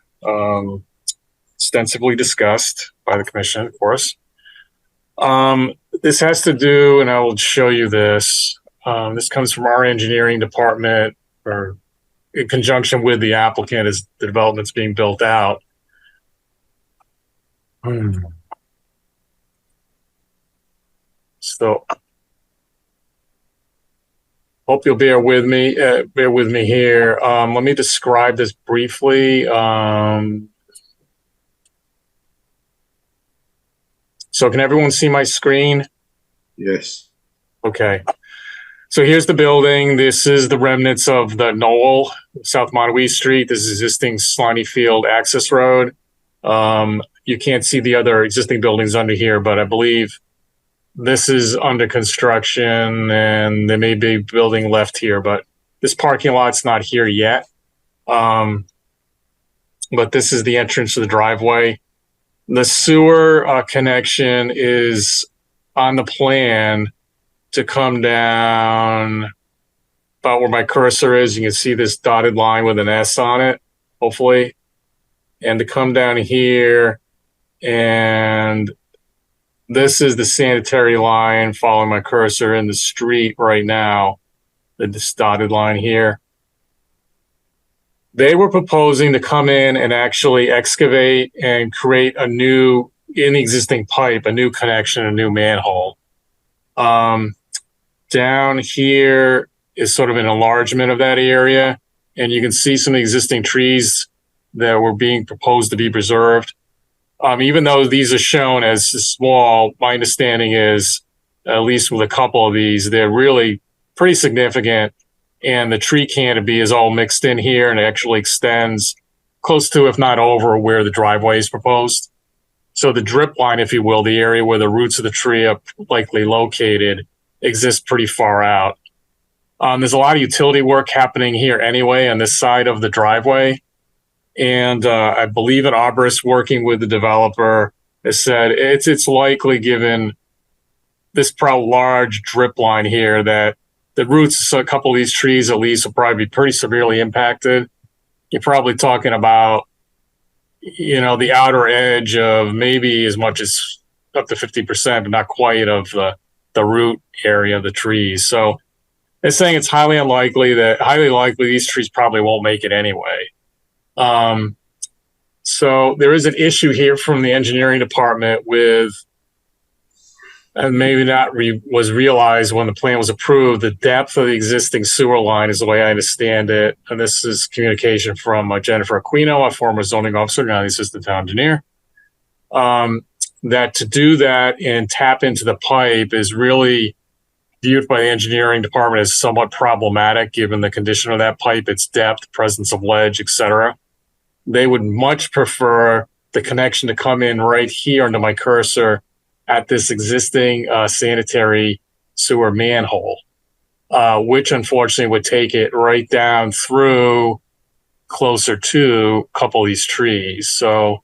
extensively discussed by the commission, of course. This has to do, and I will show you this. This comes from our engineering department, or in conjunction with the applicant as the development's being built out. So, hope you'll bear with me here. Let me describe this briefly. So can everyone see my screen? Yes. Okay. So here's the building. This is the remnants of the Knoll, South Montague Street. This is existing Slaney Field access road. You can't see the other existing buildings under here, but I believe this is under construction and there may be a building left here, but this parking lot's not here yet. But this is the entrance to the driveway. The sewer connection is on the plan to come down about where my cursor is. You can see this dotted line with an S on it, hopefully. And to come down here, and this is the sanitary line following my cursor in the street right now, this dotted line here. They were proposing to come in and actually excavate and create a new, in the existing pipe, a new connection, a new manhole. Down here is sort of an enlargement of that area, and you can see some existing trees that were being proposed to be preserved. Even though these are shown as small, my understanding is, at least with a couple of these, they're really pretty significant. And the tree canopy is all mixed in here and it actually extends close to, if not over, where the driveway is proposed. So the drip line, if you will, the area where the roots of the tree are likely located, exists pretty far out. There's a lot of utility work happening here anyway on this side of the driveway. And I believe an arborist working with the developer has said it's likely, given this large drip line here, that the roots of a couple of these trees at least will probably be pretty severely impacted. You're probably talking about, the outer edge of maybe as much as up to 50%, but not quite, of the root area of the trees. So they're saying it's highly likely these trees probably won't make it anyway. So there is an issue here from the engineering department with, and maybe not was realized when the plan was approved, the depth of the existing sewer line is the way I understand it. And this is communication from Jennifer Aquino, a former zoning officer, now the assistant town engineer, that to do that and tap into the pipe is really viewed by the engineering department as somewhat problematic given the condition of that pipe, its depth, presence of ledge, etc. They would much prefer the connection to come in right here under my cursor at this existing sanitary sewer manhole, which unfortunately would take it right down through closer to a couple of these trees. So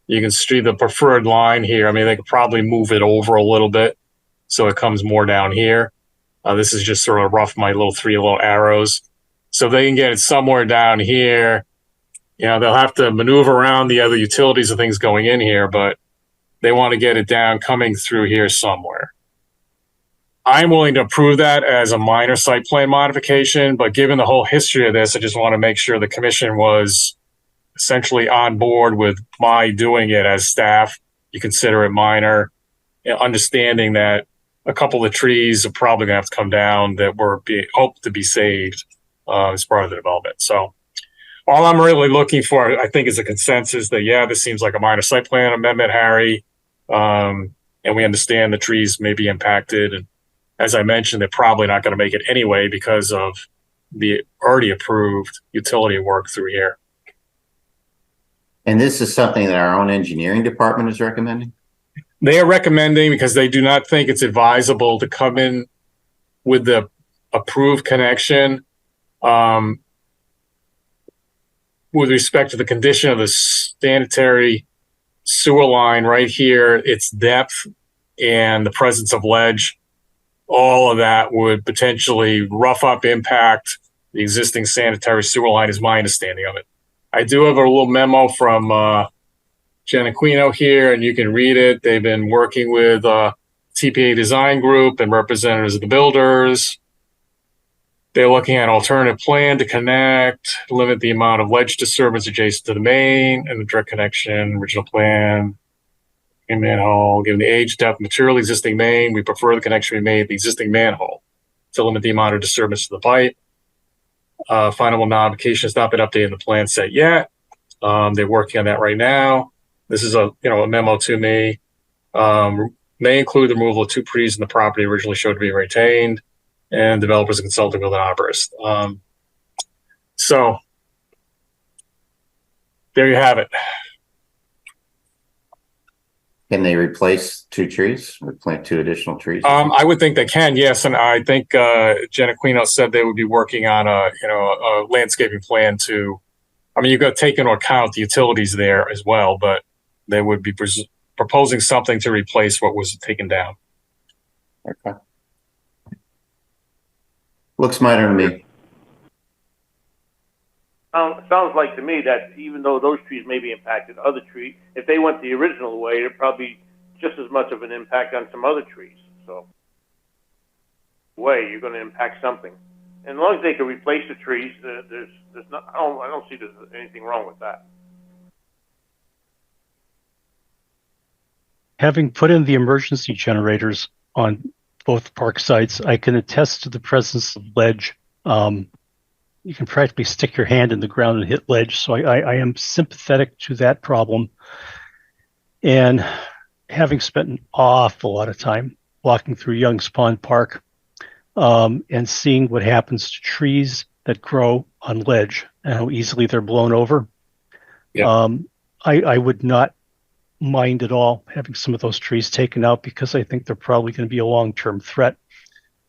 you can see the preferred line here. I mean, they could probably move it over a little bit so it comes more down here. This is just sort of rough, my three little arrows. So if they can get it somewhere down here, they'll have to maneuver around the other utilities and things going in here, but they want to get it down coming through here somewhere. I'm willing to approve that as a minor site plan modification, but given the whole history of this, I just want to make sure the commission was essentially on board with my doing it as staff. You consider it minor, understanding that a couple of trees are probably going to have to come down that were hoped to be saved as part of the development. So all I'm really looking for, I think, is a consensus that, yeah, this seems like a minor site plan amendment, Harry. And we understand the trees may be impacted. And as I mentioned, they're probably not going to make it anyway because of the already approved utility work through here. And this is something that our own engineering department is recommending? They are recommending because they do not think it's advisable to come in with the approved connection with respect to the condition of the sanitary sewer line right here, its depth and the presence of ledge. All of that would potentially rough up, impact the existing sanitary sewer line, is my understanding of it. I do have a little memo from Jen Aquino here, and you can read it. They've been working with TPA Design Group and representatives of the builders. They're looking at an alternative plan to connect, limit the amount of ledge disturbance adjacent to the main and the direct connection, original plan, and manhole. Given the age, depth, material existing main, we prefer the connection be made at the existing manhole to limit the amount of disturbance to the pipe. Final modification has not been updated in the plan set yet. They're working on that right now. This is a memo to me. May include the removal of 2 trees in the property originally showed to be retained, and developers are consulting with an arborist. So there you have it. Can they replace 2 trees or plant 2 additional trees? I would think they can, yes. And I think Jen Aquino said they would be working on a landscaping plan to, you've got to take into account the utilities there as well, but they would be proposing something to replace what was taken down. Okay. Looks minor to me. Sounds like to me that even though those trees may be impacted, other trees, if they went the original way, it'd probably just as much of an impact on some other trees. So, you're going to impact something, and as long as they can replace the trees, there's not. I don't see there's anything wrong with that. Having put in the emergency generators on both park sites, I can attest to the presence of ledge. You can practically stick your hand in the ground and hit ledge. So I am sympathetic to that problem. And having spent an awful lot of time walking through Young's Pond Park and seeing what happens to trees that grow on ledge and how easily they're blown over, I would not mind at all having some of those trees taken out, because I think they're probably going to be a long-term threat,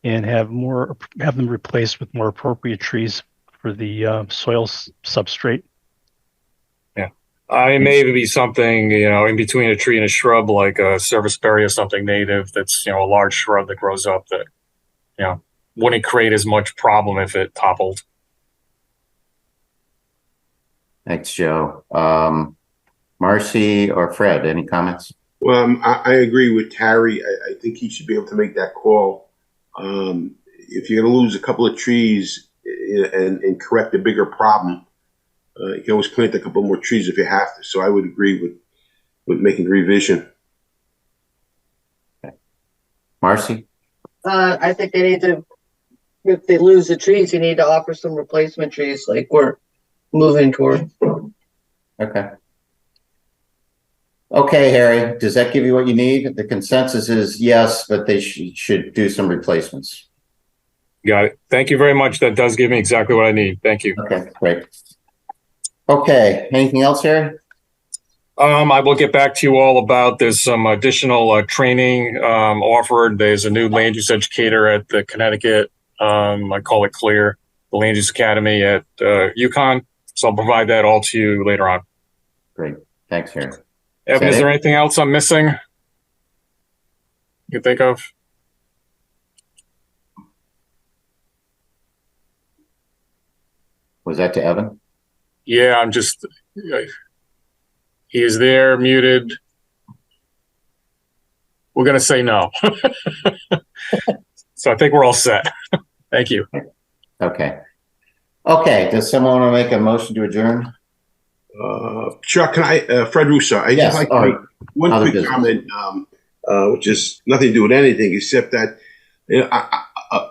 and have them replaced with more appropriate trees for the soil substrate. Yeah, it may be something in between a tree and a shrub, like a serviceberry or something native that's a large shrub that grows up that wouldn't create as much problem if it toppled. Thanks, Joe. Marcy or Fred, any comments? Well, I agree with Terry. I think he should be able to make that call. If you're going to lose a couple of trees and correct a bigger problem, you can always plant a couple more trees if you have to. So I would agree with making the revision. Okay. Marcy? I think they need to, if they lose the trees, you need to offer some replacement trees like we're moving toward. Okay. Okay, Harry, does that give you what you need? The consensus is yes, but they should do some replacements. Got it. Thank you very much. That does give me exactly what I need. Thank you. Okay, great. Okay, anything else, Harry? I will get back to you all about, there's some additional training offered. There's a new land use educator at the Connecticut, I call it CLEAR, the Land Use Academy at UConn. So I'll provide that all to you later on. Great. Thanks, Harry. Evan, is there anything else I'm missing you can think of? Was that to Evan? Yeah, I'm just, he is there, muted. We're going to say no. So I think we're all set. Thank you. Okay. Okay, does someone want to make a motion to adjourn? Chuck, Fred Russo, I Yes, just like to make one other quick business. comment, which is nothing to do with anything except that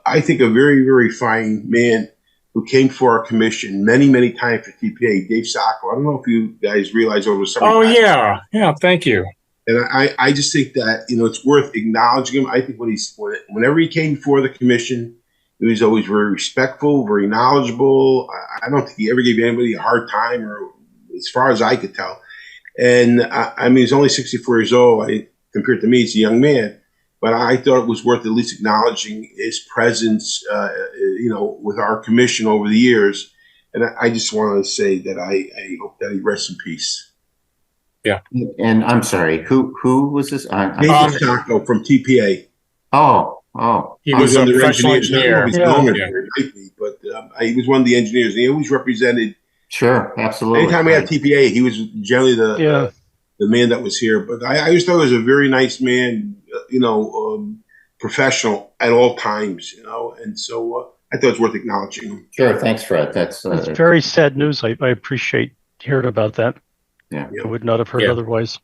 I think a very, very fine man who came for our commission many, many times for TPA, Dave Sacco. I don't know if you guys realize over the summer. Oh, yeah. Yeah, thank you. And I just think that, it's worth acknowledging him. I think whenever he came before the commission, he was always very respectful, very knowledgeable. I don't think he ever gave anybody a hard time, or as far as I could tell. And he's only 64 years old. Compared to me, he's a young man. But I thought it was worth at least acknowledging his presence, with our commission over the years. And I just wanted to say that I hope that he rests in peace. Yeah. And I'm sorry, who was this? David Sacco from TPA. Oh. He was a professional engineer. But he was one of the engineers. And he always represented. Sure, absolutely. Anytime we had TPA, he was generally the man that was here. But I always thought he was a very nice man, professional at all times, and so I thought it was worth acknowledging him. Sure, thanks, Fred. That's very sad news. I appreciate hearing about that. Yeah. I would not have heard otherwise.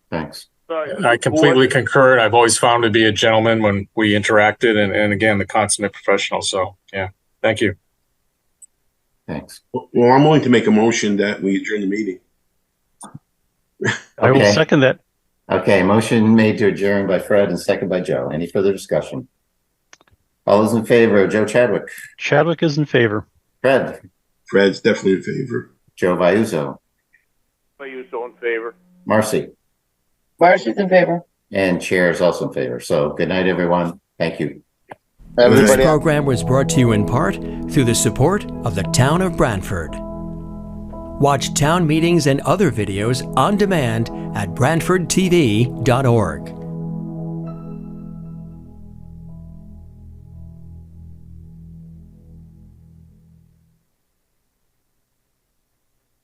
Thanks. I completely concur. I've always found him to be a gentleman when we interacted, and again, the consummate professional. So, yeah, thank you. Thanks. Well, I'm willing to make a motion that we adjourn the meeting. I will second that. Okay, motion made to adjourn by Fred and second by Joe. Any further discussion? All those in favor, Joe Chadwick. Chadwick is in favor. Fred's definitely in favor. Joe Vayuzo. Vayuzo in favor. Marcy. Marcy's in favor. And Chair is also in favor. So good night, everyone. Thank you. This program was brought to you in part through the support of the Town of Branford. Watch town meetings and other videos on demand at BranfordTV.org.